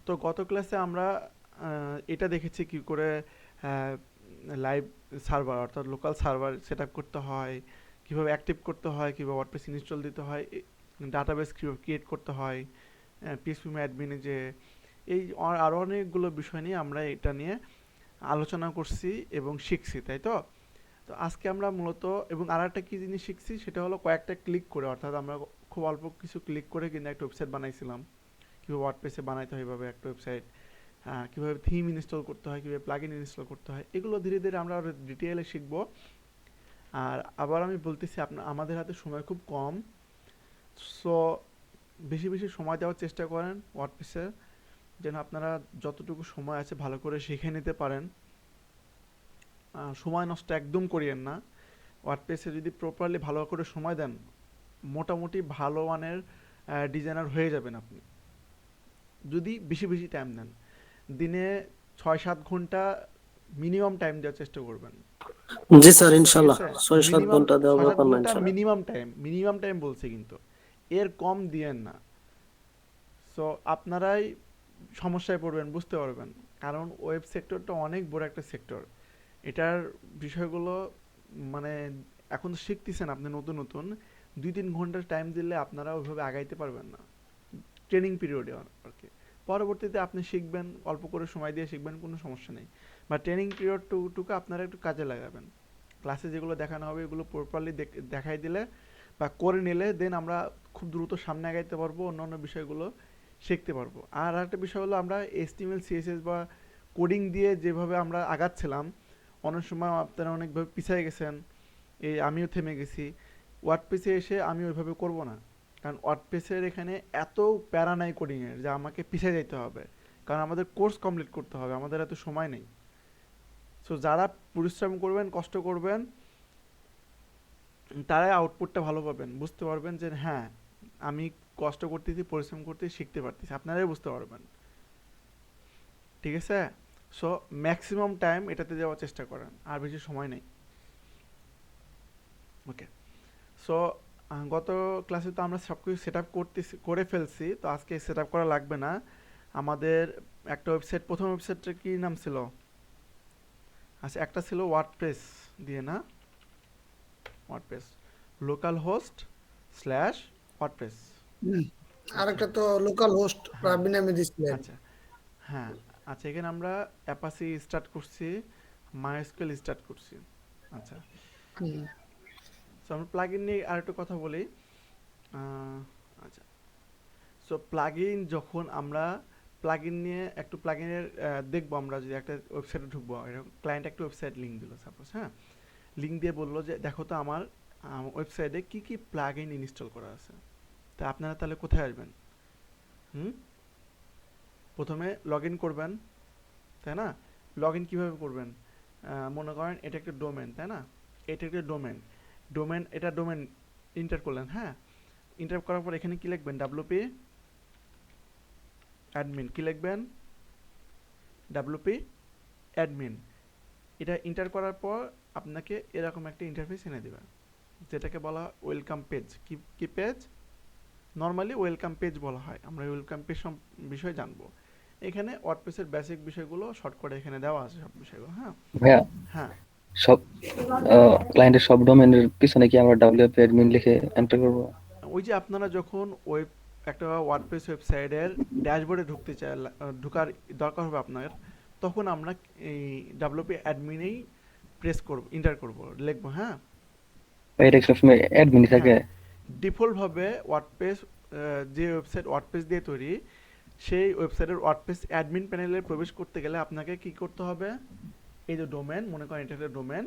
তো গত ক্লাসে আমরা এটা দেখেছি কি করে লাইভ সার্ভার অর্থাৎ লোকাল সার্ভার সেট আপ করতে হয়, কিভাবে অ্যাক্টিভ করতে হয়, কিভাবে ওয়ার্ডপ্রেস ইনস্টল দিতে হয়, ডাটাবেস কীভাবে ক্রিয়েট করতে হয়, পিএসপি অ্যাডমিনে যে এই আরও অনেকগুলো বিষয় নিয়ে আমরা এটা নিয়ে আলোচনা করছি এবং শিখছি, তাই তো? তো আজকে আমরা মূলত এবং আর একটা কী জিনিস শিখছি সেটা হলো কয়েকটা ক্লিক করে, অর্থাৎ আমরা খুব অল্প কিছু ক্লিক করে কিন্তু একটা ওয়েবসাইট বানাইছিলাম। কীভাবে ওয়ার্ডপ্রেসে বানাইতে হয় এভাবে একটা ওয়েবসাইট, কীভাবে থিম ইনস্টল করতে হয়, কীভাবে প্লাগইন ইনস্টল করতে হয়, এগুলো ধীরে ধীরে আমরা আরও ডিটেইলে শিখবো। আর আবার আমি বলতেছি আমাদের হাতে সময় খুব কম, সো বেশি বেশি সময় দেওয়ার চেষ্টা করেন ওয়ার্ডপ্রেসে, যেন আপনারা যতটুকু সময় আছে ভালো করে শিখে নিতে পারেন। সময় নষ্ট একদম করিয়েন না। ওয়ার্ডপ্রেসে যদি প্রপারলি ভালো করে সময় দেন, মোটামুটি ভালো মানের ডিজাইনার হয়ে যাবেন আপনি, যদি বেশি বেশি টাইম দেন। দিনে 6-7 ঘন্টা মিনিমাম টাইম দেওয়ার চেষ্টা করবেন, জি স্যার, ঠিক ইনশাল্লাহ আছে? 6-7 মিনিমাম ঘন্টা দেওয়ার ছয় সাত ব্যাপার না, ঘন্টা ইনশাল্লাহ। মিনিমাম টাইম বলছে কিন্তু, এর কম দিয়েন না। সো আপনারাই সমস্যায় পড়বেন, বুঝতে পারবেন। কারণ ওয়েব সেক্টরটা অনেক বড় একটা সেক্টর। এটার বিষয়গুলো মানে এখন তো শিখতেছেন আপনি নতুন নতুন, 2-3 ঘন্টার টাইম দিলে আপনারা ওইভাবে আগাইতে পারবেন না ট্রেনিং পিরিয়ডে আর কি। পরবর্তীতে আপনি শিখবেন, অল্প করে সময় দিয়ে শিখবেন, কোনো সমস্যা নেই। বা ট্রেনিং পিরিয়ড টুকু আপনারা একটু কাজে লাগাবেন। ক্লাসে যেগুলো দেখানো হবে এগুলো প্রপারলি দেখাই দিলে বা করে নিলে দেন আমরা খুব দ্রুত সামনে আগাইতে পারবো, অন্যান্য বিষয়গুলো শিখতে পারবো। আর একটা বিষয় হলো আমরা HTML CSS বা কোডিং দিয়ে যেভাবে আমরা আগাচ্ছিলাম, অনেক সময় আপনারা অনেকভাবে পিছিয়ে গেছেন, এই আমিও থেমে গেছি। ওয়ার্ডপ্রেসে এসে আমি ওইভাবে করব না, কারণ ওয়ার্ডপ্রেসের এখানে এত প্যারা নাই কোডিংয়ের যে আমাকে পিছিয়ে যেতে হবে, কারণ আমাদের কোর্স কমপ্লিট করতে হবে, আমাদের এত সময় নেই। সো যারা পরিশ্রম করবেন, কষ্ট করবেন, তারাই আউটপুটটা ভালো পাবেন, বুঝতে পারবেন যে হ্যাঁ আমি কষ্ট করতেছি, পরিশ্রম করতেছি, শিখতে পারতেছি, আপনারাই বুঝতে পারবেন। ঠিক আছে? সো ম্যাক্সিমাম টাইম এটাতে দেওয়ার চেষ্টা করেন, আর বেশি সময় নেই। ওকে। সো গত ক্লাসে তো আমরা সব কিছু সেট আপ করে ফেলছি, তো আজকে সেট আপ করা লাগবে না। আমাদের একটা ওয়েবসাইট, প্রথম ওয়েবসাইটটার কী নাম ছিল? আচ্ছা, একটা ছিল ওয়ার্ডপ্রেস দিয়ে, না? WordPress local host slash WordPress. হুম। আচ্ছা, আরেকটা তো লোকাল হোস্ট হ্যাঁ, রাব্বি নামে দিছিলেন। আচ্ছা, হ্যাঁ, আচ্ছা, এখানে আমরা অ্যাপাসি স্টার্ট করছি, মাইস্কুয়েল স্টার্ট করছি। আচ্ছা, হুম। সো আমরা প্লাগইন নিয়ে আর একটু কথা বলি। আহ, আচ্ছা, সো প্লাগইন যখন আমরা প্লাগইন নিয়ে একটু প্লাগইনের দেখবো, আমরা যদি একটা ওয়েবসাইটে ঢুকবো, এরকম ক্লায়েন্ট একটা ওয়েবসাইট লিঙ্ক দিল সাপোজ, হ্যাঁ, লিঙ্ক দিয়ে বললো যে দেখো তো আমার ওয়েবসাইটে কী কী প্লাগইন ইনস্টল করা আছে। তা আপনারা তাহলে কোথায় আসবেন? হুম, প্রথমে লগ ইন করবেন, তাই না? লগ ইন কীভাবে করবেন? মনে করেন এটা একটা ডোমেন, তাই না? এটা একটা ডোমেন এটা ডোমেন ইন্টার করলেন, হ্যাঁ। ইন্টার করার পর এখানে কী লিখবেন? ডাব্লুপি অ্যাডমিন, কী লিখবেন? WP admin. এটা ইন্টার করার পর আপনাকে এরকম একটা ইন্টারফেস এনে দেবে, যেটাকে বলা হয় ওয়েলকাম পেজ। কি পেজ? নর্মালি ওয়েলকাম পেজ বলা হয়। আমরা ওয়েলকাম পেজ বিষয়ে জানবো। এখানে ওয়ার্ডপ্রেসের বেসিক বিষয়গুলো শর্ট করে এখানে দেওয়া আছে, সব বিষয়গুলো, হ্যাঁ। ভাইয়া, হ্যাঁ, সব ক্লায়েন্টের সব ডোমেনের পিছনে কি আমরা ডব্লিউপি অ্যাডমিন লিখে এন্টার করব? ওই যে আপনারা যখন একটা ওয়ার্ডপ্রেস ওয়েবসাইটের ড্যাশবোর্ডে ঢুকতে চাই, ঢোকার দরকার হবে আপনার, তখন আমরা এই ডাব্লিউপি অ্যাডমিনেই প্রেস করব, ইন্টার করব, লিখবো, হ্যাঁ। এটা সবসময় অ্যাডমিনই থাকে? হ্যাঁ, ডিফল্টভাবে ওয়ার্ডপ্রেস, যে ওয়েবসাইট ওয়ার্ডপ্রেস দিয়ে তৈরি, সেই ওয়েবসাইটের ওয়ার্ডপ্রেস অ্যাডমিন প্যানেলে প্রবেশ করতে গেলে আপনাকে কি করতে হবে? এই যে ডোমেন, মনে করেন এটা একটা ডোমেন,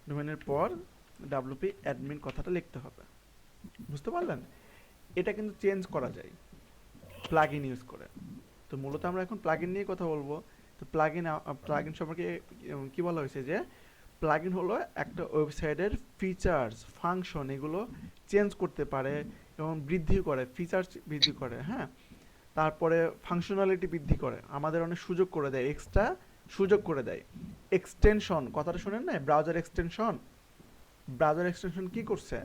ডোমেনের পর ডাব্লিউপি অ্যাডমিন কথাটা লিখতে হবে, বুঝতে পারলেন? এটা কিন্তু চেঞ্জ করা যায় প্লাগইন ইউজ করে। তো মূলত আমরা এখন প্লাগইন নিয়ে কথা বলবো। তো প্লাগইন সম্পর্কে কি বলা হয়েছে যে প্লাগইন হলো একটা ওয়েবসাইটের ফিচার্স, ফাংশন, এগুলো চেঞ্জ করতে পারে এবং বৃদ্ধি করে, ফিচার্স বৃদ্ধি করে, হ্যাঁ। তারপরে ফাংশনালিটি বৃদ্ধি করে, আমাদের অনেক সুযোগ করে দেয়, এক্সট্রা সুযোগ করে দেয়। এক্সটেনশন, কথাটা শুনেন না? ব্রাউজার এক্সটেনশন, ব্রাউজার এক্সটেনশন কি করছে?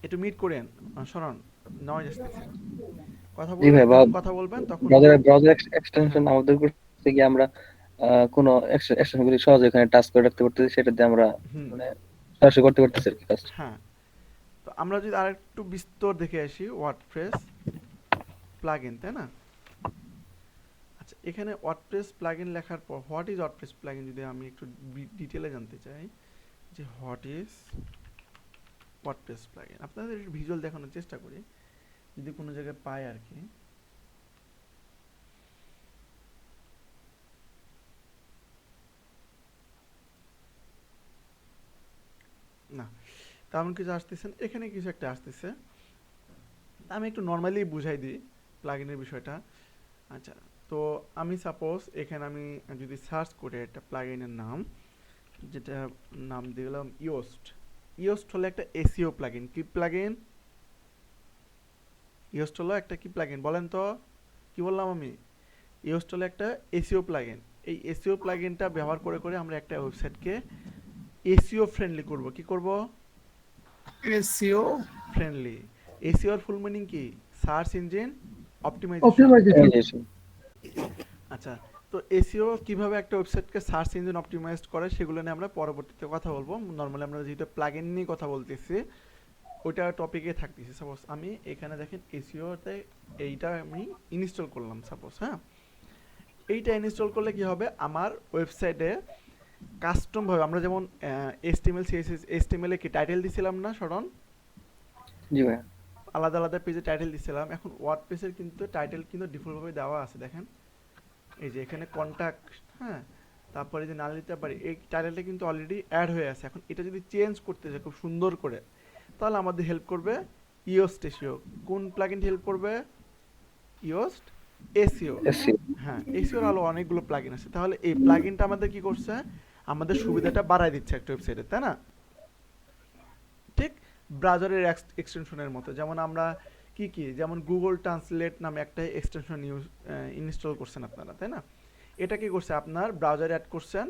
একটু মিট করেন, সরান, নয়েজ আসতেছে। কথা জি বলবেন, ভাই, যখন কথা বলবেন তখন ব্রাউজার হ্যাঁ এক্সটেনশন আমাদের করতে গিয়ে আমরা কোনো এক্সটেনশন গুলি সহজে এখানে টাচ করে রাখতে পারতেছি, সেটা দিয়ে আমরা হুম মানে সরাসরি করতে পারতেছি আর কি কাজ। হ্যাঁ। তো আমরা যদি আরেকটু বিস্তর দেখে আসি ওয়ার্ডপ্রেস প্লাগইন, তাই না? আচ্ছা, এখানে ওয়ার্ডপ্রেস প্লাগইন লেখার পর হোয়াট ইজ ওয়ার্ডপ্রেস প্লাগইন যদি আমি একটু ডিটেলে জানতে চাই, যে হোয়াট ইজ ওয়ার্ডপ্রেস প্লাগইন, আপনাদের ভিজুয়াল দেখানোর চেষ্টা করি যদি কোনো জায়গায় পাই আর কি। না, তেমন কিছু আসতেছে না, এখানে কিছু একটা আসতেছে। আমি একটু নর্মালি বুঝাই দিই প্লাগইনের বিষয়টা। আচ্ছা, তো আমি সাপোজ এখানে আমি যদি সার্চ করি একটা প্লাগইনের নাম, যেটা নাম দিলাম ইয়োস্ট। ইয়োস্ট হলো একটা এসইও প্লাগইন। কি প্লাগইন? ইয়োস্ট হলো একটা কি প্লাগইন বলেন তো? কি বললাম আমি? ইয়োস্ট হলো একটা এসইও প্লাগইন। এই এসইও প্লাগইনটা ব্যবহার করে করে আমরা একটা ওয়েবসাইটকে এসইও ফ্রেন্ডলি করব। কি করব? SEO friendly. এসইও এর ফুল মিনিং কি? Search engine optimisation. অপটিমাইজেশন। আচ্ছা, তো এসইও কিভাবে একটা ওয়েবসাইটকে সার্চ ইঞ্জিন অপটিমাইজ করে সেগুলো নিয়ে আমরা পরবর্তীতে কথা বলবো। নর্মালি আমরা যেহেতু প্লাগইন নিয়ে কথা বলতেছি, ওইটা টপিকে থাকতেছি। সাপোজ আমি এখানে দেখেন এসইওতে এইটা আমি ইনস্টল করলাম সাপোজ, হ্যাঁ। এইটা ইনস্টল করলে কি হবে, আমার ওয়েবসাইটে কাস্টম ভাবে আমরা যেমন এইচটিএমএল সিএসএস এইচটিএমএল এ কি টাইটেল দিছিলাম না শরণ? জি ভাই। আলাদা আলাদা পেজে টাইটেল দিছিলাম। এখন ওয়ার্ডপ্রেসের কিন্তু টাইটেল কিন্তু ডিফল্ট ভাবে দেওয়া আছে, দেখেন এই যে এখানে কন্টাক্ট, হ্যাঁ, তারপরে যে নাম দিতে পারি, এই টাইটেলটা কিন্তু অলরেডি অ্যাড হয়ে আছে। এখন এটা যদি চেঞ্জ করতে চাই খুব সুন্দর করে, তাহলে আমাদের হেল্প করবে ইয়োস্ট এসইও। কোন প্লাগইনটি হেল্প করবে? Yoast SEO. এসসি। হ্যাঁ, এসইওর আলো অনেকগুলো প্লাগইন আছে। তাহলে এই প্লাগইনটা আমাদের কি করছে? আমাদের সুবিধাটা বাড়ায় দিচ্ছে একটা ওয়েবসাইটে, তাই না? ঠিক ব্রাউজারের এক্সটেনশনের মতো। যেমন আমরা কি কি, যেমন গুগল ট্রান্সলেট নামে একটা এক্সটেনশন ইনস্টল করছেন আপনারা, তাই না? এটা কি করছে, আপনার ব্রাউজারে অ্যাড করছেন।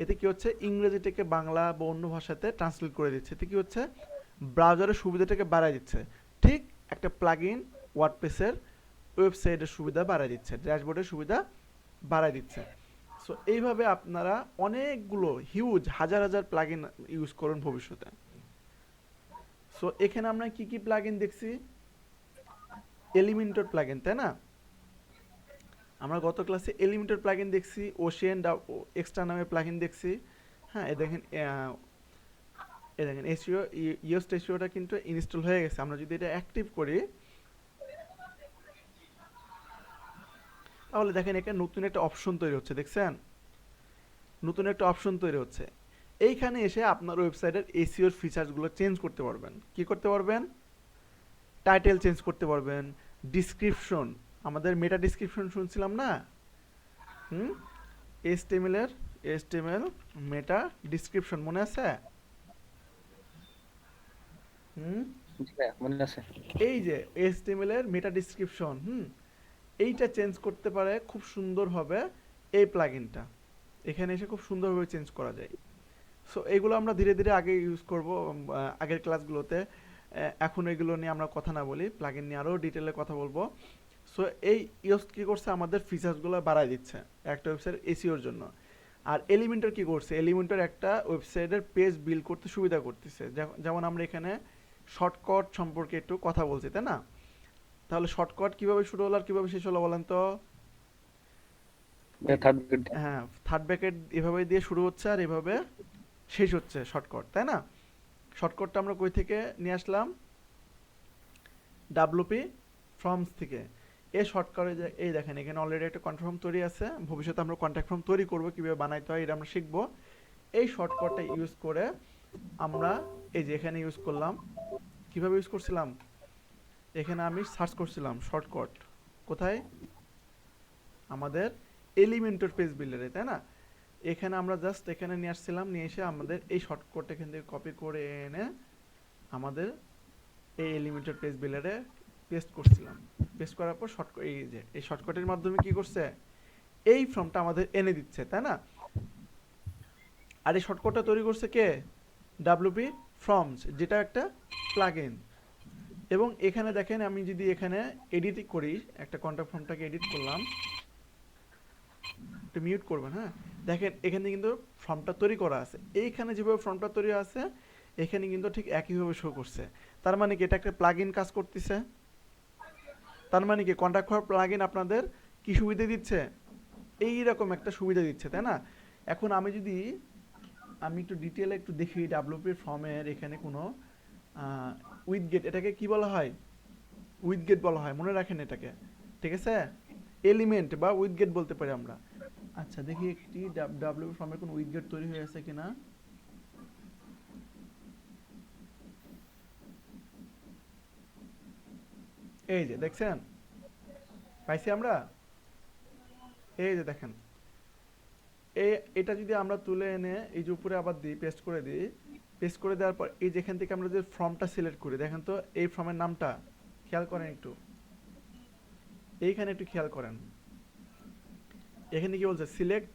এতে কি হচ্ছে, ইংরেজি থেকে বাংলা বা অন্য ভাষাতে ট্রান্সলেট করে দিচ্ছে। এতে কি হচ্ছে, ব্রাউজারের সুবিধাটাকে বাড়ায় দিচ্ছে। ঠিক একটা প্লাগইন ওয়ার্ডপ্রেসের ওয়েবসাইটের সুবিধা বাড়ায় দিচ্ছে, ড্যাশবোর্ডের সুবিধা বাড়ায় দিচ্ছে। সো এইভাবে আপনারা অনেকগুলো হিউজ হাজার হাজার প্লাগইন ইউজ করুন ভবিষ্যতে। সো এখানে আমরা কি কি প্লাগইন দেখছি? এলিমেন্টর প্লাগইন, তাই না? আমরা গত ক্লাসে এলিমেন্টর প্লাগইন দেখছি, ওশিয়ান এক্সট্রা নামে প্লাগইন দেখছি। হ্যাঁ, এ দেখেন এসইও ইয়োস্ট এসইওটা কিন্তু ইনস্টল হয়ে গেছে। আমরা যদি এটা অ্যাক্টিভ করি, তাহলে দেখেন এখানে নতুন একটা অপশন তৈরি হচ্ছে, দেখছেন? নতুন একটা অপশন তৈরি হচ্ছে। এইখানে এসে আপনার ওয়েবসাইটের এসইওর ফিচার্সগুলো চেঞ্জ করতে পারবেন। কি করতে পারবেন? টাইটেল চেঞ্জ করতে পারবেন, ডিসক্রিপশন, আমাদের মেটা ডিসক্রিপশন শুনছিলাম না? হুম, এইচটিএমএল মেটা ডিসক্রিপশন মনে আছে? হুম, জি ভাই, মনে আছে। এই যে এইচটিএমএল এর মেটা ডিসক্রিপশন, এইটা চেঞ্জ করতে পারে খুব সুন্দরভাবে এই প্লাগইনটা। এখানে এসে খুব সুন্দরভাবে চেঞ্জ করা যায়। সো এগুলো আমরা ধীরে ধীরে আগে ইউজ করব আগের ক্লাসগুলোতে। এখন এগুলো নিয়ে আমরা কথা না বলি, প্লাগইন নিয়ে আরও ডিটেলে কথা বলবো। সো এই ইয়োস্ট কী করছে, আমাদের ফিচার্সগুলো বাড়ায় দিচ্ছে একটা ওয়েবসাইট এসইওর জন্য। আর এলিমেন্টর কি করছে? এলিমেন্টর একটা ওয়েবসাইটের পেজ বিল্ড করতে সুবিধা করতেছে। যেমন আমরা এখানে শর্টকাট সম্পর্কে একটু কথা বলছি, তাই না? তাহলে শর্টকাট কিভাবে শুরু হলো আর কিভাবে শেষ হলো বলেন তো? Third grade. হ্যাঁ, থার্ড ব্র্যাকেট এভাবে দিয়ে শুরু হচ্ছে আর এভাবে শেষ হচ্ছে শর্টকাট, তাই না? শর্টকাটটা আমরা কই থেকে নিয়ে আসলাম? ডাব্লুপি ফর্মস থেকে। এই শর্টকাটে এই দেখেন এখানে অলরেডি একটা কন্ট্যাক্ট ফর্ম তৈরি আছে। ভবিষ্যতে আমরা কন্ট্যাক্ট ফর্ম তৈরি করব, কীভাবে বানাইতে হয় এটা আমরা শিখব। এই শর্টকাটটা ইউজ করে আমরা এই যে এখানে ইউজ করলাম। কিভাবে ইউজ করছিলাম? এখানে আমি সার্চ করছিলাম শর্টকাট কোথায়? আমাদের এলিমেন্টর পেজ বিল্ডারে, তাই না? এখানে আমরা জাস্ট এখানে নিয়ে আসছিলাম, নিয়ে এসে আমাদের এই শর্টকাট এখান থেকে কপি করে এনে আমাদের এই এলিমেন্টর পেজ বিল্ডারে পেস্ট করছিলাম। পেস্ট করার পর এই যে এই শর্টকাটের মাধ্যমে কি করছে, এই ফর্মটা আমাদের এনে দিচ্ছে, তাই না? আর এই শর্টকাটটা তৈরি করছে কে? ডাব্লিউপি ফর্মস, যেটা একটা প্লাগইন। এবং এখানে দেখেন আমি যদি এখানে এডিট করি, একটা কন্ট্যাক্ট ফর্মটাকে এডিট করলাম, একটু মিউট করবেন, হ্যাঁ। দেখেন এখানে কিন্তু ফর্মটা তৈরি করা আছে, এইখানে যেভাবে ফর্মটা তৈরি আছে এখানে কিন্তু ঠিক একইভাবে শো করছে। তার মানে কি এটা একটা প্লাগ ইন কাজ করতেছে। তার মানে কি কন্ট্যাক্ট ফর্ম প্লাগ ইন আপনাদের কি সুবিধা দিচ্ছে? এইরকম একটা সুবিধা দিচ্ছে, তাই না? এখন আমি একটু ডিটেলে একটু দেখি ডাব্লিউপি ফর্মের এখানে কোনো উইথ গেট, এটাকে কি বলা হয়? উইথ গেট বলা হয়, মনে রাখেন এটাকে, ঠিক আছে? এলিমেন্ট বা উইথ গেট বলতে পারি আমরা। আচ্ছা দেখি একটি ডাব্লিউপি ফর্মের কোনো উইথ গেট তৈরি হয়ে আছে কিনা। এই যে দেখছেন, পাইছি আমরা। এই যে দেখেন, এটা যদি আমরা তুলে এনে এই যে উপরে আবার দিই, পেস্ট করে দিই, পেস্ট করে দেওয়ার পর এই যেখান থেকে আমরা যে ফর্মটা সিলেক্ট করি, দেখেন তো এই ফর্মের নামটা খেয়াল করেন একটু, এইখানে একটু খেয়াল করেন, এখানে কি বলছে? Select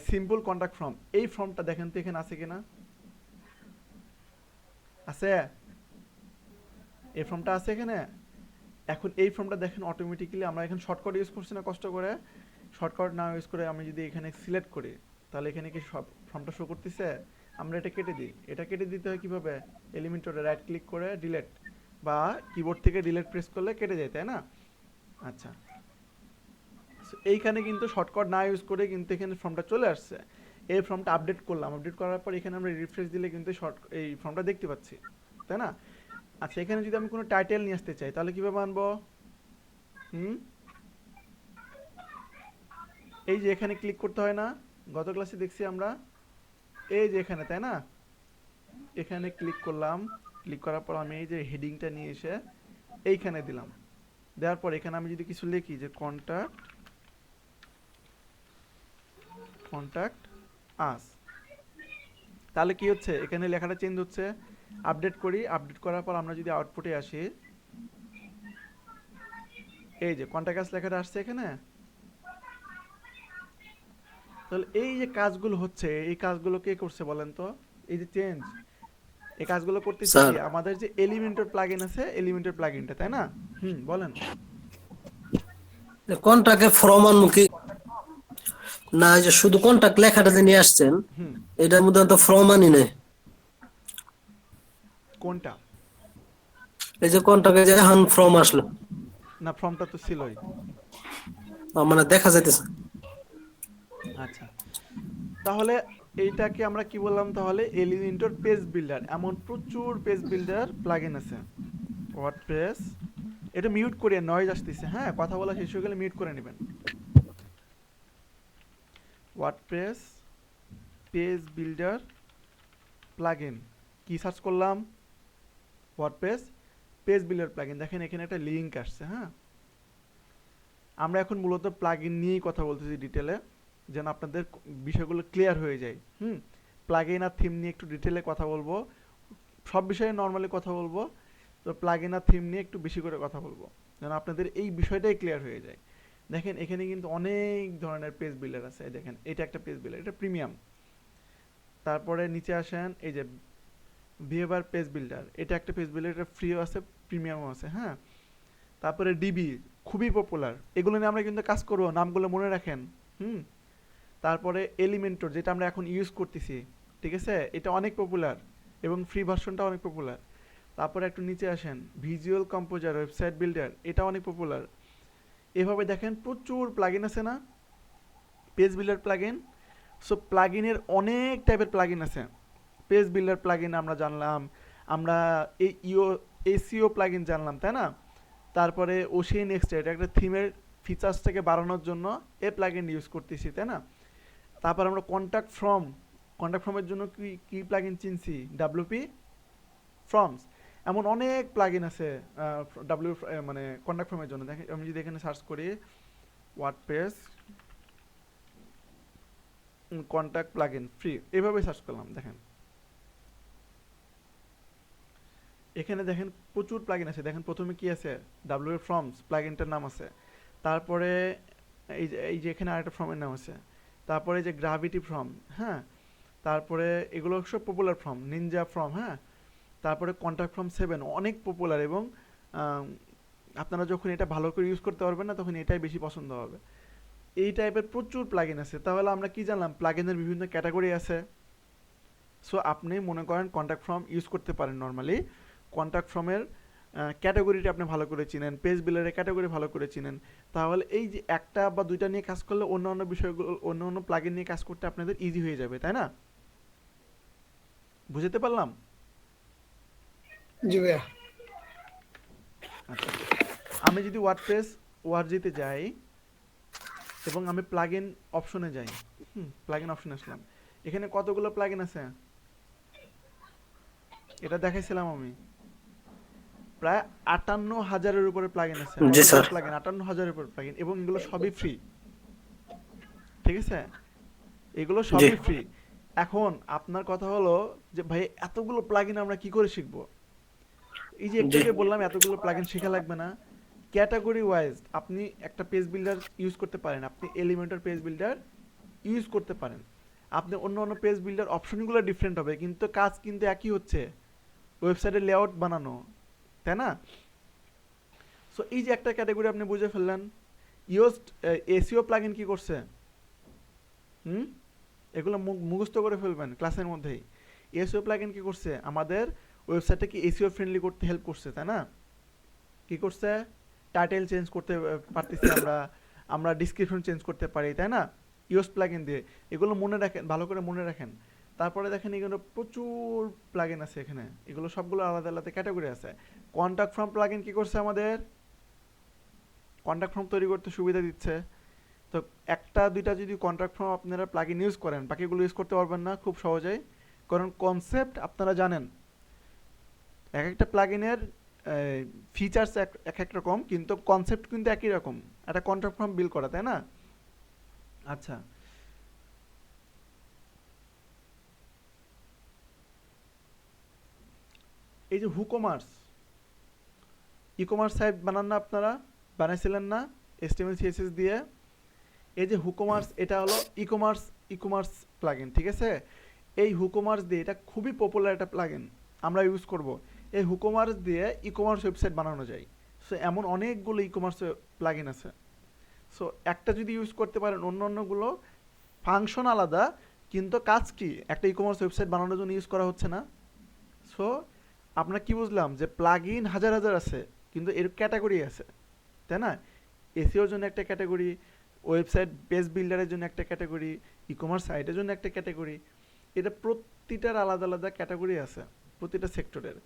simple contact form. এই ফর্মটা দেখেন তো এখানে আছে কিনা? আছে? এই ফর্মটা আছে এখানে। এখন এই ফর্মটা দেখেন অটোমেটিক্যালি আমরা এখানে শর্টকাট ইউজ করছি না, কষ্ট করে শর্টকাট না ইউজ করে আমি যদি এখানে সিলেক্ট করি, তাহলে এখানে কি সব ফর্মটা শো করতেছে? আমরা এটা কেটে দিই। এটা কেটে দিতে হয় কিভাবে? এলিমেন্টরে রাইট ক্লিক করে ডিলিট, বা কিবোর্ড থেকে ডিলিট প্রেস করলে কেটে যায়, তাই না? আচ্ছা, এইখানে কিন্তু শর্টকাট না ইউজ করে কিন্তু এখানে ফর্মটা চলে আসছে। এই ফর্মটা আপডেট করলাম, আপডেট করার পর এখানে আমরা রিফ্রেশ দিলে কিন্তু এই ফর্মটা দেখতে পাচ্ছি, তাই না? আচ্ছা, এখানে যদি আমি কোনো টাইটেল নিয়ে আসতে চাই তাহলে কিভাবে আনবো? এই যে এখানে ক্লিক করতে হয় না? গত ক্লাসে দেখছি আমরা, এই যে এখানে, তাই না? এখানে ক্লিক করলাম, ক্লিক করার পর আমি এই যে হেডিংটা নিয়ে এসে এইখানে দিলাম, দেওয়ার পর এখানে আমি যদি কিছু লিখি যে কন্ট্যাক্ট আস, তাহলে কি হচ্ছে? এখানে লেখাটা চেঞ্জ হচ্ছে। আপডেট করি, আপডেট করার পর আমরা যদি আউটপুটে আসি, এই যে কন্ট্যাক্ট আস লেখাটা আসছে এখানে। তাহলে এই যে কাজগুলো হচ্ছে, এই কাজগুলো কে করছে বলেন তো? এই যে চেঞ্জ, এই কাজগুলো করতেছে স্যার কি? আমাদের যে এলিমেন্টর প্লাগইন আছে, এলিমেন্টর প্লাগইনটা, তাই না? বলেন। কন্টাক্টে ফর্ম আনমুখী না, এই যে শুধু কন্টাক্ট লেখাটা যে নিয়ে আসছেন হুম এটার মধ্যে তো ফর্ম আনি নাই। কোনটা? এই যে কন্টাক্টে যে হান ফর্ম আসলো, না, ফর্মটা তো ছিলই। মানে দেখা যাইতেছে। আচ্ছা, তাহলে এইটাকে আমরা কি বললাম তাহলে? Elementor page builder. এমন প্রচুর পেজ বিল্ডার প্লাগইন আছে। ওয়ার্ডপ্রেস, এটা মিউট করে, নয়েজ আসতেছে, হ্যাঁ, কথা বলা শেষ হয়ে গেলে মিউট করে নেবেন। ওয়ার্ডপ্রেস পেজ বিল্ডার প্লাগইন, কি সার্চ করলাম? WordPress page builder plugin. দেখেন এখানে একটা লিংক আসছে, হ্যাঁ। আমরা এখন মূলত প্লাগইন নিয়েই কথা বলতেছি ডিটেলে, যেন আপনাদের বিষয়গুলো ক্লিয়ার হয়ে যায়। প্লাগইন আর থিম নিয়ে একটু ডিটেলে কথা বলবো, সব বিষয়ে নর্মালি কথা বলবো, তো প্লাগইন আর থিম নিয়ে একটু বেশি করে কথা বলবো, যেন আপনাদের এই বিষয়টাই ক্লিয়ার হয়ে যায়। দেখেন এখানে কিন্তু অনেক ধরনের পেজ বিল্ডার আছে। দেখেন এটা একটা পেজ বিল্ডার, এটা প্রিমিয়াম। তারপরে নিচে আসেন, এই যে বিহেভিয়ার পেজ বিল্ডার, এটা একটা পেজ বিল্ডার, এটা ফ্রিও আছে, প্রিমিয়ামও আছে, হ্যাঁ। তারপরে ডিবি, খুবই পপুলার, এগুলো নিয়ে আমরা কিন্তু কাজ করবো, নামগুলো মনে রাখেন। তারপরে এলিমেন্টর, যেটা আমরা এখন ইউজ করতেছি, ঠিক আছে, এটা অনেক পপুলার এবং ফ্রি ভার্সনটা অনেক পপুলার। তারপরে একটু নিচে আসেন, ভিজুয়াল কম্পোজার, ওয়েবসাইট বিল্ডার, এটা অনেক পপুলার। এভাবে দেখেন প্রচুর প্লাগইন আছে না, পেজ বিল্ডার প্লাগইন। সো প্লাগইনের অনেক টাইপের প্লাগইন আছে। পেজ বিল্ডার প্লাগইন আমরা জানলাম, আমরা এসইও প্লাগইন জানলাম, তাই না? তারপরে ওশিয়ান এক্সট্রা, এটা একটা থিমের ফিচার্সটাকে বাড়ানোর জন্য এই প্লাগইন ইউজ করতেছি, তাই না? তারপর আমরা কন্ট্যাক্ট ফর্মের জন্য কি প্লাগইন চিনছি? WP forms. এমন অনেক প্লাগইন আছে মানে কন্ট্যাক্ট ফর্মের জন্য। দেখেন আমি যদি এখানে সার্চ করি ওয়ার্ডপ্রেস কন্ট্যাক্ট প্লাগইন ফ্রি, এভাবে সার্চ করলাম, দেখেন এখানে দেখেন প্রচুর প্লাগইন আছে। দেখেন প্রথমে কি আছে? ডাব্লিউ ফর্মস প্লাগইনটার নাম আছে। তারপরে এই যে এখানে আরেকটা ফর্মের নাম আছে। তারপরে যে গ্রাভিটি ফর্ম, হ্যাঁ। তারপরে এগুলো সব পপুলার ফর্ম, নিনজা ফর্ম, হ্যাঁ। তারপরে কন্ট্যাক্ট ফর্ম 7 অনেক পপুলার এবং আম, আপনারা যখন এটা ভালো করে ইউজ করতে পারবেন না তখন এটাই বেশি পছন্দ হবে। এই টাইপের প্রচুর প্লাগইন আছে। তাহলে আমরা কি জানলাম? প্লাগইনের বিভিন্ন ক্যাটাগরি আছে। সো আপনি মনে করেন কন্ট্যাক্ট ফর্ম ইউজ করতে পারেন নর্মালি। কন্ট্যাক্ট ফর্মের ক্যাটাগরিটা আপনি ভালো করে চিনেন, পেজ বিল্ডারের ক্যাটাগরি ভালো করে চিনেন, তাহলে এই যে একটা বা দুইটা নিয়ে কাজ করলে অন্যান্য বিষয়গুলো, অন্যান্য প্লাগইন নিয়ে কাজ করতে আপনাদের ইজি হয়ে যাবে, তাই না? বুঝতে পারলাম? জি ভাইয়া। আচ্ছা, আমি যদি ওয়ার্ডপ্রেস ওআরজিতে যাই এবং আমি প্লাগইন অপশনে যাই, প্লাগইন অপশনে আসলাম, এখানে কতগুলো প্লাগইন আছে এটা দেখাইছিলাম আমি। প্রায় 58,000-এর উপরে প্লাগইন আছে। জি কতগুলো স্যার। প্লাগইন? 58,000-এর উপরে প্লাগইন, এবং এগুলো সবই ফ্রি। ঠিক আছে, এগুলো জি সবই ফ্রি। এখন আপনার কথা হলো যে ভাই এতগুলো প্লাগইন আমরা কি করে শিখবো? এই যে একটু জি আগে বললাম এতগুলো প্লাগইন শেখা লাগবে না। ক্যাটাগরি ওয়াইজ আপনি একটা পেজ বিল্ডার ইউজ করতে পারেন, আপনি এলিমেন্টর পেজ বিল্ডার ইউজ করতে পারেন। আপনি অন্য অন্য পেজ বিল্ডার অপশনগুলো ডিফারেন্ট হবে, কিন্তু কাজ কিন্তু একই হচ্ছে, ওয়েবসাইটের লেআউট বানানো, তাই না? সো এই যে একটা ক্যাটাগরি আপনি বুঝে ফেললেন। ইউজড এসইও প্লাগইন কি করছে? হুম, এগুলো মুখস্থ করে ফেলবেন ক্লাসের মধ্যেই। এসইও প্লাগইন কি করছে? আমাদের ওয়েবসাইটটাকে এসইও ফ্রেন্ডলি করতে হেল্প করছে, তাই না? কি করছে? টাইটেল চেঞ্জ করতে পারতেছি আমরা, আমরা ডিসক্রিপশন চেঞ্জ করতে পারি, তাই না? ইউজ প্লাগইন দিয়ে। এগুলো মনে রাখেন, ভালো করে মনে রাখেন। তারপরে দেখেন এগুলো প্রচুর প্লাগইন আছে এখানে, এগুলো সবগুলো আলাদা আলাদা ক্যাটাগরি আছে। কন্টাক্ট ফর্ম প্লাগইন কি করছে আমাদের? কন্টাক্ট ফর্ম তৈরি করতে সুবিধা দিচ্ছে। তো একটা দুইটা যদি কন্ট্রাক্ট ফর্ম আপনারা প্লাগইন ইউজ করেন, বাকিগুলো ইউজ করতে পারবেন না খুব সহজেই, কারণ কনসেপ্ট আপনারা জানেন। এক একটা প্লাগইনের ফিচার্স এক এক রকম, কিন্তু কনসেপ্ট কিন্তু একই রকম, একটা কন্ট্রাক্ট ফর্ম বিল করা, তাই না? আচ্ছা, এই যে হুকমার্স, ই কমার্স সাইট বানান না আপনারা? বানাইছিলেন না HTML CSS দিয়ে? এই যে হুকমার্স, এটা হলো e commerce, e commerce plugin, ঠিক আছে? এই হুকমার্স দিয়ে, এটা খুবই পপুলার একটা প্লাগইন, আমরা ইউজ করব। এই হুকমার্স দিয়ে ই কমার্স ওয়েবসাইট বানানো যায়। সো এমন অনেকগুলো ই কমার্স প্লাগইন আছে। সো একটা যদি ইউজ করতে পারেন, অন্য অন্যগুলো ফাংশন আলাদা, কিন্তু কাজ কি? একটা ই কমার্স ওয়েবসাইট বানানোর জন্য ইউজ করা হচ্ছে না? সো আমরা কি বুঝলাম? যে প্লাগইন হাজার হাজার আছে, কিন্তু এর ক্যাটাগরি আছে, তাই না? এসিওর জন্য একটা ক্যাটাগরি, ওয়েবসাইট পেজ বিল্ডারের জন্য একটা ক্যাটাগরি, ই কমার্স সাইটের জন্য একটা ক্যাটাগরি। এটা প্রতিটার আলাদা আলাদা ক্যাটাগরি আছে, প্রতিটা সেক্টরের।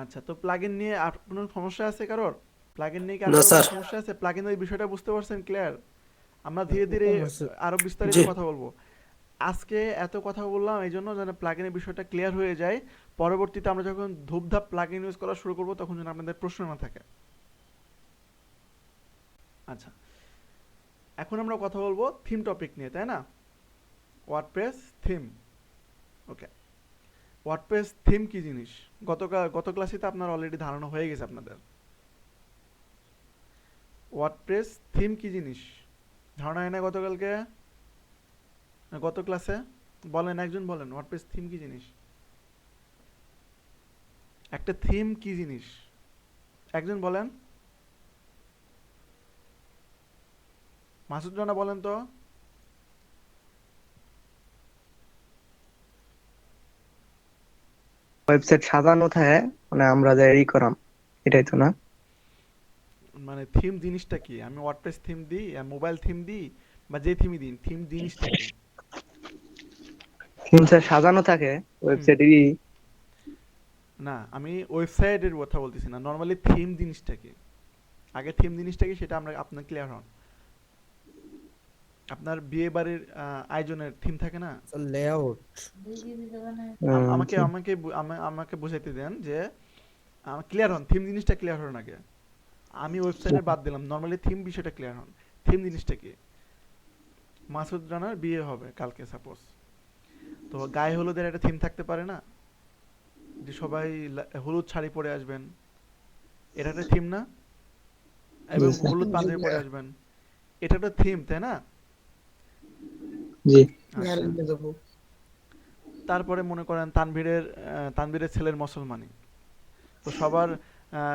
আচ্ছা, তো প্লাগইন নিয়ে আর কোনো সমস্যা আছে কারোর? প্লাগইন নিয়ে কি আর না কারোর কোনো স্যার। সমস্যা আছে? প্লাগইনের বিষয়টা বুঝতে পারছেন? ক্লিয়ার? আমরা ধীরে ধীরে আরো বিস্তারিত জি কথা বলবো। আজকে এত কথা বললাম এই জন্য যেন প্লাগইনের বিষয়টা ক্লিয়ার হয়ে যায়। পরবর্তীতে আমরা যখন ধূপধাপ প্লাগইন ইউজ করা শুরু করব, তখন যেন আপনাদের প্রশ্ন না থাকে। আচ্ছা, এখন আমরা কথা বলবো থিম টপিক নিয়ে, তাই না? WordPress theme. Okay, WordPress theme কি জিনিস? গত ক্লাসে তো আপনার অলরেডি ধারণা হয়ে গেছে আপনাদের। ওয়ার্ডপ্রেস থিম কি জিনিস ধারণা হয় না গতকালকে, গত ক্লাসে? বলেন, একজন বলেন, ওয়ার্ডপ্রেস থিম কি জিনিস? একটা থিম কি জিনিস? একজন বলেন। মাসুদ রানা বলেন তো। ওয়েবসাইট সাজানো থাকে, মানে আমরা যে ই করাম, এটাই তো না? মানে থিম জিনিসটা কি? আমি ওয়ার্ডপ্রেস থিম দিই, মোবাইল থিম দিই, বা যে থিমই দিন, থিম জিনিসটা কি? থিমস সাজানো থাকে হুম, ওয়েবসাইটেরই। না, আমি ওয়েবসাইটের কথা বলতেছি না, নর্মালি থিম জিনিসটা কি? আগে থিম জিনিসটা কি সেটা আমরা আপনার ক্লিয়ার হন। আপনার বিয়ে বাড়ির আয়োজনের থিম থাকে না? লেআউট। আমাকে জি। আমাকে আমাকে বুঝাইতে দেন যে ক্লিয়ার হন, থিম জিনিসটা ক্লিয়ার হন আগে। আমি ওয়েবসাইটে বাদ দিলাম, নর্মালি থিম বিষয়টা ক্লিয়ার হন। থিম জিনিসটা কি? মাসুদ রানার বিয়ে হবে কালকে সাপোজ, তো গায়ে হলুদের একটা থিম থাকতে পারে না? যে সবাই হলুদ শাড়ি পরে আসবেন, এটা একটা থিম না? জি এবং স্যার। হলুদ জি পাঞ্জাবি পরে ভাইয়া। আসবেন, এটা একটা থিম, তাই না? জি। আচ্ছা, গ্যারেন্টি দেবো। তারপরে মনে করেন তানভীরের ছেলের মুসলমানি, তো সবার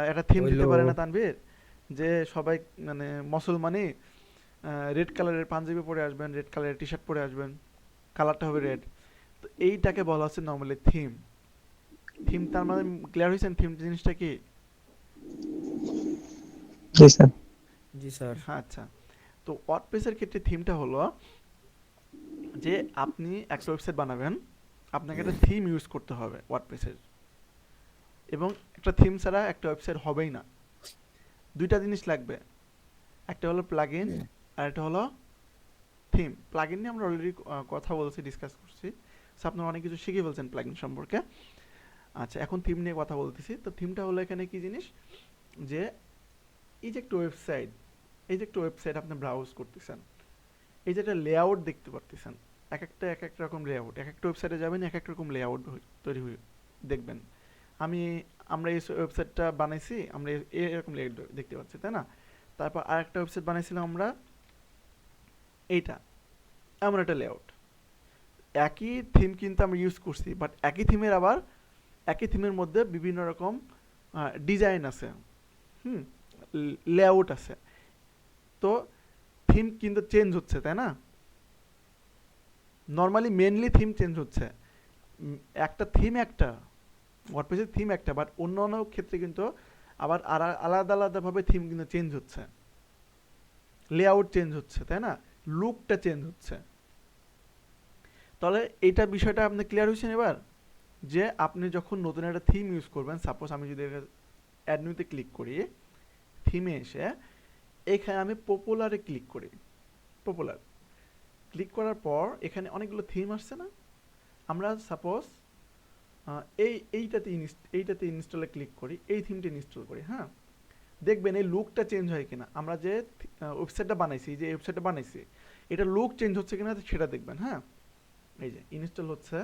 একটা থিম দিতে হইলো পারে না তানভীর, যে সবাই মানে মুসলমানই রেড কালারের পাঞ্জাবি পরে আসবেন, রেড কালারের টি শার্ট পরে আসবেন, কালারটা হবে রেড। তো এইটাকে বলা হচ্ছে নর্মালি থিম। থিম তার মানে ক্লিয়ার হয়েছেন থিম জিনিসটা কি? জি স্যার। জি স্যার। হ্যাঁ, আচ্ছা। তো ওয়ার্ডপ্রেসের ক্ষেত্রে থিমটা হলো যে আপনি একটা ওয়েবসাইট বানাবেন, আপনাকে একটা থিম ইউজ করতে হবে ওয়ার্ডপ্রেসের, এবং একটা থিম ছাড়া একটা ওয়েবসাইট হবেই না। দুইটা জিনিস লাগবে, একটা হলো প্লাগইন আর একটা হলো থিম। প্লাগইন নিয়ে আমরা অলরেডি কথা বলছি, ডিসকাস করছি, সো আপনারা অনেক কিছু শিখে ফেলছেন প্লাগইন সম্পর্কে। আচ্ছা, এখন থিম নিয়ে কথা বলতেছি। তো থিমটা হলো এখানে কি জিনিস, যে এই যে একটা ওয়েবসাইট, এই যে একটা ওয়েবসাইট আপনি ব্রাউজ করতেছেন, এই যে একটা লেআউট দেখতে পারতেছেন, এক একটা রকম লেআউট, এক একটা ওয়েবসাইটে যাবেন এক এক রকম লেআউট তৈরি হয়ে দেখবেন। আমরা এই ওয়েবসাইটটা বানাইছি, আমরা এরকম লেআউট দেখতে পাচ্ছি, তাই না? তারপর আরেকটা ওয়েবসাইট বানাইছিলাম আমরা, এইটা এমন একটা লেআউট। একই থিম কিন্তু আমরা ইউজ করছি, বাট একই থিমের মধ্যে বিভিন্ন রকম ডিজাইন আছে, লেআউট আছে। তো থিম কিন্তু চেঞ্জ হচ্ছে, তাই না? নর্মালি মেনলি থিম চেঞ্জ হচ্ছে, একটা থিম একটা ওয়ার্ডপ্রেসের থিম একটা, বাট অন্য অন্য ক্ষেত্রে কিন্তু আবার আলাদা আলাদাভাবে থিম কিন্তু চেঞ্জ হচ্ছে, লেআউট চেঞ্জ হচ্ছে, তাই না? লুকটা চেঞ্জ হচ্ছে। তাহলে এইটা বিষয়টা আপনি ক্লিয়ার হয়েছেন এবার, যে আপনি যখন নতুন একটা থিম ইউজ করবেন, সাপোজ আমি যদি অ্যাড নিউতে ক্লিক করি, থিমে এসে এখানে আমি পপুলারে ক্লিক করি, পপুলার ক্লিক করার পর এখানে অনেকগুলো থিম আসছে না? আমরা সাপোজ এইটাতে ইনস্টলে ক্লিক করি, এই থিমটা ইনস্টল করি। হ্যাঁ, দেখবেন এই লুকটা চেঞ্জ হয় কিনা। আমরা যে ওয়েবসাইটটা বানাইছি, এটা লুক চেঞ্জ হচ্ছে কিনা সেটা দেখবেন। হ্যাঁ, এই যে ইনস্টল হচ্ছে।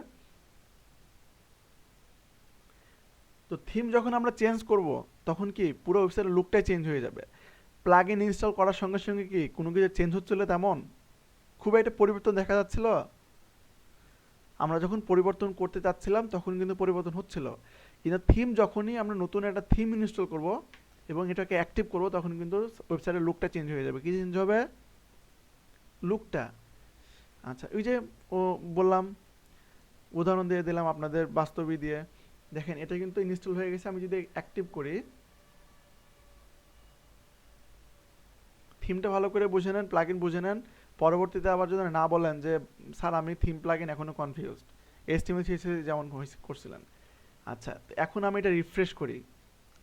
তো থিম যখন আমরা চেঞ্জ করব, তখন কি পুরো ওয়েবসাইটের লুকটাই চেঞ্জ হয়ে যাবে। প্লাগইন ইনস্টল করার সঙ্গে সঙ্গে কি কোনো কিছু চেঞ্জ হচ্ছিল তেমন খুব একটা পরিবর্তন দেখা যাচ্ছিল? আমরা যখন পরিবর্তন করতে চাচ্ছিলাম তখন কিন্তু পরিবর্তন হচ্ছিল, কিন্তু থিম যখনই আমরা নতুন একটা থিম ইনস্টল করব এবং এটাকে অ্যাক্টিভ করব, তখন কিন্তু ওয়েবসাইটের লুকটা চেঞ্জ হয়ে যাবে। কি চেঞ্জ হবে? লুকটা। আচ্ছা, ওই যে বললাম, উদাহরণ দিয়ে দিলাম আপনাদের বাস্তবী দিয়ে, দেখেন এটা কিন্তু ইনস্টল হয়ে গেছে। আমি যদি অ্যাক্টিভ করি, থিমটা ভালো করে বুঝে নেন, প্লাগইন বুঝে নেন, পরবর্তীতে আবার যদি না বলেন যে স্যার আমি থিম প্লাগইন এখনো কনফিউজড, HTML CSS যেমন করছিলেন। আচ্ছা, এখন আমি এটা রিফ্রেশ করি,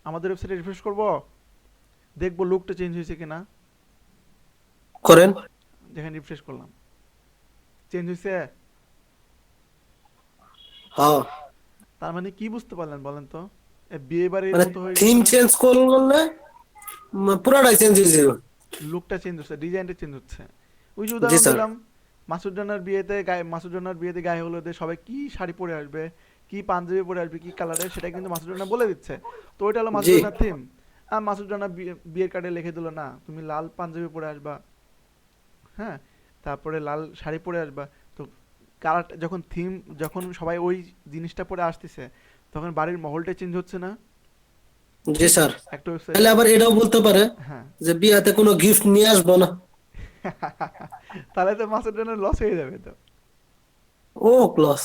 আমাদের ওয়েবসাইটে রিফ্রেশ করব, দেখবো লুকটা চেঞ্জ হয়েছে কিনা। করেন। দেখেন রিফ্রেশ করলাম, চেঞ্জ হয়েছে। হ্যাঁ, তার মানে কি বুঝতে পারলেন বলেন তো? বিয়ে বাড়ির মানে মতো হয়ে থিম গেছে না? চেঞ্জ করলে পুরোটাই চেঞ্জ হয়ে যাবে। লুকটা চেঞ্জ হচ্ছে, ডিজাইনটা চেঞ্জ হচ্ছে। ওই যে জি উদাহরণ স্যার। দিলাম, মাসুদ রানার বিয়েতে গায়ে হলুদে সবাই কি শাড়ি পরে আসবে, কি পাঞ্জাবি পরে আসবে, কি কালারের, সেটা কিন্তু মাসুদ রানা বলে দিচ্ছে। তো ওইটা হলো মাসুদ জি রানার থিম। আর মাসুদ রানা বিয়ের কার্ডে লিখে দিল, না তুমি লাল পাঞ্জাবি পরে আসবা, হ্যাঁ, তারপরে লাল শাড়ি পরে আসবা। তো কালার যখন সবাই ওই জিনিসটা পরে আসতেছে, তখন বাড়ির মহলটা চেঞ্জ হচ্ছে না জি স্যার। একটা ওয়েবসাইট? তাহলে আবার এটাও বলতে পারে হ্যাঁ। যে বিয়াতে কোনো গিফট নিয়ে আসবো না। তাহলে তো মাসুদ রানার লস হয়ে যাবে তো। ও ক্লস।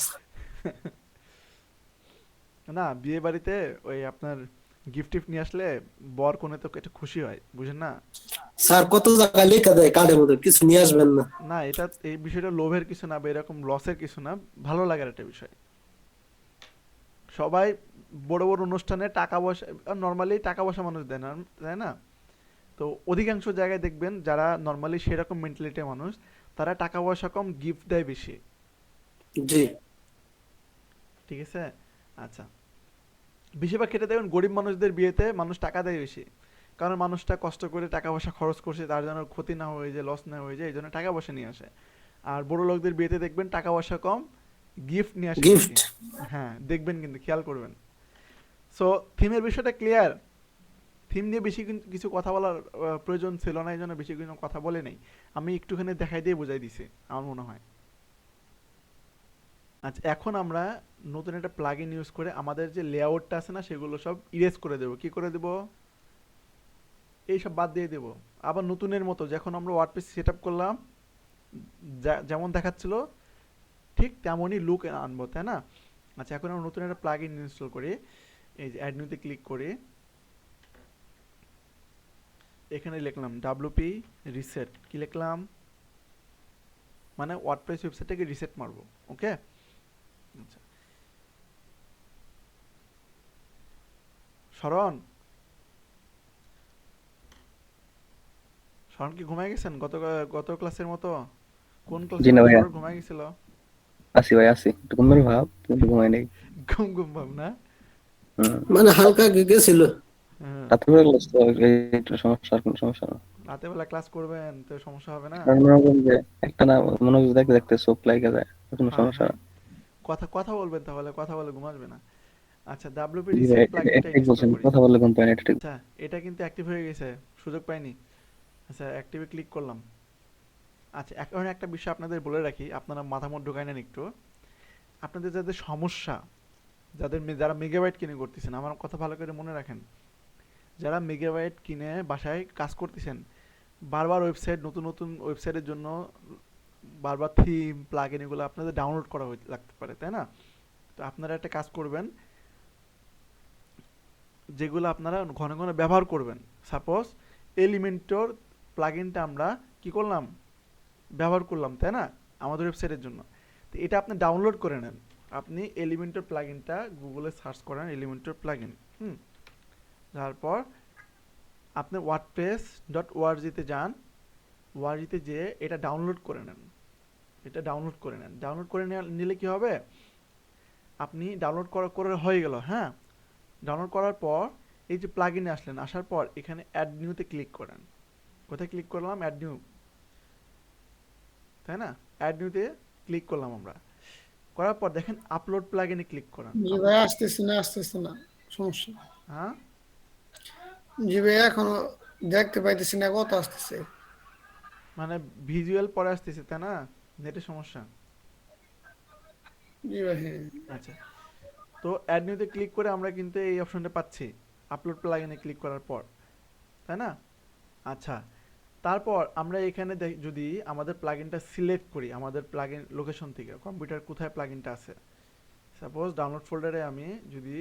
না, বিয়ে বাড়িতে ওই আপনার গিফট টিফট নিয়ে আসলে বর কনে তো একটু খুশি হয়, বুঝেন না? স্যার কত জায়গায় লেখা দেয় কার্ডের মধ্যে কিছু নিয়ে আসবেন না। না, এই বিষয়টা লোভের কিছু না বা এরকম লসের কিছু না, ভালো লাগার একটা বিষয়। সবাই বড় বড় অনুষ্ঠানে টাকা পয়সা, নর্মালি টাকা পয়সা মানুষ দেয় না, তাই না? তো অধিকাংশ জায়গায় দেখবেন যারা নর্মালি সেরকম মেন্টালিটির মানুষ, তারা টাকা পয়সা কম, গিফট দেয় বেশি। জি ঠিক আছে? আচ্ছা, বেশিরভাগ ক্ষেত্রে দেখবেন গরিব মানুষদের বিয়েতে মানুষ টাকা দেয় বেশি, কারণ মানুষটা কষ্ট করে টাকা পয়সা খরচ করছে, তার জন্য ক্ষতি না হয়ে যায়, লস না হয়ে যায়, এই জন্য টাকা পয়সা নিয়ে আসে। আর বড় লোকদের বিয়েতে দেখবেন টাকা পয়সা কম, গিফট নিয়ে আসে বেশি। গিফট। হ্যাঁ, দেখবেন, কিন্তু খেয়াল করবেন। সো থিমের বিষয়টা ক্লিয়ার। থিম নিয়ে বেশি কিন্তু কিছু কথা বলার প্রয়োজন ছিল না, এই জন্য বেশি কিছু কথা বলে নেই। আমি একটুখানি দেখাই দিয়ে বোঝাই দিছি আমার মনে হয়। আচ্ছা, এখন আমরা নতুন একটা প্লাগইন ইউজ করে আমাদের যে লেআউটটা আছে না সেগুলো সব ইরেজ করে দেব। কি করে দেব? এই সব বাদ দিয়ে দেব। আবার নতুনের মতো যখন আমরা ওয়ার্ডপ্রেস সেটআপ করলাম যেমন দেখাচ্ছিল ঠিক তেমনই লুক আনবো, তাই না? আচ্ছা, এখন আমরা নতুন একটা প্লাগইন ইনস্টল করি। এই যে অ্যাড নিউতে ক্লিক করে এখানে লিখলাম wp রিসেট। কি লিখলাম? মানে ওয়ার্ডপ্রেস ওয়েবসাইটটাকে রিসেট মারবো। ওকে, আচ্ছা। শরণ শরণ কি ঘুমায় গেছেন গত গত ক্লাসের মতো? কোন জি ক্লাসে না ভাইয়া, শরণ ঘুমায় গেছিল? আসি ভাই আসি, একটু ঘুমের ভাব কিন্তু ঘুমাই নেই। ঘুম ঘুম ভাব না? হুম। মানে হালকা গেছিল। হ্যাঁ, রাতের বেলা ক্লাস তো এই একটু সমস্যা, আর কোনো সমস্যা না। রাতে বেলা ক্লাস করবেন তো সমস্যা হবে না? কারণ মনে করেন যে একটা না মনোযোগ দেখতে দেখতে চোখ লাগে যায়, কোনো হ্যাঁ সমস্যা হ্যাঁ, না। কথা কথা বলবেন, তাহলে কথা বলে ঘুম আসবে না। আচ্ছা, wp জি ভাই, রিসেট এটা প্লাগইনটা ঠিক ইনস্টল বলছেন, করি। কথা বললে ঘুম পায় না, এটা ঠিক। আচ্ছা, এটা কিন্তু অ্যাক্টিভ হয়ে গেছে, সুযোগ পাইনি। আচ্ছা, অ্যাক্টিভে ক্লিক করলাম। আচ্ছা, এখন একটা বিষয় আপনাদের বলে রাখি, আপনারা মাথা মুখ ঢোকায় নেন একটু। আপনাদের যাদের সমস্যা, যারা মেগাবাইট কিনে করতেছেন, আমার কথা ভালো করে মনে রাখেন। যারা মেগাবাইট কিনে বাসায় কাজ করতেছেন, বারবার ওয়েবসাইট, নতুন নতুন ওয়েবসাইটের জন্য বারবার থিম প্লাগইন এগুলো আপনাদের ডাউনলোড করা লাগতে পারে, তাই না? তো আপনারা একটা কাজ করবেন, যেগুলো আপনারা ঘন ঘন ব্যবহার করবেন। সাপোজ এলিমেন্টর প্লাগইনটা আমরা কি করলাম, ব্যবহার করলাম, তাই না, আমাদের ওয়েবসাইটের জন্য। তো এটা আপনি ডাউনলোড করে নেন। আপনি এলিমেন্টর প্লাগইনটা গুগলে সার্চ করেন, এলিমেন্টর প্লাগইন। তারপর আপনি ওয়ার্ডপ্রেস ডট ওআরজিতে যান। ওআরজিতে যেয়ে এটা ডাউনলোড করে নেন। এটা ডাউনলোড করে নেন। ডাউনলোড করে নিলে কি হবে, আপনি ডাউনলোড করে হয়ে গেল। হ্যাঁ, ডাউনলোড করার পর এই যে প্লাগইনে আসলেন, আসার পর এখানে অ্যাড নিউতে ক্লিক করেন। কোথায় ক্লিক করলাম? অ্যাড নিউ, তাই না? অ্যাড নিউতে ক্লিক করলাম আমরা। করার পর দেখেন আপলোড প্লাগইনে ক্লিক করেন। জি ভাই, আসতেছে না, সমস্যা। হ্যাঁ, জি ভাই, এখনো দেখতে পাইতেছি না, কত আসতেছে। মানে ভিজুয়াল পরে আসতেছে, তাই না? নেটের সমস্যা। জি ভাই, হ্যাঁ। আচ্ছা, তো অ্যাড নিউতে ক্লিক করে আমরা কিন্তু এই অপশনটা পাচ্ছি আপলোড প্লাগইনে ক্লিক করার পর, তাই না? আচ্ছা, তারপর আমরা এখানে যদি আমাদের প্লাগইনটা সিলেক্ট করি, আমাদের প্লাগইন লোকেশন থেকে কম্পিউটার কোথায় প্লাগইনটা আছে, সাপোজ ডাউনলোড ফোল্ডারে আমি যদি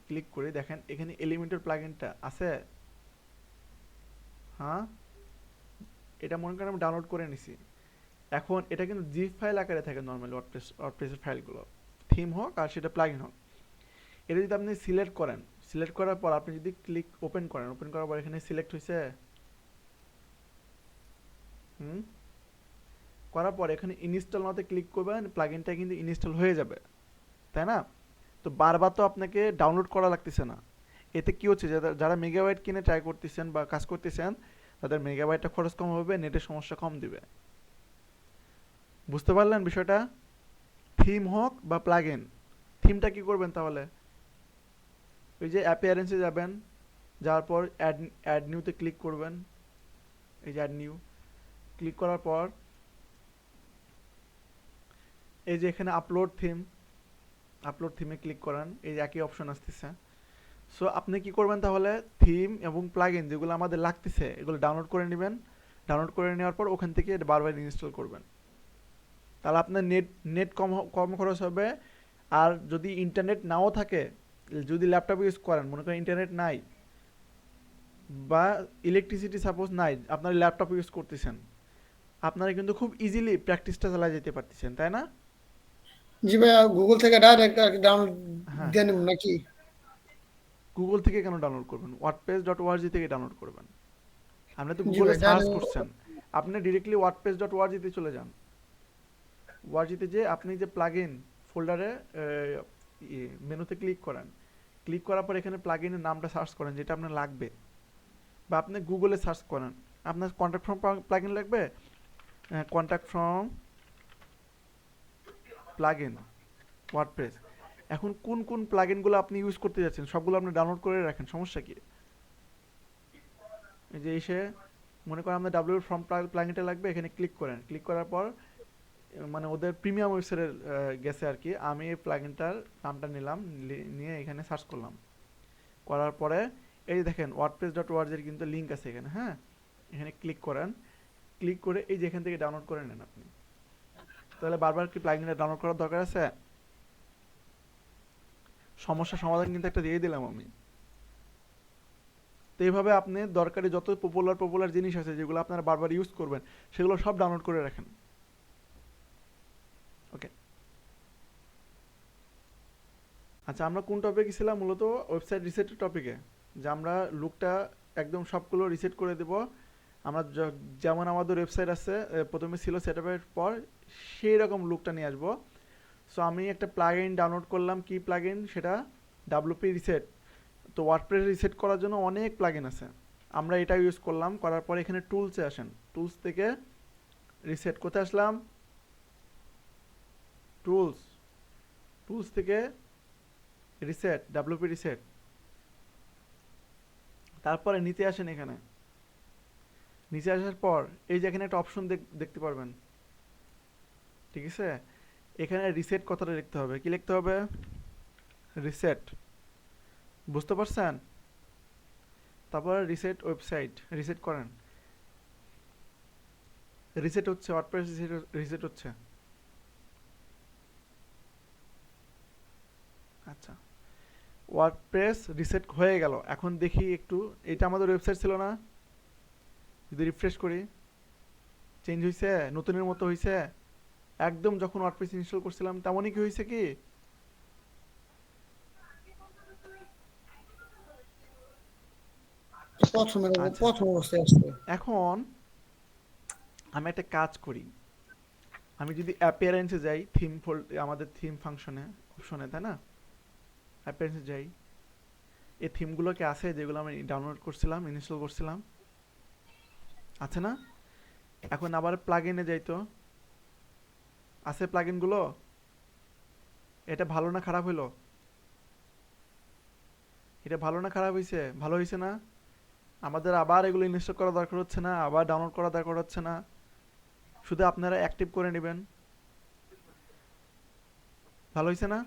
ক্লিক করি, দেখেন এখানে এলিমেন্টর প্লাগইনটা আছে। হ্যাঁ, এটা মনে করেন আমি ডাউনলোড করে নিছি। এখন এটা কিন্তু জিপ ফাইল আকারে থাকে নর্মালি ওয়ার্ডপ্রেসের ফাইলগুলো, থিম হোক আর সেটা প্লাগইন হোক। এটা যদি আপনি সিলেক্ট করেন, সিলেক্ট করার পর আপনি যদি ক্লিক ওপেন করেন, ওপেন করার পর এখানে সিলেক্ট হয়েছে। হুম, করার পর এখানে ইনস্টল নাওতে ক্লিক করবেন, প্লাগইনটা কিন্তু ইনস্টল হয়ে যাবে, তাই না? তো বারবার তো আপনাকে ডাউনলোড করা লাগতেছে না। এতে কি হচ্ছে, যারা মেগাবাইট কিনে ট্রাই করতেছেন বা কাজ করতেছেন, তাদের মেগাবাইটটা খরচ কম হবে, নেটের সমস্যা কম দিবে। বুঝতে পারলেন বিষয়টা? থিম হোক বা প্লাগইন, থিমটা কি করবেন তাহলে, ওই যে অ্যাপিয়ারেন্সে যাবেন, যাওয়ার পর অ্যাড নিউতে ক্লিক করবেন। এই যে অ্যাড নিউ ক্লিক করার পর এই যে এখানে আপলোড থিমে ক্লিক করেন, এই যে একই অপশন আসতেছে। সো আপনি কি করবেন তাহলে, থিম এবং প্লাগইন যেগুলো আমাদের লাগতেছে এগুলো ডাউনলোড করে নেবেন। ডাউনলোড করে নেওয়ার পর ওখান থেকে এটা বারবার ইনস্টল করবেন। তাহলে আপনার নেট কম খরচ হবে। আর যদি ইন্টারনেট নাও থাকে, যদি ল্যাপটপ ইউজ করেন, মনে করেন ইন্টারনেট নাই বা ইলেকট্রিসিটি সাপোজ নাই, আপনার ল্যাপটপ ইউজ করতেছেন, আপনারা কিন্তু খুব ইজিলি প্র্যাকটিসটা চালিয়ে যেতে পারতেছেন, তাই না? জি ভাই, গুগল থেকে ডাইরেক্ট ডাউনলোড হ্যাঁ, দিয়ে নেব নাকি? গুগল থেকে কেন ডাউনলোড করবেন? ওয়ার্ডপ্রেস ডট ওআরজি থেকে ডাউনলোড করবেন। আপনি তো জি গুগলে ভাই, সার্চ ডাইরেক্ট। করছেন, আপনি ডিরেক্টলি ওয়ার্ডপ্রেস ডট ওআরজিতে চলে যান। ওআরজিতে যে আপনি যে প্লাগইন ফোল্ডারে মেনুতে ক্লিক করেন। ক্লিক করার পর এখানে প্লাগইনের নামটা সার্চ করেন যেটা আপনার লাগবে, বা আপনি গুগলে সার্চ করেন। আপনার কন্ট্যাক্ট ফ্রম প্লাগইন লাগবে, কন্ট্যাক্ট ফ্রম প্লাগইন ওয়ার্ডপ্রেস। এখন কোন কোন প্লাগইনগুলো আপনি ইউজ করতে যাচ্ছেন সবগুলো আপনি ডাউনলোড করে রাখেন, সমস্যা কি? এই যে এসে মনে করেন আপনার ডাব্লিউ ফ্রম প্লাগইনটা লাগবে, এখানে ক্লিক করেন। ক্লিক করার পর মানে ওদের প্রিমিয়াম ওয়েবসাইটে গেছে আর কি। আমি এই প্লাগইনটার নামটা নিলাম, নিয়ে এখানে সার্চ করলাম। করার পরে এই যে দেখেন wordpress.org এর কিন্তু লিঙ্ক আছে এখানে, হ্যাঁ। এখানে ক্লিক করেন, ক্লিক করে এই যে এখান থেকে ডাউনলোড করে নেন আপনি। তাহলে বারবার কি প্লাগইনটা ডাউনলোড করার দরকার আছে? সমস্যার সমাধান কিন্তু একটা দিয়ে দিলাম আমি। তো এইভাবে আপনি দরকারি যত পপুলার জিনিস আছে যেগুলো আপনারা বারবার ইউজ করবেন সেগুলো সব ডাউনলোড করে রাখেন। ওকে, আচ্ছা আমরা কোন টপিকে ছিলাম? মূলত ওয়েবসাইট রিসেটের টপিকে, যে আমরা লুকটা একদম সবগুলো রিসেট করে দেব। আমরা যেমন আমাদের ওয়েবসাইট আছে প্রথমে ছিল সেটআপের পর, সেই রকম লুকটা নিয়ে আসবো। সো আমি একটা প্লাগইন ডাউনলোড করলাম, কি প্লাগইন সেটা? WP reset. তো ওয়ার্ডপ্রেস রিসেট করার জন্য অনেক প্লাগইন আছে, আমরা এটা ইউজ করলাম। করার পরে এখানে টুলসে আসেন, টুলস থেকে রিসেট। কোথায় আসলাম? টুলস, টুলস থেকে রিসেট, ডাব্লিউপি রিসেট। তারপরে নিচে আসেন, এখানে নিচে আসার পর এই যে এখানে একটা অপশন দেখতে পারবেন, ঠিক আছে? এখানে রিসেট কথাটা লিখতে হবে। কি লিখতে হবে? রিসেট, বুঝতে পারছেন? তারপর রিসেট ওয়েবসাইট, রিসেট করেন। রিসেট হচ্ছে, ওয়ার্ডপ্রেস রিসেট হচ্ছে। আচ্ছা, ওয়ার্ডপ্রেস রিসেট হয়ে গেল। এখন দেখি একটু, এটা আমাদের ওয়েবসাইট ছিল না? যদি রিফ্রেশ করি, চেঞ্জ হয়েছে, নতুনের মতো হয়েছে একদম। যখন ওয়ার্ডপ্রেস ইনস্টল করছিলাম তেমনই কি হয়েছে কি? আচ্ছা, প্রথম অবস্থায় আসছে। এখন আমি একটা কাজ করি, আমি যদি অ্যাপিয়ারেন্সে যাই, থিম আমাদের থিম ফাংশনে অপশনে, তাই না? অ্যাপিয়ারেন্সে যাই, এই থিমগুলোকে আছে যেগুলো আমি ডাউনলোড করছিলাম, ইনস্টল করছিলাম, আছে না? এখন আবার প্লাগইনে যাই, তো আছে প্লাগইনগুলো। এটা ভালো না খারাপ হলো? এটা ভালো না খারাপ হয়েছে? ভালো হয়েছে না? আমাদের আবার এগুলো ইনস্টল করা দরকার হচ্ছে না, আবার ডাউনলোড করা দরকার হচ্ছে না, শুধু আপনারা অ্যাক্টিভ করে নেবেন। ভালো হয়েছে না?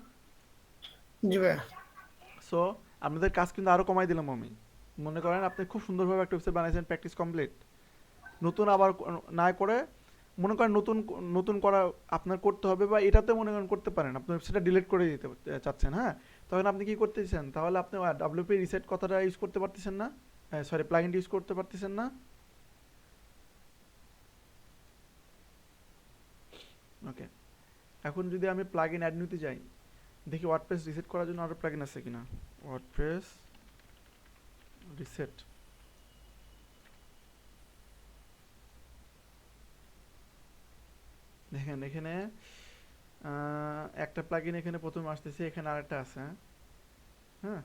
জি ভাই। সো আপনাদের কাজ কিন্তু আরও কমাই দিলাম আমি। মনে করেন আপনি খুব সুন্দরভাবে একটা ওয়েবসাইট বানাইছেন, প্র্যাকটিস কমপ্লিট। নতুন আবার না করে, মনে করেন নতুন নতুন করা আপনার করতে হবে, বা এটাতে মনে করেন করতে পারেন, আপনি ওয়েবসাইটটা ডিলিট করে দিতে চাচ্ছেন, হ্যাঁ। তখন আপনি কি করতেছেন? তাহলে আপনি ডাব্লিউপি রিসেট কথাটা ইউজ করতে পারতেছেন না, সরি প্লাগইনটা ইউজ করতে পারতেছেন না। ওকে, এখন যদি আমি প্লাগইন অ্যাড নিতে যাই, দেখি ওয়ার্ডপ্রেস রিসেট করার জন্য আরও প্লাগইন আছে কিনা। ওয়ার্ডপ্রেস রিসেট, দেখেন এখানে একটা প্লাগইন এখানে প্রথমে আসতেছে, এখানে আরেকটা আছে, হ্যাঁ।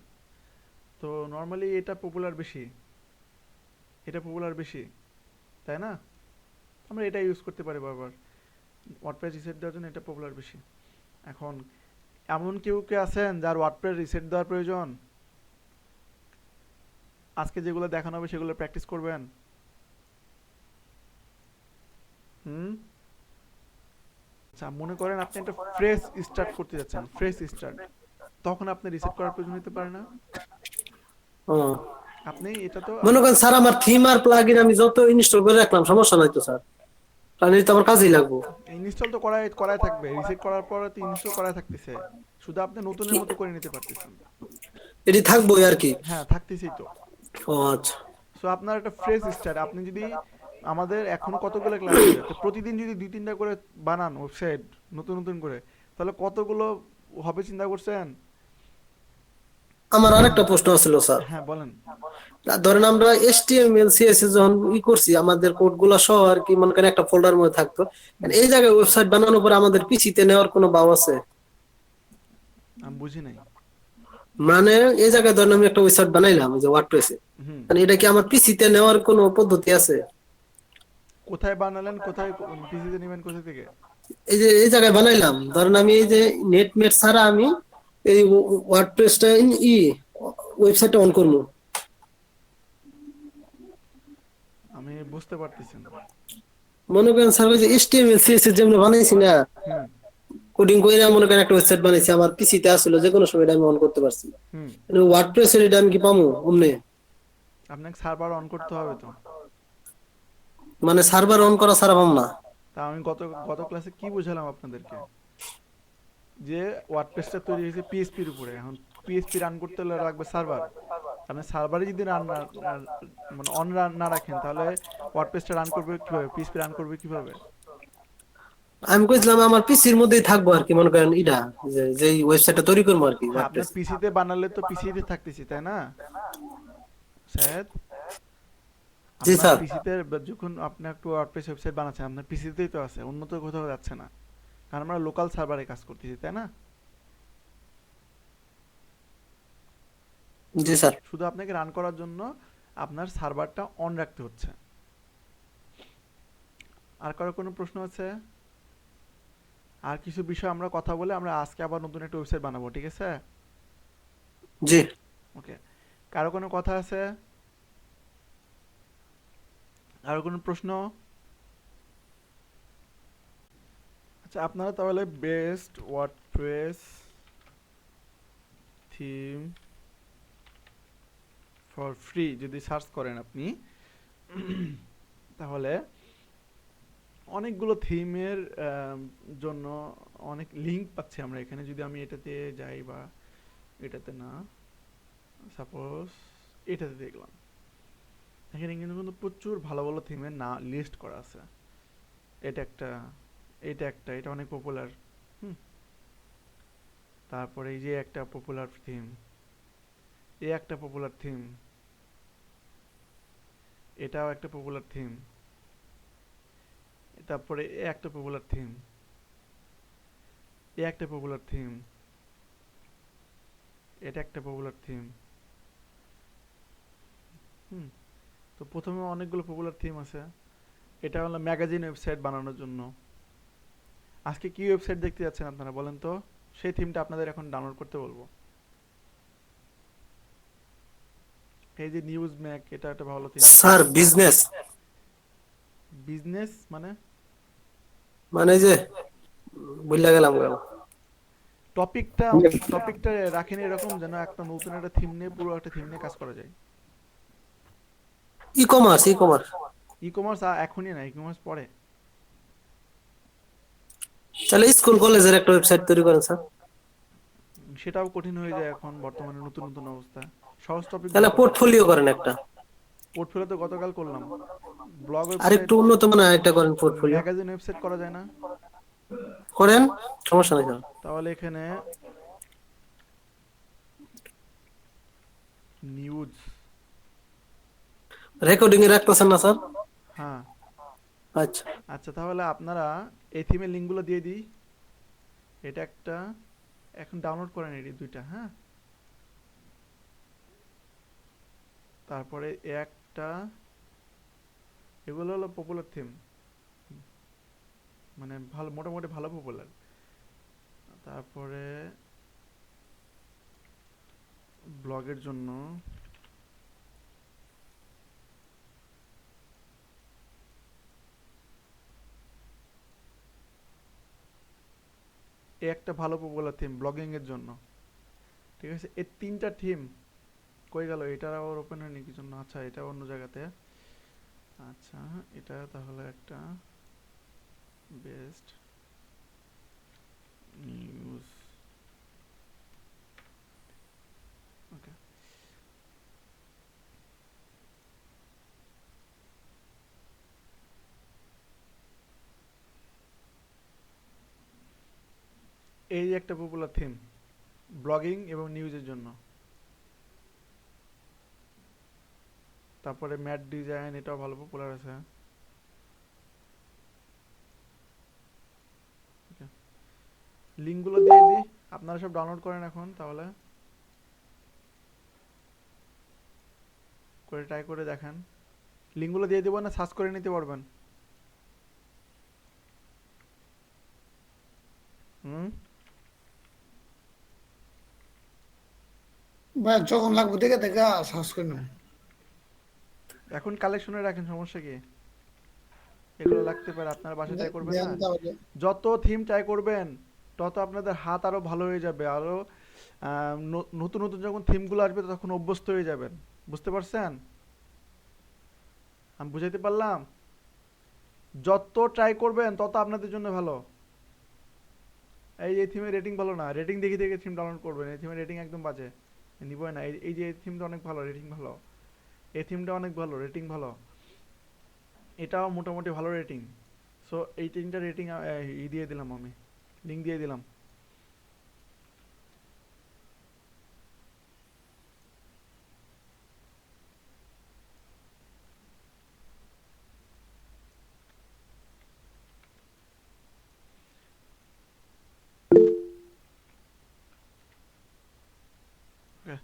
তো নর্মালি এটা পপুলার বেশি, এটা পপুলার বেশি, তাই না? আমরা এটা ইউজ করতে পারি বারবার। ওয়ার্ডপ্রেস রিসেট দেওয়ার জন্য এটা পপুলার বেশি। এখন এমন কেউ কে আছেন যার ওয়ার্ডপ্রেস রিসেট দেওয়ার প্রয়োজন? আজকে যেগুলো দেখানো হবে সেগুলো প্র্যাকটিস করবেন। আচ্ছা, মনে করেন আপনি একটা ফ্রেশ স্টার্ট করতে যাচ্ছেন, ফ্রেশ স্টার্ট, তখন আপনি রিসেট করার প্রয়োজন হতে পারে না? ও, আপনি এটা তো মনে করেন স্যার আমার থিম আর প্লাগইন আমি যত ইনস্টল করে রাখলাম সমস্যা নাই তো স্যার? তাহলে তো আমার কাজেই লাগবো। ইনস্টল তো করাই থাকবে, রিসেট করার পর তো ইনস্টল করাই থাকতেছে, শুধু আপনি নতুনের মতো করে নিতে পারতেছেন। এটি থাকবোই আর কি। হ্যাঁ, থাকতেছেই তো। ও আচ্ছা। সো আপনার একটা ফ্রেশ স্টার্ট, আপনি যদি আমাদের এখনো কতগুলো ক্লাস আছে, তো প্রতিদিন যদি 2-3টা করে বানান ওয়েবসাইট নতুন নতুন করে, তাহলে কতগুলো হবে চিন্তা করছেন? আমার আরেকটা প্রশ্ন ছিল স্যার। হ্যাঁ বলেন। ধরেন আমরা HTML CSS যখন করছি আমাদের কোড গুলা সহ আর কি, মনে করেন একটা ফোল্ডার মধ্যে থাকতো, এই জায়গায় ওয়েবসাইট বানানোর পরে আমাদের পিসিতে নেওয়ার কোনো ভাব আছে? আমি বুঝি নাই। মানে এই জায়গায় ধরেন আমি একটা ওয়েবসাইট বানাইলাম যে ওয়ার্ডপ্রেসে, হুম, মানে এটা কি আমার পিসিতে নেওয়ার কোনো পদ্ধতি আছে? কোথায় বানালেন, কোথায় পিসিতে নেবেন, কোথা থেকে? এই যে এই জায়গায় বানাইলাম, ধরেন আমি এই যে নেট ছাড়া আমি এই ওয়ার্ডপ্রেসটা ওয়েবসাইটটা অন করবো। আমি বুঝতে পারতেছি না। মনে করেন স্যার ওই যে HTML CSS যেমন বানাইছি না, হুম কোডিং কইরা মনে করেন একটা ওয়েবসাইট বানাইছি, আমার পিসিতে আসলে যে কোনো সময় এটা আমি অন করতে পারছি। হুম ওয়ার্ডপ্রেস এর এটা আমি কি পামু অমনে? আপনাকে সার্ভার অন করতে হবে তো। মানে সার্ভার অন করা ছাড়া পাম না? তা আমি গত গত ক্লাসে কি বুঝালাম আপনাদেরকে, যে ওয়ার্ডপ্রেসটা তৈরি হয়েছে পিএইচপির উপরে। এখন পিএইচপি রান করতে হলে লাগবে সার্ভার। আপনি সার্ভারে যদি রান না মানে অন রান না রাখেন, তাহলে ওয়ার্ডপ্রেসটা রান করবে কিভাবে, পিএইচপি রান করবে কিভাবে? আমি কইছিলাম আমার পিসির মধ্যেই থাকবো আর কি, মনে করেন ইটা যে যেই ওয়েবসাইটটা তৈরি করবো আর কি হ্যাঁ, আপনার ওয়ার্ডপ্রেস। পিসিতে বানালে তো পিসিতে থাকতেছি, তাই না স্যার? জি আপনার স্যার। পিসিতে যখন আপনি একটু ওয়ার্ডপ্রেস ওয়েবসাইট বানাচ্ছেন, আপনার পিসিতেই তো আছে, অন্য তো কোথাও যাচ্ছে না। কারণ আমরা লোকাল সার্ভারে কাজ করতেছি, তাই না? জি স্যার। শুধু আপনাকে রান করার জন্য আপনার সার্ভারটা অন রাখতে হচ্ছে। আর কারো কোনো প্রশ্ন আছে? আর কিছু বিষয় আমরা কথা বলে আমরা আজকে আবার নতুন একটা ওয়েবসাইট বানাবো, ঠিক আছে? জি। ওকে। কারো কোনো কথা আছে? আর কোনো প্রশ্ন? আচ্ছা, আপনারা তাহলে best WordPress theme for free যদি সার্চ করেন আপনি, তাহলে অনেকগুলো থিমের জন্য অনেক লিঙ্ক পাচ্ছি আমরা এখানে। যদি আমি এটাতে যাই, বা এটাতে না, সাপোজ এটাতে দেখলাম, এখানে কিন্তু প্রচুর ভালো ভালো থিমের না লিস্ট করা আছে। এটা একটা, এটা অনেক পপুলার। হুম। তারপরে এই যে একটা পপুলার থিম, এই একটা পপুলার থিম, এটাও একটা পপুলার থিম, তারপরে এ একটা পপুলার থিম, এ একটা পপুলার থিম, এটা একটা পপুলার থিম। হুম। তো প্রথমে অনেকগুলো পপুলার থিম আছে। এটা হলো ম্যাগাজিন ওয়েবসাইট বানানোর জন্য। আজকে কি ওয়েবসাইট দেখতে যাচ্ছেন আপনারা বলেন তো? সেই থিমটা আপনাদের এখন ডাউনলোড করতে বলবো। এই যে নিউজ ম্যাক, এটা একটা ভালো থিম। স্যার বিজনেস বিজনেস মানে মানে এই যে বুঝলা গেলাম গেল। টপিকটা টপিকটা রাখেন এরকম যেন একটা নতুন একটা থিম নিয়ে, পুরো একটা থিম নিয়ে কাজ করা যায়। E commerce, e commerce. E commerce এখনই না, ই কমার্স পরে। তাহলে স্কুল কলেজের একটা ওয়েবসাইট তৈরি করেন স্যার। সেটাও কঠিন হয়ে যায় এখন বর্তমানে, নতুন নতুন অবস্থা। সহজ টপিকগুলো তাহলে করেন। পোর্টফোলিও করেন একটা। পোর্টফোলিও তো গতকাল করলাম। ব্লগ আর ওয়েবসাইট, একটু উন্নত মানের একটা করেন পোর্টফোলিও। ম্যাগাজিন ওয়েবসাইট করা যায় না? করেন, সমস্যা নেই স্যার। তাহলে এখানে নিউজ, রেকর্ডিং এ রাখতেছেন না স্যার? হ্যাঁ। আচ্ছা। আচ্ছা, তাহলে আপনারা এই থিমের লিঙ্কগুলো দিয়ে দিই। এটা একটা, এখন ডাউনলোড করেন এই দুইটা, হ্যাঁ। তারপরে একটা, এগুলো হলো পপুলার থিম, মানে ভালো, মোটামুটি ভালো পপুলার। তারপরে ব্লগের জন্য এ একটা ভালো পপুলার থিম ব্লগিং এর জন্য, ঠিক আছে? এই তিনটা থিম কই গেল? এটা আবার ওপেন হয়নি কি জন্য? আচ্ছা, এটা অন্য জায়গাতে। আচ্ছা, এটা তাহলে একটা বেস্ট নিউজ, ওকে। এই যে একটা পপুলার থিম ব্লগিং এবং নিউজের জন্য। তারপরে ম্যাট ডিজাইন, এটাও ভালো পপুলার আছে। লিঙ্কগুলো দিয়ে দিই, আপনারা সব ডাউনলোড করেন এখন, তাহলে করে ট্রাই করে দেখেন। লিঙ্কগুলো দিয়ে দেবো না, সার্চ করে নিতে পারবেন। হুম। ভাই যখন লাগবে দেখে দেখে সার্চ করে নেব। এখন কালেকশনে রাখেন, সমস্যা কি? এগুলো লাগতে পারে, আপনারা বাসায় ট্রাই করবেন দেন না? তাহলে। যত থিম ট্রাই করবেন তত আপনাদের হাত আরো ভালো হয়ে যাবে, আরো নতুন নতুন যখন থিমগুলো আসবে তখন অভ্যস্ত হয়ে যাবেন। বুঝতে পারছেন? আমি বুঝাইতে পারলাম? যত ট্রাই করবেন তত আপনাদের জন্য ভালো। এই থিমের রেটিং ভালো না, রেটিং দেখে দেখে থিম ডাউনলোড করবেন, এই থিমের রেটিং একদম বাজে, নিবই না। এই যে এই থিমটা অনেক ভালো, রেটিং ভালো, এই থিমটা অনেক ভালো, রেটিং ভালো, এটাও মোটামুটি ভালো রেটিং। সো এই তিনটা রেটিং দিয়ে দিলাম, আমি লিঙ্ক দিয়ে দিলাম। Okay,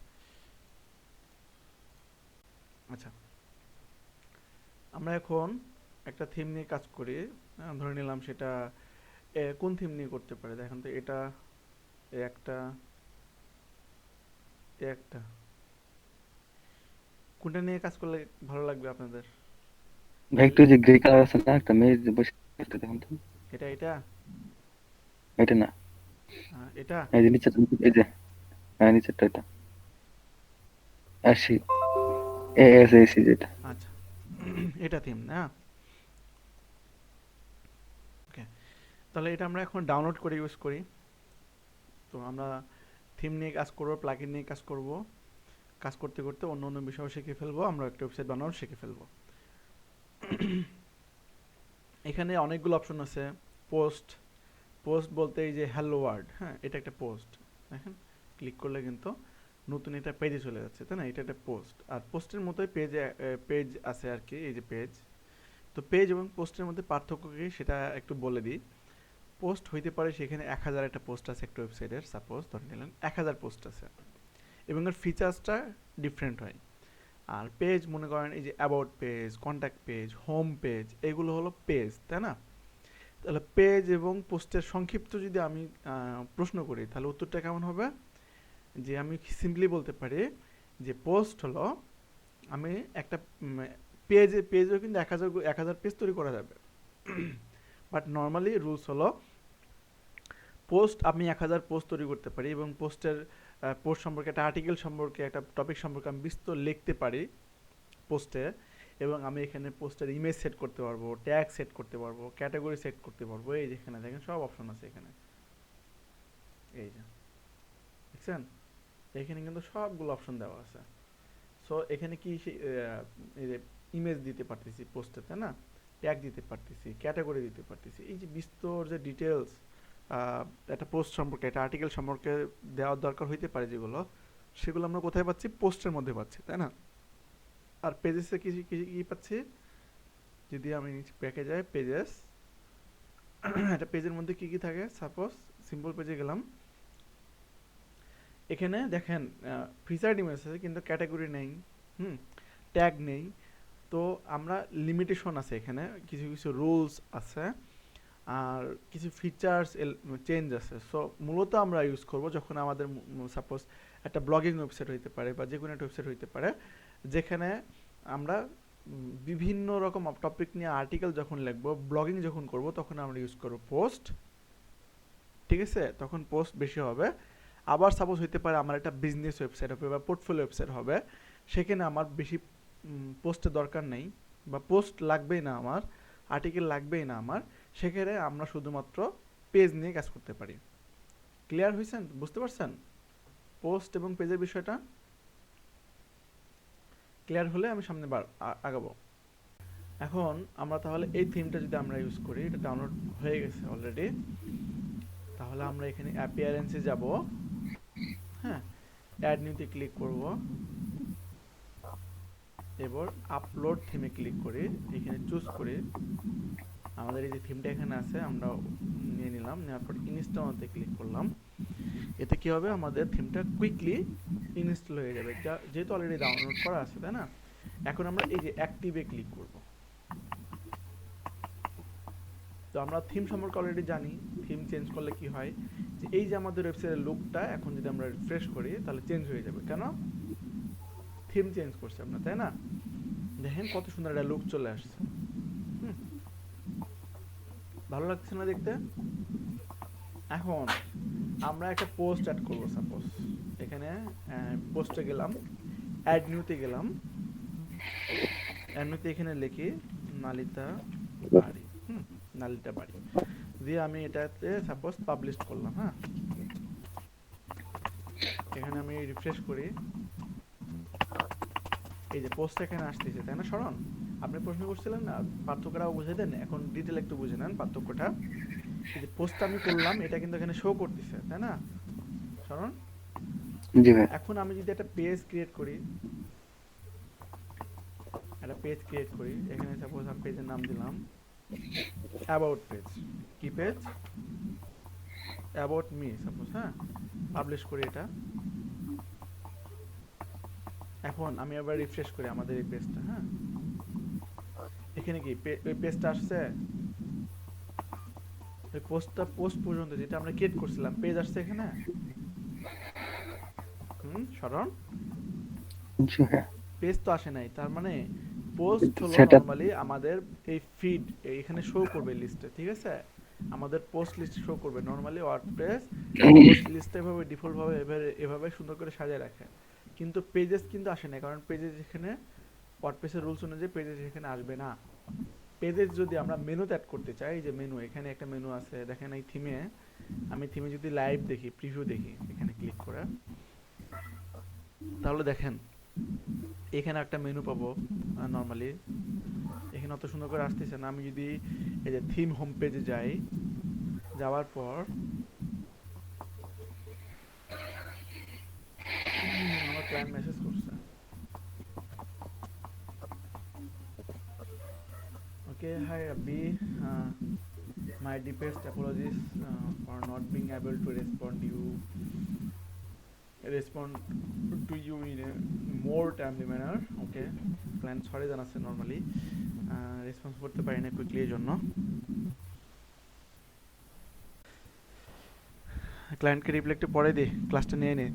আচ্ছা, আমরা এখন একটা থিম নিয়ে কাজ করি। ধরে নিলাম সেটা কোন থিম নিয়ে করতে পারে, দেখেন তো। এটা এ একটা, এ একটা, কোনটা নিয়ে কাজ করলে ভালো লাগবে আপনাদের? ভাই একটু যে গ্রে কালার আছে না একটা মেয়ে যে বসে আছে, দেখুন তো। এটা এটা এটা না, এটা এই যে নিচেরটা, এই যে, হ্যাঁ নিচেরটা এটা, আসি এস এসি যেটা। আচ্ছা, এটা থিম না? ওকে, তাহলে এটা আমরা এখন ডাউনলোড করে ইউজ করি। তো আমরা থিম নিয়ে কাজ করবো, প্লাগইন নিয়ে কাজ করব, কাজ করতে করতে অন্য অন্য বিষয়ও শিখে ফেলবো, আমরা একটা ওয়েবসাইট বানানো শিখে ফেলবো। এখানে অনেকগুলো অপশন আছে। পোস্ট, পোস্ট বলতে এই যে হ্যালো ওয়ার্ল্ড, হ্যাঁ এটা একটা পোস্ট। দেখেন, ক্লিক করলে কিন্তু নতুন এটা পেজে চলে যাচ্ছে, তাই না? এটা একটা পোস্ট, আর পোস্টের মতোই পেজ আছে আর কি, এই যে পেজ। তো পেজ এবং পোস্টের মধ্যে পার্থক্য কি সেটা একটু বলে দিই। পোস্ট হইতে পারে সেখানে 1000 একটা পোস্ট আছে একটা ওয়েবসাইটের, সাপোজ ধরে নিলাম 1000 পোস্ট আছে, এবং এর ফিচার্সটা ডিফারেন্ট হয়। আর পেজ মনে করেন এই যে about page, contact page, home page, এগুলো হলো পেজ, তাই না? তাহলে পেজ এবং পোস্টের সংক্ষিপ্ত যদি আমি প্রশ্ন করি, তাহলে উত্তরটা কেমন হবে? যে আমি সিম্পলি বলতে পারি যে পোস্ট হলো, আমি একটা পেজও কিন্তু 1000 পেজ তৈরি করা যাবে, বাট নর্মালি রুলস হলো পোস্ট আমি 1000 পোস্ট তৈরি করতে পারি, এবং পোস্ট সম্পর্কে, একটা আর্টিকেল সম্পর্কে, একটা টপিক সম্পর্কে আমি বিস্তর লিখতে পারি পোস্টে। এবং আমি এখানে পোস্টের ইমেজ সেট করতে পারবো, ট্যাগ সেট করতে পারবো, ক্যাটাগরি সেট করতে পারবো। এই যেখানে দেখেন সব অপশন আছে এখানে, এই যে দেখছেন, এখানে কিন্তু সবগুলো অপশন দেওয়া আছে। সো এখানে কি এই যে ইমেজ দিতে পারতেছি পোস্টে, তাই না? ট্যাগ দিতে পারতেছি, ক্যাটাগরি দিতে পারতেছি, এই যে বিস্তর যে ডিটেলস একটা পোস্ট সম্পর্কে, একটা আর্টিকেল সম্পর্কে দেওয়ার দরকার হইতে পারে যেগুলো, সেগুলো আমরা কোথায় পাচ্ছি? পোস্টের মধ্যে পাচ্ছি, তাই না? আর পেজেসে কি কি কি পাচ্ছি? যদি আমি নিচে ব্যাকে যাই, পেজেস, একটা পেজের মধ্যে কি কি থাকে? সাপোজ সিম্পল পেজে গেলাম, এখানে দেখেন ফিচার্ড ইমেজ আছে কিন্তু ক্যাটাগরি নেই, ট্যাগ নেই। তো আমরা লিমিটেশন আছে এখানে, কিছু কিছু রুলস আছে, আর কিছু ফিচার্স চেঞ্জ আছে। সো মূলত আমরা ইউজ করব যখন আমাদের সাপোজ একটা ব্লগিং ওয়েবসাইট হইতে পারে, বা যে কোনো একটা ওয়েবসাইট হইতে পারে, যেখানে আমরা বিভিন্ন রকম টপিক নিয়ে আর্টিকেল যখন লিখবো, ব্লগিং যখন করব, তখন আমরা ইউজ করব পোস্ট। ঠিক আছে, তখন পোস্ট বেশি হবে। আবার সাপোজ হইতে পারে আমার একটা বিজনেস ওয়েবসাইট হবে বা পোর্টফোলিও ওয়েবসাইট হবে, সেখানে আমার বেশি পোস্টের দরকার নেই, বা পোস্ট লাগবেই না আমার, আর্টিকেল লাগবেই না আমার, সেখানে আমরা শুধুমাত্র পেজ নিয়ে কাজ করতে পারি। ক্লিয়ার হয়েছেন? বুঝতে পারছেন পোস্ট এবং পেজের বিষয়টা? ক্লিয়ার হলে আমি সামনে আগাবো। এখন আমরা তাহলে এই থিমটা যদি আমরা ইউজ করি, এটা ডাউনলোড হয়ে গেছে অলরেডি, তাহলে আমরা এখানে অ্যাপিয়ারেন্সে যাব, হ্যাঁ, অ্যাড নিউতে ক্লিক করব, এবার আপলোড থিমে ক্লিক করে এখানে চুজ করে আমাদের এই যে থিমটা এখানে আছে আমরা নিয়ে নিলাম, নেওয়ার পর ইনস্টলতে ক্লিক করলাম। এতে কি হবে? আমাদের থিমটা কুইকলি ইনস্টল হয়ে যাবে, যেহেতু অলরেডি ডাউনলোড করা আছে, তাই না? এখন আমরা এই যে অ্যাক্টিভে ক্লিক করব। তো আমরা থিম সম্পর্কে অলরেডি জানি, থিম চেঞ্জ করলে কি হয়, যে এই যে আমাদের ওয়েবসাইটের লুকটা এখন যদি আমরা রিফ্রেশ করি তাহলে চেঞ্জ হয়ে যাবে। কেন? থিম চেঞ্জ করছে আমরা, তাই না? দেখেন কত সুন্দর একটা লুক চলে আসছে। ভালো লাগছে না দেখতে? এখন আমরা একটা পোস্ট অ্যাড করবো, সাপোজ এখানে পোস্টে গেলাম, অ্যাড নিউতে গেলাম, অ্যাড নিউতে এখানে লিখি নালিতা বাড়ি, নালিতা বাড়ি দিয়ে আমি এটাতে সাপোজ পাবলিশ করলাম। হ্যাঁ, এখানে আমি রিফ্রেশ করি, এই যে পোস্ট এখানে আসতেছে, তাই না শরণ? আপনি প্রশ্ন করছিলেন না, পার্থক্যটাও বুঝে দেন, এখন ডিটেল একটু বুঝে নেন পার্থক্যটা। এই যে পোস্ট আমি করলাম এটা কিন্তু এখানে শো করতেছে, তাই না শরণ? জি ভাই। এখন আমি যদি একটা পেজ ক্রিয়েট করি, এখানে সাপোজ আমি পেজের নাম দিলাম অ্যাবাউট পেজ, কি পেজ? About me suppose. হ্যাঁ, পাবলিশ করি এটা। এখন আমি আবার রিফ্রেশ করি আমাদের এই পেজটা। হ্যাঁ, এখানে কি ওই পেজটা আসছে, ওই পোস্ট পর্যন্ত যেটা আমরা ক্রিয়েট করছিলাম পেজ আসছে এখানে। শরণ, জি ভাই। পেজ তো আসে নাই, তার মানে পোস্ট হলো সেটা নরমালি আমাদের এই ফিড এখানে শো করবে লিস্টে, ঠিক আছে? আমাদের পোস্ট লিস্ট শো করবে নরমালি। ওয়ার্ডপ্রেস পোস্ট লিস্টে এভাবে ডিফল্ট ভাবে এভাবে সুন্দর করে সাজিয়ে রাখে, কিন্তু পেজেস কিন্তু আসে না, কারণ পেজেস এখানে ওয়ার্ডপ্রেসের রুলস অনুযায়ী পেজেস এখানে আসবে না। পেজেস যদি আমরা মেনুতে অ্যাড করতে চাই, যে মেনু, এখানে একটা মেনু আছে দেখেন এই থিমে, আমি থিমে যদি লাইভ দেখি, প্রিভিউ দেখি এখানে ক্লিক করে, তাহলে দেখেন এখানে একটা মেনু পাবো নরমালি। এখানে অত সুন্দর করে আসতেছে না। আমি যদি এই যে থিম হোম পেজে যাই, যাওয়ার পর আমার ক্লায়েন্ট মেসেজ করছে, okay hi Rabbi, my deepest apologies for not being able to respond to you in a more timely manner. Okay, client sorry জানাচ্ছে নরমালি, রেসপন্স করতে পারি না কুইকলি এর জন্য। ক্লায়েন্টকে রিপ্লাই একটু পরে দিই, ক্লাসটা নিয়ে নে।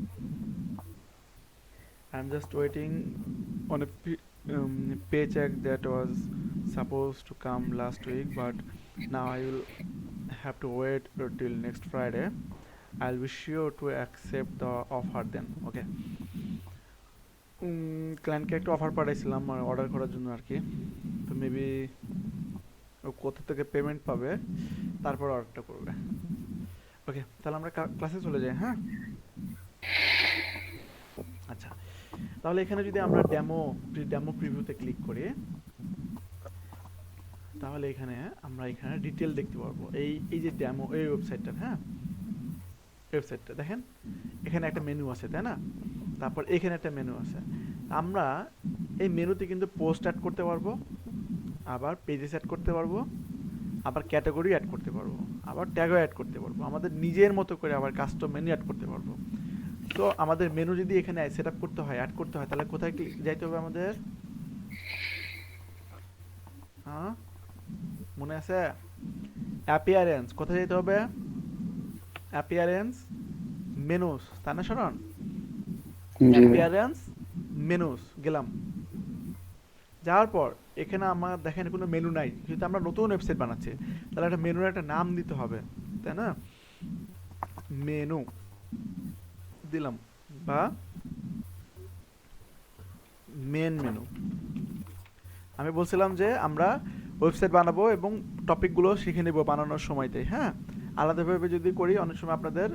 I'm just waiting on a paycheck that was supposed to come last week, but now I will have to wait till next Friday. I'll be sure to accept the offer then. Okay. ক্লায়েন্টকে একটা offer পাঠাইছিলাম order করার জন্য আর কি, তো maybe ও কোথা থেকে payment পাবে তারপর অর্ডারটা করবে। ওকে, তাহলে আমরা ক্লাসে চলে যাই। হ্যাঁ, আচ্ছা, তাহলে এখানে যদি আমরা ডেমো প্রিভিউতে ক্লিক করি, তাহলে এখানে আমরা এখানে ডিটেল দেখতে পারবো। এই যে ডেমো, এই ওয়েবসাইটটা, হ্যাঁ ওয়েবসাইটটা দেখেন, এখানে একটা মেনু আছে, তাই না? তারপর এখানে একটা মেনু আছে। আমরা এই মেনুতে কিন্তু পোস্ট অ্যাড করতে পারবো, আবার পেজেস অ্যাড করতে পারবো, আবার ক্যাটাগরি অ্যাড করতে পারবো, আবার ট্যাগও অ্যাড করতে পারবো, আমাদের নিজের মতো করে আবার কাস্টম মেনু অ্যাড করতে পারবো। তো আমাদের মেনু যদি এখানে সেট আপ করতে হয়, অ্যাড করতে হয়, তাহলে কোথায় যাইতে হবে আমাদের? হ্যাঁ, মনে আছে? অ্যাপিয়ারেন্স। কোথায় যেতে হবে? অ্যাপিয়ারেন্স মেনুস, তাই না শরণ? অ্যাপিয়ারেন্স মেনুস গেলাম, যাওয়ার পর এখানে আমার দেখেন কোনো মেনু নাই, যেহেতু আমরা নতুন ওয়েবসাইট বানাচ্ছি, তাহলে একটা মেনুর একটা নাম দিতে হবে, তাই না? মেনু দিলাম, বা মেন মেনু। আমি বলছিলাম যে আমরা ওয়েবসাইট বানাবো এবং টপিকগুলো শিখে নেব বানানোর সময়তে। হ্যাঁ, আলাদাভাবে যদি করি অনেক সময় আপনাদের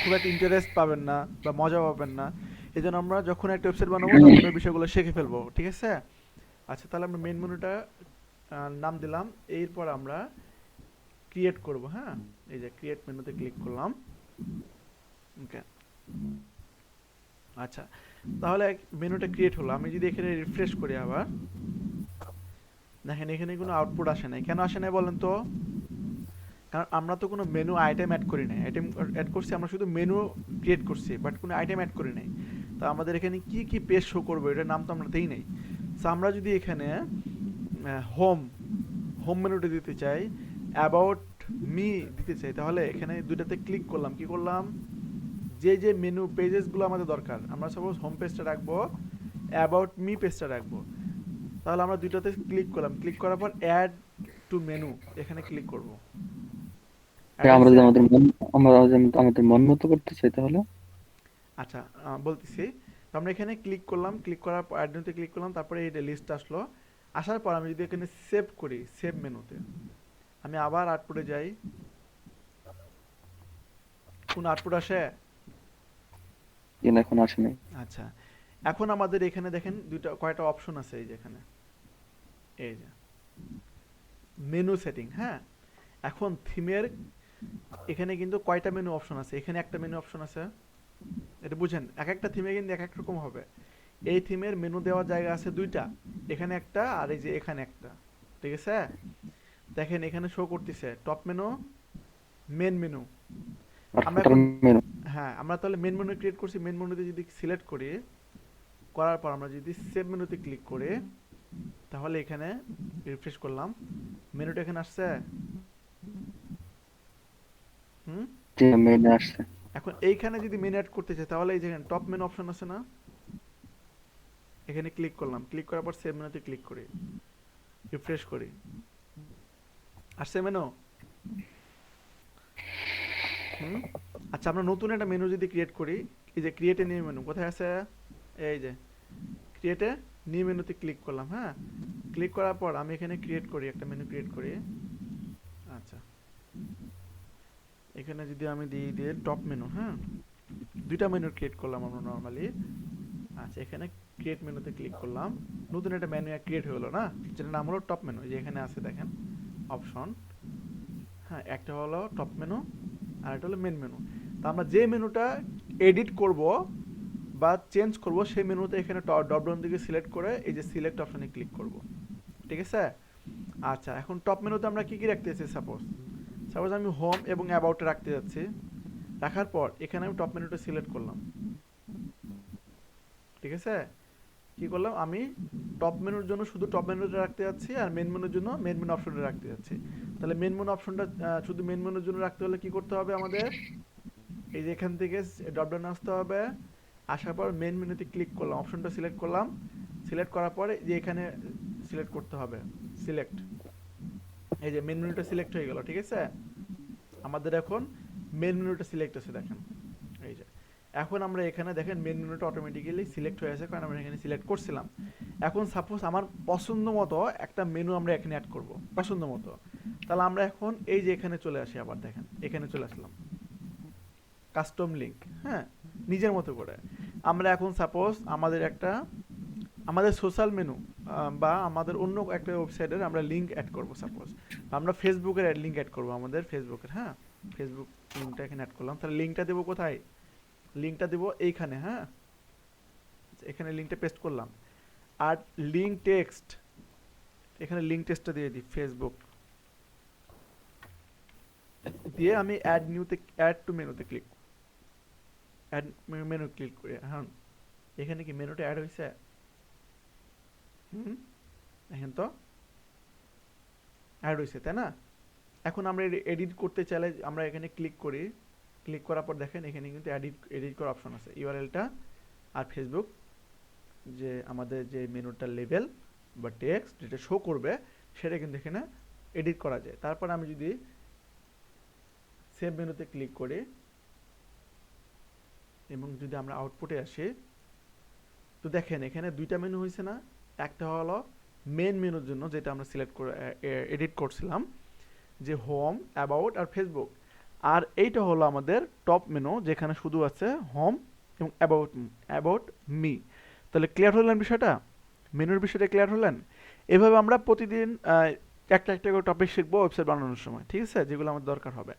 খুব একটা ইন্টারেস্ট পাবেন না বা মজা পাবেন না, এই জন্য আমরা যখন একটা ওয়েবসাইট বানাবো তখন ওই বিষয়গুলো শিখে ফেলবো, ঠিক আছে? আচ্ছা, তাহলে আমরা মেন মেনুটা নাম দিলাম, এরপর আমরা ক্রিয়েট করব। হ্যাঁ, এই যে ক্রিয়েট মেনুতে ক্লিক করলাম। ওকে, আচ্ছা, তাহলে মেনুটা ক্রিয়েট হলো। আমি যদি এখানে রিফ্রেশ করি আবার, দেখেন এখানে কোনো আউটপুট আসে নাই। কেন আসে নাই বলেন তো? কারণ আমরা তো কোনো মেনু আইটেম অ্যাড করি নাই। আইটেম অ্যাড করছি আমরা, শুধু মেনু ক্রিয়েট করছি, বাট কোনো আইটেম অ্যাড করি নাই। তো আমাদের এখানে কি কি পেজ শো করবে এটার নাম তো আমরা দেই নাই। সো আমরা যদি এখানে হোম মেনুটা দিতে চাই, অ্যাবাউট মি দিতে চাই, তাহলে এখানে দুইটাতে ক্লিক করলাম, কি করলাম, যে মেনু পেজেসগুলো আমাদের দরকার, আমরা সাপোজ হোম পেজটা রাখবো, অ্যাবাউট মি পেজটা রাখবো, তাহলে আমরা দুইটাতে ক্লিক করলাম। ক্লিক করার পর অ্যাড টু মেনু এখানে ক্লিক করব। ভাই, অ্যাড হয়েছে? যদি আমাদের মন মতো করতে চাই তাহলে? আচ্ছা, বলতেছি। তো আমরা এখানে ক্লিক করলাম, ক্লিক করার পর অ্যাড মেনুতে ক্লিক করলাম, তারপরে এই লিস্ট আসলো। আসার পর আমি যদি এখানে সেভ করি, সেভ মেনুতে আমি আবার আউটপুটে যাই, কোন আউটপুট আসে? এখন আসে নাই। আচ্ছা, এখন আমাদের এখানে দেখেন কয়টা অপশন আছে। এই যে এখানে, এই যে মেনু সেটিং, হ্যাঁ। এখন থিমের এখানে কিন্তু কয়টা মেনু অপশন আছে? এখানে একটা মেনু অপশন আছে, এটা বুঝেন। এক একটা থিমে কিন্তু এক এক রকম হবে। এই থিমের মেনু দেওয়ার জায়গা আছে দুইটা, এখানে একটা আর এই যে এখানে একটা, ঠিক আছে। দেখেন এখানে শো করতেছে টপ মেনু, মেন মেনু। আর আমরা ফুটার এখন, মেনু। হ্যাঁ, আমরা তাহলে মেন মেনু ক্রিয়েট করছি। মেন মেনুতে যদি সিলেক্ট করি, করার পর আমরা যদি সেভ মেনুতে ক্লিক করি, তাহলে এখানে রিফ্রেশ করলাম, মেনুটা এখানে আসছে। হুম। যে মেনু আসছে। এখন এইখানে যদি মেনু অ্যাড করতে চাই, তাহলে এই যে টপ মেনু অপশন আছে না, এখানে ক্লিক করলাম, ক্লিক করার পর সেভ মেনুতে ক্লিক করি, রিফ্রেশ করি, আসছে মেনু। হুম। আচ্ছা, আমরা নতুন একটা মেনু যদি ক্রিয়েট করি, এই যে ক্রিয়েট এ নিউ মেনু কোথায় আছে? এই যে ক্রিয়েটে নিউ মেনুতে ক্লিক করলাম, হ্যাঁ। ক্লিক করার পর আমি এখানে ক্রিয়েট করি, একটা মেনু ক্রিয়েট করি। আচ্ছা, এখানে যদি আমি দিয়ে টপ মেনু, হ্যাঁ, দুইটা মেনু ক্রিয়েট করলাম আমরা নর্মালি। আচ্ছা, এখানে ক্রিয়েট মেনুতে ক্লিক করলাম, নতুন একটা মেনু ক্রিয়েট হয়ে গেলো না, যেটার নাম হলো টপ মেনু। যে এখানে আছে দেখেন অপশন, হ্যাঁ, একটা হলো টপ মেনু আর একটা হলো মেন মেনু। তা আমরা যে মেনুটা এডিট করব বা চেঞ্জ করব, সেই মেনুতে এখানে ড্রপ ডাউন থেকে সিলেক্ট করে এই যে সিলেক্ট অপশনে ক্লিক করব, ঠিক আছে। আচ্ছা, এখন টপ মেনুতে আমরা কি কি রাখতে চাচ্ছি? সাপোজ আমি হোম এবং অ্যাবাউটে রাখতে যাচ্ছি। রাখার পর এখানে আমি টপ মেনুটা সিলেক্ট করলাম, ঠিক আছে। কি করলাম, আমি টপ মেনুর জন্য শুধু টপ মেনুটা রাখতে যাচ্ছি, আর মেন মেনুর জন্য মেন মেনু অপশনটা রাখতে যাচ্ছি। তাহলে মেন মেনু অপশনটা শুধু মেন মেনুর জন্য রাখতে হলে কি করতে হবে আমাদের? এই যে এখান থেকে ড্রপ ডাউন আসতে হবে, আসার পর মেন মেনুতে ক্লিক করলাম, অপশনটা সিলেক্ট করলাম, সিলেক্ট করার পরে যে এখানে সিলেক্ট করতে হবে সিলেক্ট, এই যে মেন মেনুটা সিলেক্ট হয়ে গেল, ঠিক আছে। আমাদের এখন মেন মেনুটা সিলেক্ট আছে দেখেন, এই যে। এখন আমরা এখানে দেখেন মেন মেনুটা অটোমেটিক্যালি সিলেক্ট হয়ে আছে, কারণ আমরা এখানে সিলেক্ট করছিলাম। এখন সাপোজ আমার পছন্দ মতো একটা মেনু আমরা এখানে অ্যাড করব, পছন্দ মতো। তাহলে আমরা এখন এই যে এখানে চলে আসি, আবার দেখেন এখানে চলে আসলাম, কাস্টম লিঙ্ক, হ্যাঁ, নিজের মতো করে। আমরা এখন সাপোজ আমাদের সোশ্যাল মেনু বা আমাদের অন্য একটা ওয়েবসাইটের আমরা লিঙ্ক অ্যাড করব, সাপোজ আমরা ফেসবুকের লিঙ্ক অ্যাড করব, আমাদের ফেসবুকের, হ্যাঁ, ফেসবুক লিঙ্কটা এখানে অ্যাড করলাম। তাহলে লিঙ্কটা দেবো কোথায়? লিঙ্কটা দেবো এইখানে, হ্যাঁ, এখানে লিঙ্কটা পেস্ট করলাম। আর লিঙ্ক টেক্সট, এখানে লিঙ্ক টেক্সটটা দিয়ে দিই ফেসবুক দিয়ে আমি অ্যাড টু মেনুতে ক্লিক, অ্যাড মেনু ক্লিক করি। হ্যাঁ, এখানে কি মেনুটা অ্যাড হয়েছে? হুম, দেখেন তো অ্যাড হয়েছে, তাই না? এখন আমরা এডিট করতে চাইলে আমরা এখানে ক্লিক করি, ক্লিক করার পর দেখেন এখানে কিন্তু এডিট করার অপশন আছে, ইউআরএলটা আর ফেসবুক যে আমাদের যে মেনুটার লেভেল বা টেক্সট যেটা শো করবে সেটা কিন্তু এখানে এডিট করা যায়। তারপর আমি যদি সেভ মেনুতে ক্লিক করি এবং যদি আমরা আউটপুটে আসি, তো দেখেন এখানে দুইটা মেনু হয়েছে না। একটা হলো মেন মেনুর জন্য, যেটা আমরা সিলেক্ট করে এডিট করছিলাম, যে হোম, অ্যাবাউট আর ফেসবুক। আর এইটা হলো আমাদের টপ মেনু, যেখানে শুধু আছে হোম এবং অ্যাবাউট মি। তাহলে ক্লিয়ার হলেন বিষয়টা? মেনুর বিষয়টা ক্লিয়ার হলেন? এভাবে আমরা প্রতিদিন একটা একটা করে টপিক শিখবো ওয়েবসাইট বানানোর সময়, ঠিক আছে, যেগুলো আমাদের দরকার হবে।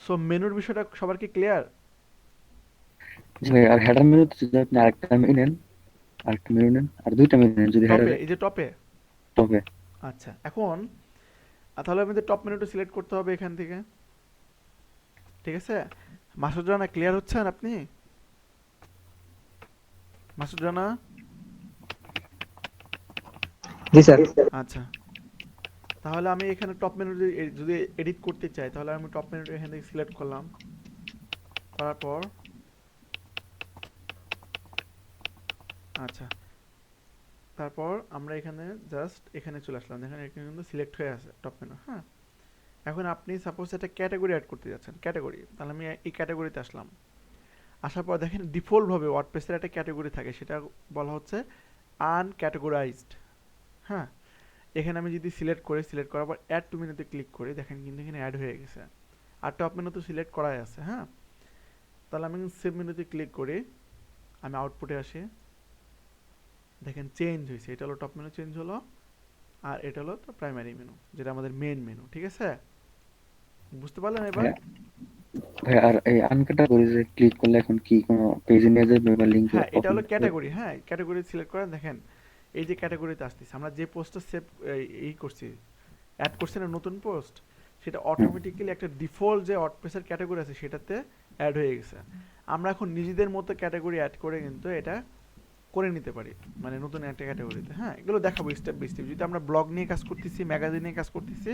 সো মেনুর বিষয়টা সবার কি ক্লিয়ার? জি ভাই, আর হেডার মেনুতে যদি আপনি আরেকটা মেনু নেন, আর দুইটা মেনু নেন যদি টপে, হেডারে। এই যে টপে। তবে আচ্ছা, এখন তাহলে আমাদের টপ মেনুটা সিলেক্ট করতে হবে এখান থেকে, ঠিক আছে। মাসুদ রানা ক্লিয়ার হচ্ছেন আপনি? মাসুদ রানা? জি স্যার। আচ্ছা, তাহলে আমি এখানে টপ মেনু যদি এডিট করতে চাই, তাহলে আমি টপ মেনুটা এখান থেকে সিলেক্ট করলাম, করার পর আচ্ছা তারপর আমরা এখানে জাস্ট এখানে চলে আসলাম, দেখেন এখানে কিন্তু সিলেক্ট হয়ে আছে টপ মেনু। হ্যাঁ, এখন আপনি সাপোজ একটা ক্যাটাগরি অ্যাড করতে যাচ্ছেন, ক্যাটাগরি, তাহলে আমি এই ক্যাটাগরিতে আসলাম। আসার পর দেখেন ডিফল্টভাবে ওয়ার্ডপ্রেসের একটা ক্যাটাগরি থাকে, সেটা বলা হচ্ছে আনক্যাটাগরাইজড। হ্যাঁ, এখানে আমি যদি সিলেক্ট করার পর অ্যাড টু মেনুতে ক্লিক করি, দেখেন কিন্তু এখানে অ্যাড হয়ে গেছে, আর টপ মেনু তো সিলেক্ট করাই আছে। হ্যাঁ, তাহলে আমি সেভ মেনুতে ক্লিক করি, আমি আউটপুটে আসি, দেখেন চেঞ্জ হয়েছে, এটা হলো টপ মেনু চেঞ্জ হলো, আর এটা হলো তো প্রাইমারি মেনু, যেটা আমাদের মেন মেনু। ঠিক আছে, বুঝতে পারলেন এবার? ভাইয়া ভাইয়া, আর এই আনক্যাটাগরিজে ক্লিক করলে এখন কি কোনো পেজে নিয়ে যাবে বা লিংকে হ্যাঁ, এটা ওপেন হলো করবে? ক্যাটাগরি। হ্যাঁ, ক্যাটাগরি সিলেক্ট করেন, দেখেন এই যে ক্যাটাগরিতে আসতেছে, আমরা যে পোস্টটা সেভ এই করছি, অ্যাড করছি না নতুন পোস্ট, সেটা অটোমেটিক্যালি একটা ডিফল্ট যে ওয়ার্ডপ্রেসের ক্যাটাগরি আছে সেটাতে অ্যাড হয়ে গেছে। আমরা এখন নিজেদের মতো ক্যাটাগরি অ্যাড করে কিন্তু এটা করে নিতে পারি, মানে নতুন একটা ক্যাটাগরিতে। হ্যাঁ, এগুলো দেখাবো স্টেপ বাই স্টেপ। যদি আমরা ব্লগ নিয়ে কাজ করতেছি, ম্যাগাজিন নিয়ে কাজ করতেছি,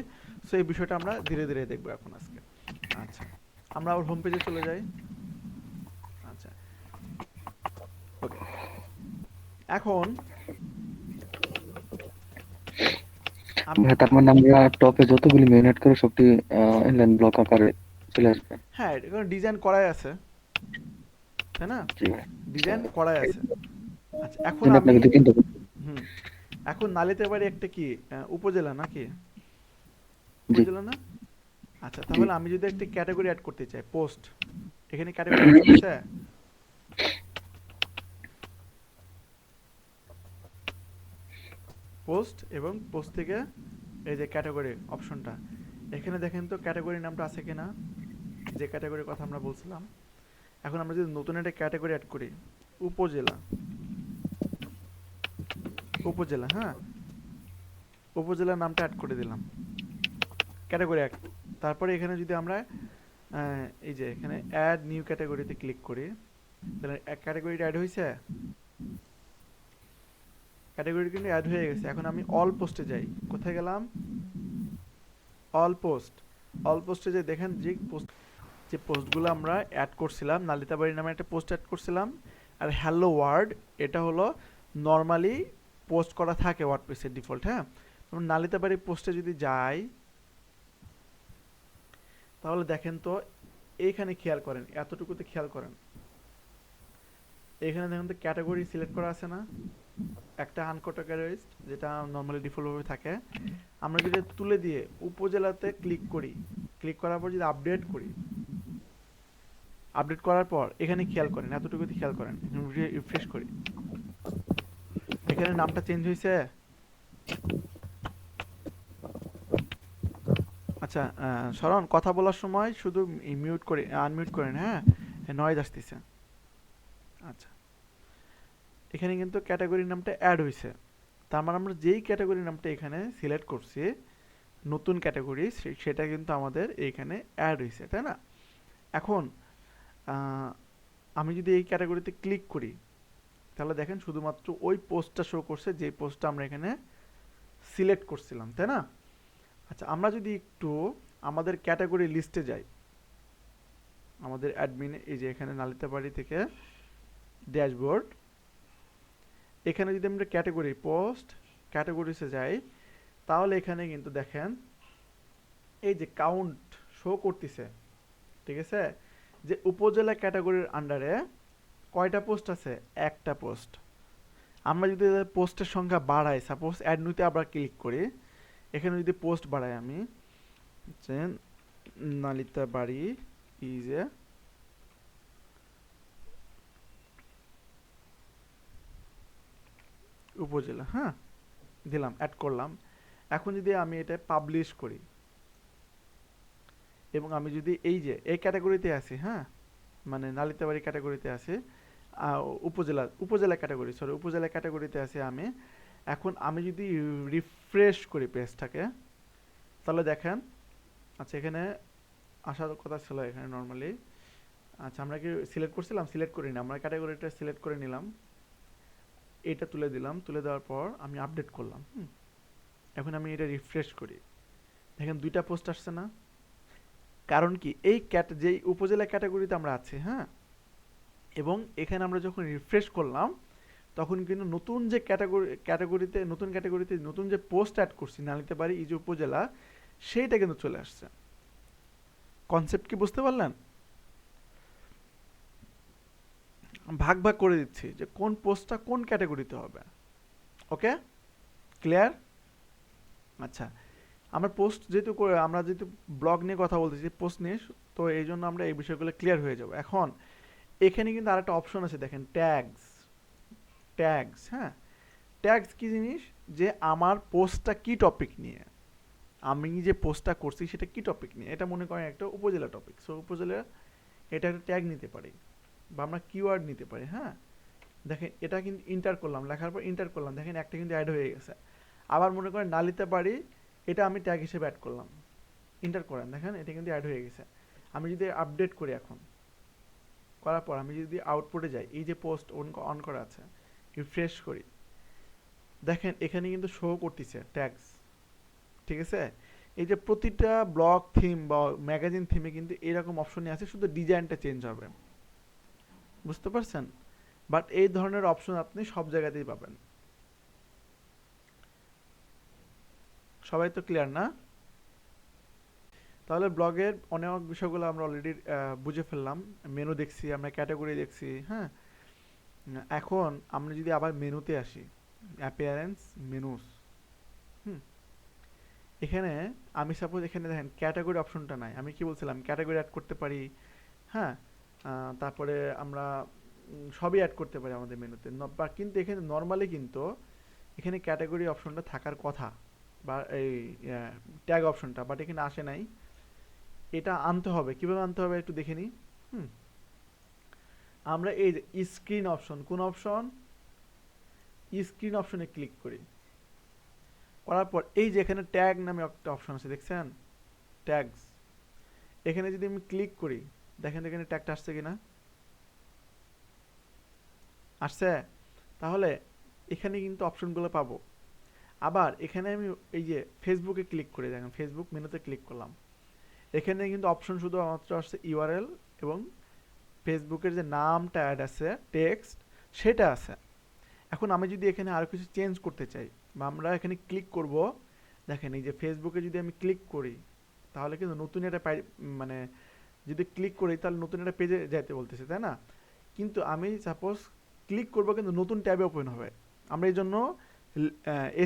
সো এই বিষয়টা আমরা ধীরে ধীরে দেখবো এখন আজকে। আচ্ছা, আমরা আবার হোম পেজে চলে যাই। আচ্ছা, ওকে, এখন ভাইয়া তার মানে আমরা টপে যতগুলি মেনু অ্যাড করে সবটি ইনলাইন ব্লক আকারে চলে আসবে। হ্যাঁ, এটা ডিজাইন করাই আছে, তাই না? জি ভাই, ডিজাইন করাই আছে। আচ্ছা, এখন জন্য আমি আপনাকে তো কিনতে হবে। হুম এখন নালিতাবাড়ি একটা কি উপজেলা নাকি? জি উপজেলা না? আচ্ছা, জি তাহলে আমি যদি একটা ক্যাটাগরি অ্যাড করতে চাই, পোস্ট, এখানে ক্যাটাগরি অপশন আছে, পোস্ট, এবং পোস্ট থেকে এই যে ক্যাটাগরি অপশনটা, এখানে দেখেন তো ক্যাটাগরি নামটা আছে কিনা, যে ক্যাটাগরির কথা আমরা বলছিলাম। এখন আমরা যদি নতুন একটা ক্যাটাগরি অ্যাড করি, উপজেলা, উপজেলা, হ্যাঁ, উপজেলার নামটা অ্যাড করে দিলাম, ক্যাটাগরি অ্যাড। তারপরে এখানে যদি আমরা এই যে এখানে অ্যাড নিউ ক্যাটাগরিতে ক্লিক করি, তাহলে এক ক্যাটাগরিটা অ্যাড হয়েছে, ক্যাটাগরি কিন্তু অ্যাড হয়ে গেছে। এখন আমি অল পোস্টে যাই, কোথায় গেলাম? All post. অল পোস্টে যে দেখেন যে পোস্টগুলো আমরা অ্যাড করছিলাম, নালিতাবাড়ি নামে একটা পোস্ট অ্যাড করছিলাম, আর হ্যালো ওয়ার্ড, এটা হলো নর্মালি পোস্ট করা থাকে ওয়ার্ডপ্রেসের ডিফল্ট। হ্যাঁ, নালিতাবাড়ি পোস্টে যদি যাই, তাহলে দেখেন তো এইখানে খেয়াল করেন, এতটুকুতে খেয়াল করেন, এখানে দেখেন তো ক্যাটাগরি সিলেক্ট করা আছে না, একটা আনক্যাটাগরাইজড, যেটা নর্মালি ডিফল্টভাবে থাকে। আমরা যদি তুলে দিয়ে উপজেলাতে ক্লিক করি, ক্লিক করার পর যদি আপডেট করি, আপডেট করার পর এখানে খেয়াল করেন, এতটুকুতে খেয়াল করেন, রিফ্রেশ করি, এখানে নামটা চেঞ্জ হয়েছে। আচ্ছা, শরণ, কথা বলার সময় শুধু মিউট করে আনমিউট করেন, হ্যাঁ, নয়েজ আসতেছে। আচ্ছা, এখানে কিন্তু ক্যাটাগরির নামটা অ্যাড হয়েছে, তার মানে আমরা যেই ক্যাটাগরির নামটা এখানে সিলেক্ট করছি, নতুন ক্যাটাগরি, সেটা কিন্তু আমাদের এইখানে অ্যাড হয়েছে, তাই না? এখন আমি যদি এই ক্যাটাগরিতে ক্লিক করি, তাহলে দেখেন শুধুমাত্র ওই পোস্টটা শো করছে, যে পোস্টটা আমরা এখানে সিলেক্ট করছিলাম, তাই না? আচ্ছা, আমরা যদি একটু আমাদের ক্যাটাগরি লিস্টে যাই, আমাদের অ্যাডমিনে, এই যে এখানে নালিতাবাড়ি থেকে ড্যাশবোর্ড, এখানে যদি আমরা ক্যাটাগরি পোস্ট ক্যাটাগরিসে যাই, তাহলে এখানে কিন্তু দেখেন এই যে কাউন্ট শো করতেছে, ঠিক আছে, যে উপজেলা ক্যাটাগরির আন্ডারে কয়টা পোস্ট আছে? একটা পোস্ট। আমরা যদি পোস্টের সংখ্যা বাড়াই, সাপোজ অ্যাড নিউতে আবার ক্লিক করি, এখানে যদি পোস্ট বাড়াই আমি, নালিতাবাড়ি ইজ এ উপজেলা, হ্যাঁ, দিলাম, অ্যাড করলাম। এখন যদি আমি এটা পাবলিশ করি, এবং আমি যদি এই যে এই ক্যাটাগরিতে আসি, হ্যাঁ, মানে নালিতাবাড়ি ক্যাটাগরিতে আছে, উপজেলা ক্যাটাগরি, সরি, উপজেলা ক্যাটাগরিতে আছে আমি। এখন আমি যদি রিফ্রেশ করি পেজটাকে, তাহলে দেখেন, আচ্ছা, এখানে আসার কথা ছিল এখানে নর্মালি। আচ্ছা, আমরা কি সিলেক্ট করছিলাম? সিলেক্ট করি না, আমরা ক্যাটাগরিটা সিলেক্ট করে নিলাম, এটা তুলে দিলাম, তুলে দেওয়ার পর আমি আপডেট করলাম। এখন আমি এটা রিফ্রেশ করি, দেখেন দুইটা পোস্ট আসছে না? কারণ কি, এই যেই উপজেলা ক্যাটাগরিতে আমরা আছি, হ্যাঁ, এবং এখানে আমরা যখন রিফ্রেশ করলাম, তখন কিন্তু নতুন যে ক্যাটাগরিতে নতুন যে পোস্ট অ্যাড করছি নালিতাবাড়ি ইজু উপজেলা, সেইটা কিন্তু চলে আসছে। কনসেপ্ট কি বুঝতে পারলেন? ভাগ ভাগ করে দিচ্ছি যে কোন পোস্টটা কোন ক্যাটাগরিতে হবে। ওকে, ক্লিয়ার? আচ্ছা, আমরা পোস্ট আমরা যেহেতু ব্লগ নিয়ে কথা বলতেছি, পোস্ট নিয়ে, তো এই জন্য আমরা এই বিষয়গুলো ক্লিয়ার হয়ে যাব। এখন এখানে কিন্তু আরেকটা অপশন আছে, দেখেন, ট্যাগস। হ্যাঁ, ট্যাগস কি জিনিস? যে আমার পোস্টটা কি টপিক নিয়ে, আমি যে পোস্টটা করছি সেটা কি টপিক নিয়ে। এটা মনে করেন একটা উপজেলা টপিক, সো উপজেলা এটা একটা ট্যাগ নিতে পারি বা আমরা কিওয়ার্ড নিতে পারি। হ্যাঁ, দেখেন এটা কিন্তু ইন্টার করলাম, লেখার পর ইন্টার করলাম, দেখেন একটা কিন্তু অ্যাড হয়ে গেছে। আবার মনে করেন নালিতাবাড়ি, এটা আমি ট্যাগ হিসেবে অ্যাড করলাম, ইন্টার করেন, দেখেন এটা কিন্তু অ্যাড হয়ে গেছে। আমি যদি আপডেট করি, এখন করার পর আমি যদি আউটপুটে যাই, এই যে পোস্ট অন করা আছে, রিফ্রেশ করি, দেখেন এখানে কিন্তু শো করতেছে ট্যাগস। ঠিক আছে, এই যে প্রতিটা ব্লগ থিম বা ম্যাগাজিন থিমে কিন্তু এরকম অপশনই আছে, শুধু ডিজাইনটা চেঞ্জ হবে। বুঝতে পারছেন? বাট এই ধরনের অপশন আপনি সব জায়গাতেই পাবেন। সবাই তো ক্লিয়ার না? তাহলে ব্লগের অনেক বিষয়গুলো আমরা অলরেডি বুঝে ফেললাম। মেনু দেখছি, আমরা ক্যাটাগরি দেখছি। হ্যাঁ, এখন আমরা যদি আবার মেনুতে আসি, অ্যাপিয়ারেন্স, মেনুস, এখানে আমি সাপোজ এখানে দেখেন ক্যাটাগরি অপশনটা নাই। আমি কি বলছিলাম, ক্যাটাগরি অ্যাড করতে পারি। হ্যাঁ, তারপরে আমরা সবই অ্যাড করতে পারি আমাদের মেনুতে, কিন্তু এখানে নর্মালি কিন্তু এখানে ক্যাটাগরি অপশনটা থাকার কথা, বা এই ট্যাগ অপশনটা, বাট এখানে আসে নাই। এটা আনতে হবে। কিভাবে আনতে হবে একটু দেখে নিই। আমরা এই যে স্ক্রিন অপশন, কোন অপশন? স্ক্রিন অপশনে ক্লিক করি, করার পর এই যে এখানে ট্যাগ নামে একটা অপশন আছে, দেখছেন? ট্যাগস, এখানে যদি আমি ক্লিক করি, দেখেন এখানে ট্যাগটা আসছে কিনা, আসছে। তাহলে এখানে কিন্তু অপশনগুলো পাবো। আবার এখানে আমি এই যে ফেসবুকে ক্লিক করে, দেখেন ফেসবুক মেনুতে ক্লিক করলাম, এখানে কিন্তু অপশন শুধুমাত্র আসছে ইউআরএল এবং ফেসবুকের যে নামটা অ্যাড আছে, টেক্সট, সেটা আছে। এখন আমি যদি এখানে আরো কিছু চেঞ্জ করতে চাই, বা আমরা এখানে ক্লিক করব, দেখেন এই যে ফেসবুকে যদি আমি ক্লিক করি, তাহলে কিন্তু নতুন একটা মানে যদি ক্লিক করি তাহলে নতুন একটা পেজে যাইতে বলতেছে, তাই না? কিন্তু আমি সাপোজ ক্লিক করব, কিন্তু নতুন ট্যাবে ওপেন হবে। আমরা এই জন্য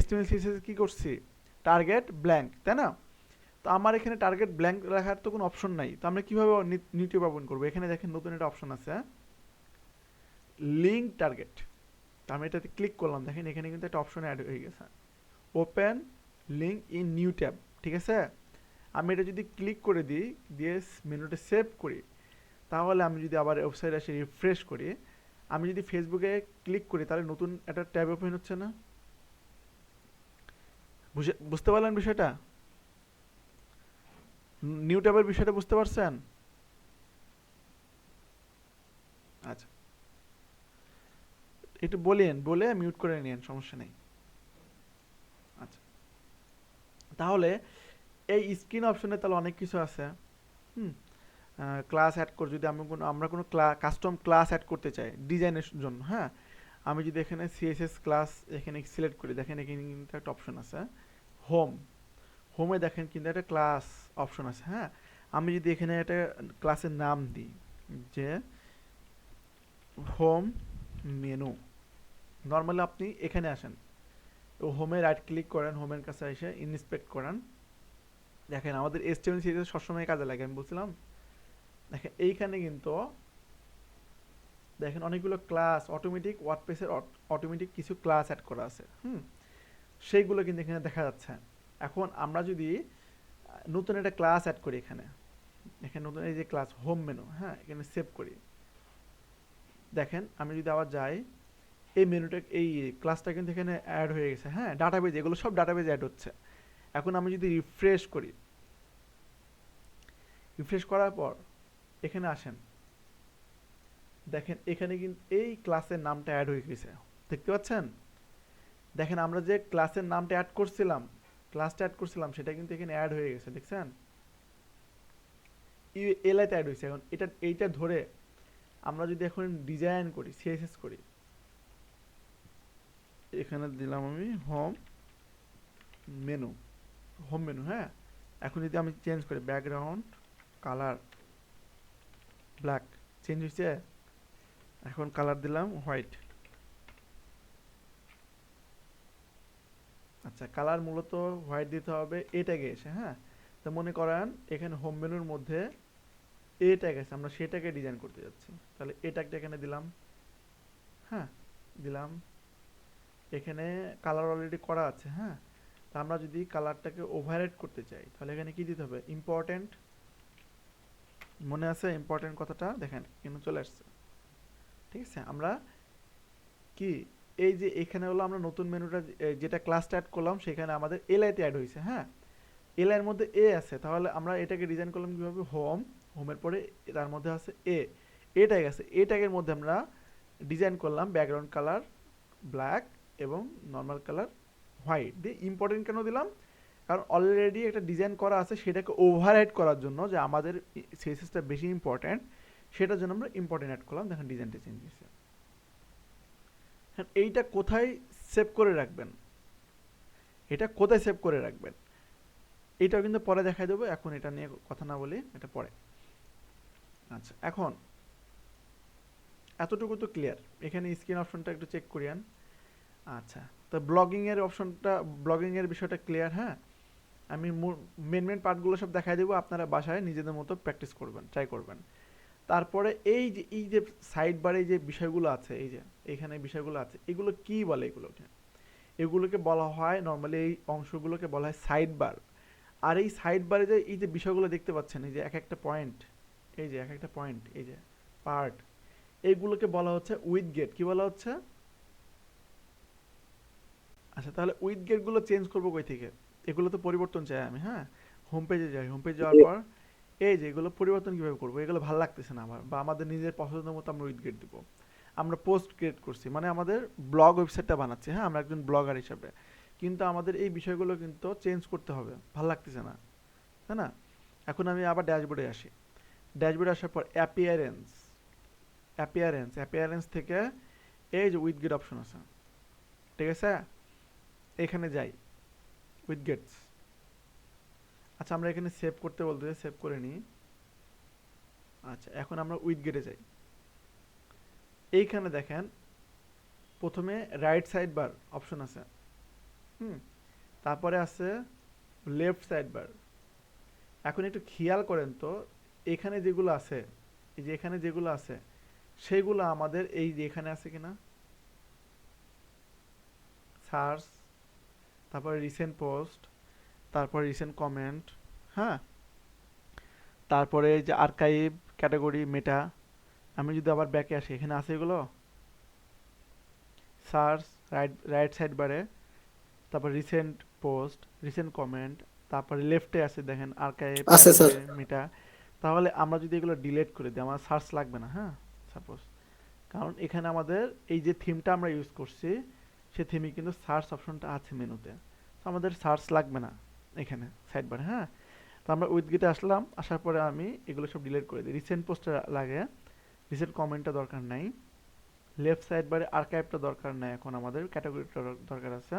HTML CSS কি করছি, টার্গেট ব্ল্যাঙ্ক, তাই না? তো আমার এখানে টার্গেট ব্ল্যাঙ্ক রাখার তো কোনো অপশন নাই, তো আমরা কিভাবে নিউ ট্যাব ওপেন করবো? এখানে দেখেন নতুন একটা অপশন আছে, লিঙ্ক টার্গেট। তো আমি এটাতে ক্লিক করলাম, দেখেন এখানে কিন্তু একটা অপশন অ্যাড হয়ে গেছে, open link in new tab. ঠিক আছে, আমি এটা যদি ক্লিক করে দিই, দিয়ে মেনুটা সেভ করি, তাহলে আমি যদি আবার ওয়েবসাইটে এসে রিফ্রেশ করি, আমি যদি ফেসবুকে ক্লিক করি, তাহলে নতুন একটা ট্যাব ওপেন হচ্ছে না? বুঝতে পারলেন বিষয়টা? নিউ ট্যাবের বিষয়টা বুঝতে পারছেন? আচ্ছা, একটু বলে মিউট করে নিন, সমস্যা নেই। আচ্ছা, তাহলে এই স্ক্রিন অপশনে তাহলে অনেক কিছু আছে। ক্লাস অ্যাড করে যদি আমরা কোনো কাস্টম ক্লাস অ্যাড করতে চাই ডিজাইনের জন্য, হ্যাঁ, আমি যদি এখানে সিএসএস ক্লাস এখানে সিলেক্ট করি, দেখেন এখানে কিন্তু একটা অপশন আছে হোমে, দেখেন কিন্তু একটা ক্লাস অপশন আছে। হ্যাঁ, আমি যদি এখানে একটা ক্লাসের নাম দিই যে হোম মেনু, নর্মালি আপনি এখানে আসেন, হোমে রাইট ক্লিক করেন, হোমের কাছে এসে ইন্সপেক্ট করেন, দেখেন আমাদের HTML সিরিজ সবসময় কাজে লাগে, আমি বলছিলাম। দেখেন এইখানে কিন্তু দেখেন অনেকগুলো ক্লাস, অটোমেটিক ওয়ার্ডপ্রেসের অটোমেটিক কিছু ক্লাস অ্যাড করা আছে। সেইগুলো কিন্তু এখানে দেখা যাচ্ছে। এখন আমরা যদি নতুন একটা ক্লাস অ্যাড করি, এখানে নতুন এই যে ক্লাস হোম মেনু, হ্যাঁ, এখানে সেভ করি, দেখেন আমি যদি আবার যাই, এই মেনুটা, এই ক্লাসটা কিন্তু এখানে অ্যাড হয়ে গেছে। হ্যাঁ, ডাটাবেজ, এগুলো সব ডাটাবেজ অ্যাড হচ্ছে। এখন আমি যদি রিফ্রেশ করি, রিফ্রেশ করার পর এখানে আসেন, দেখেন এখানে কিন্তু এই ক্লাসের নামটা অ্যাড হয়ে গেছে, দেখতে পাচ্ছেন? দেখেন আমরা যে ক্লাসের নামটা অ্যাড করছিলাম, সেটা কিন্তু এখানে অ্যাড হয়ে গেছে, দেখছেন? এলআইতে অ্যাড হয়েছে। এখন এইটা ধরে আমরা যদি এখন ডিজাইন করি, সিএসএস করি, এখানে দিলাম আমি মেনু হোম মেনু, হ্যাঁ। এখন যদি আমি চেঞ্জ করি ব্যাকগ্রাউন্ড কালার ব্ল্যাক, চেঞ্জ হয়েছে। এখন কালার দিলাম হোয়াইট। আচ্ছা, কালার মূলত হোয়াইট দিতে হবে এ ট্যাগে এসে, হ্যাঁ। তো মনে করেন এখানে হোম মেনুর মধ্যে এ ট্যাগ আছে, আমরা সেটাকে ডিজাইন করতে যাচ্ছি, তাহলে এ ট্যাগটা এখানে দিলাম, হ্যাঁ দিলাম। এখানে কালার অলরেডি করা আছে, হ্যাঁ। তা আমরা যদি কালারটাকে ওভাররাইড করতে চাই তাহলে এখানে কি দিতে হবে, ইম্পর্টেন্ট, মনে আছে ইম্পর্টেন্ট কথাটা, দেখেন কিন্তু চলে আসছে, ঠিক আছে। আমরা কি এই যে এখানে হলো আমরা নতুন মেনুটা যেটা ক্লাসটা অ্যাড করলাম সেখানে আমাদের এলআইতে অ্যাড হয়েছে, হ্যাঁ। এলআইয়ের মধ্যে এ আছে, তাহলে আমরা এটাকে ডিজাইন করলাম কিভাবে, হোমের পরে তার মধ্যে আছে এ ট্যাগ আছে, এ ট্যাগের মধ্যে আমরা ডিজাইন করলাম ব্যাকগ্রাউন্ড কালার ব্ল্যাক এবং নর্মাল কালার হোয়াইট দিয়ে। ইম্পর্টেন্ট কেন দিলাম, কারণ অলরেডি একটা ডিজাইন করা আছে, সেটাকে ওভাররাইড করার জন্য যে আমাদের সিএসএসটা বেশি ইম্পর্টেন্ট, সেটার জন্য আমরা ইম্পর্টেন্ট অ্যাড করলাম। দেখেন ডিজাইনটা চেঞ্জ হয়েছে। এইটা কোথায় সেভ করে রাখবেন, এটা কোথায় সেভ করে রাখবেন এটাও কিন্তু পরে দেখাই দেবো, এখন এটা নিয়ে কথা না বলি, এটা পরে। আচ্ছা, এখন এতটুকু তো ক্লিয়ার। এখানে স্ক্রিন অপশনটা একটু চেক করিয়েন। আচ্ছা, তো ব্লগিংয়ের অপশনটা, ব্লগিংয়ের বিষয়টা ক্লিয়ার, হ্যাঁ। আমি মেন পার্টগুলো সব দেখাই দেবো, আপনারা বাসায় নিজেদের মতো প্র্যাকটিস করবেন, ট্রাই করবেন। তারপরে এই যে সাইড বারে যে বিষয়গুলো আছে, এই যে এখানে বিষয়গুলো আছে, এগুলো কি বলে, এগুলোকে বলা হয় নর্মালি, এই অংশগুলোকে বলা হয় সাইড বার। আর এই সাইড বারে যে এই যে বিষয়গুলো দেখতে পাচ্ছেন, এই যে এক একটা পয়েন্ট, এই যে এক একটা পয়েন্ট, এই যে পার্ট, এইগুলোকে বলা হচ্ছে উইথ গেট। কি বলা হচ্ছে? আচ্ছা, তাহলে উইথ গেটগুলো চেঞ্জ করবো কই থেকে? এগুলো তো পরিবর্তন চাই আমি, হ্যাঁ। হোম পেজে যাই, হোম পেজে যাওয়ার পর এই যে এগুলো পরিবর্তন কিভাবে করবো, এগুলো ভালো লাগতেছে না আমার, বা আমাদের নিজের পছন্দ মতো আমরা উইথ গেট দিব। আমরা পোস্ট ক্রিয়েট করছি, মানে আমাদের ব্লগ ওয়েবসাইটটা বানাচ্ছি, হ্যাঁ, আমরা একজন ব্লগার হিসাবে, কিন্তু আমাদের এই বিষয়গুলো কিন্তু চেঞ্জ করতে হবে, ভালো লাগতেছে না, তাই না? এখন আমি আবার ড্যাশবোর্ডে আসি। ড্যাশবোর্ডে আসার পর অ্যাপিয়ারেন্স থেকে এই যে উইথ গেট অপশন আছে, ঠিক আছে, এখানে যাই উইথ গেটস। আচ্ছা, আমরা এখানে সেভ করতে বলতে, সেভ করে নিই। আচ্ছা, এখন আমরা উইথ গেটে যাই। এইখানে দেখেন প্রথমে রাইট সাইড বার অপশন আছে, তারপরে আছে লেফট সাইড বার। এখন একটু খেয়াল করেন তো, এখানে যেগুলো আছে, এই যে এখানে যেগুলো আছে সেগুলো আমাদের এই যে এখানে আছে কিনা, সার্চ, তারপরে রিসেন্ট পোস্ট, তারপরে রিসেন্ট কমেন্ট, হ্যাঁ, তারপরে এই যে আর্কাইভ, ক্যাটাগরি, মেটা। আমি যদি আবার ব্যাকে আসি, এখানে আছে এগুলো, সার্চ রাইট সাইড বারে, তারপর রিসেন্ট পোস্ট, রিসেন্ট কমেন্ট, তারপরে লেফটে আছে দেখেন আর্কাইভ, আছে স্যার। মেটা। তাহলে আমরা যদি এগুলো ডিলিট করে দিই, আমার সার্চ লাগবে না, হ্যাঁ, সাপোজ, কারণ এখানে আমাদের এই যে থিমটা আমরা ইউজ করছি সে থিমে কিন্তু সার্চ অপশনটা আছে মেনুতে, তো আমাদের সার্চ লাগবে না এখানে সাইড বারে, হ্যাঁ। তো আমরা উইথ গেটে আসলাম, আসার পরে আমি এগুলো সব ডিলিট করে দিই। রিসেন্ট পোস্টটা লাগে, রিসেন্ট কমেন্টটা দরকার নাই, লেফট সাইড বারে আর্কাইভটা দরকার নাই, এখন আমাদের ক্যাটাগরিটা দরকার আছে।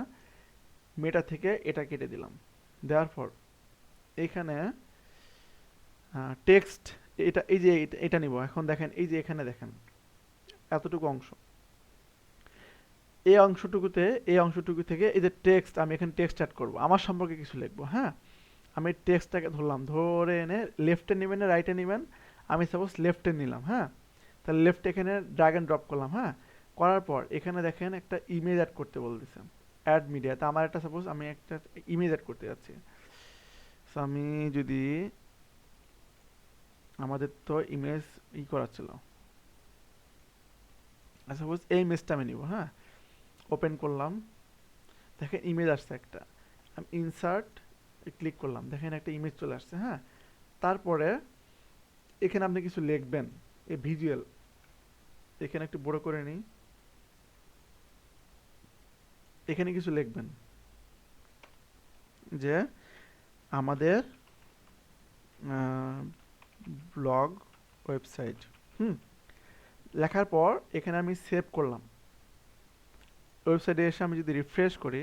মেটা থেকে এটা কেটে দিলাম, দেওয়ার পর এইখানে টেক্সট, এটা এই যে এটা নিব। এখন দেখেন এই যে এখানে দেখেন এতটুকু অংশ, এই অংশটুকু থেকে এই যে টেক্সট, আমি এখানে টেক্সট অ্যাড করব, আমার সম্পর্কে কিছু লিখবো, হ্যাঁ। আমি টেক্সটটাকে ধরলাম, ধরে এনে লেফটে নেবেন না রাইটে নেবেন, আমি সাপোজ লেফটে নিলাম, হ্যাঁ। তাহলে লেফটে এখানে ড্র্যাগ এন্ড ড্রপ করলাম, হ্যাঁ। করার পর এখানে দেখেন একটা ইমেজ অ্যাড করতে বলতেছে, অ্যাড মিডিয়া। তা আমার একটা সাপোজ আমি একটা ইমেজ অ্যাড করতে যাচ্ছি, সো আমি যদি, আমাদের তো ইমেজ করাচ্ছিল, সাপোজ এই ইমেজটা আমি নিব, হ্যাঁ। ওপেন করলাম, দেখেন ইমেজ আসছে একটা, আমি ইনসার্ট ক্লিক করলাম, দেখেন একটা ইমেজ চলে আসছে, হ্যাঁ। তারপরে এখানে আপনি কিছু লিখবেন, এই ভিজুয়াল, এখানে একটু বড় করে নিই, এখানে কিছু লিখবেন যে আমাদের ব্লগ ওয়েবসাইট, লেখার পর এখানে আমি সেভ করলাম, ওয়েবসাইটে এসে আমি যদি রিফ্রেশ করি,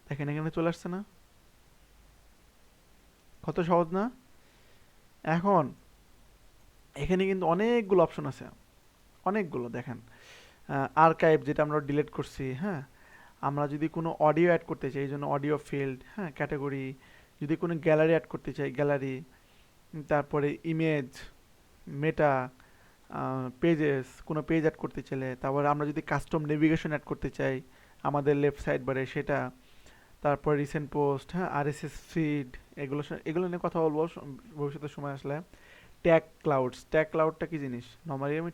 দেখেন এখানে চলে আসছে না? কত সহজ না? এখন এখানে কিন্তু অনেকগুলো অপশন আছে, অনেকগুলো। দেখেন আর্কাইভ, যেটা আমরা ডিলিট করছি, হ্যাঁ। আমরা যদি কোনো অডিও অ্যাড করতে চাই, এই জন্য অডিও ফিল্ড, হ্যাঁ, ক্যাটাগরি। যদি কোনো গ্যালারি অ্যাড করতে চাই, গ্যালারি। তারপরে ইমেজ, মেটা, পেজেস, কোনো পেজ অ্যাড করতে চাইলে। তারপরে আমরা যদি কাস্টম নেভিগেশন অ্যাড করতে চাই আমাদের লেফট সাইড বারে, সেটা। তারপর রিসেন্ট পোস্ট, হ্যাঁ, আরএসএস ফিড, এগুলো নিয়ে কথা বলবো ভবিষ্যতে সময় আসলে। ট্যাগ ক্লাউডটা কি জিনিস? নর্মালি আমি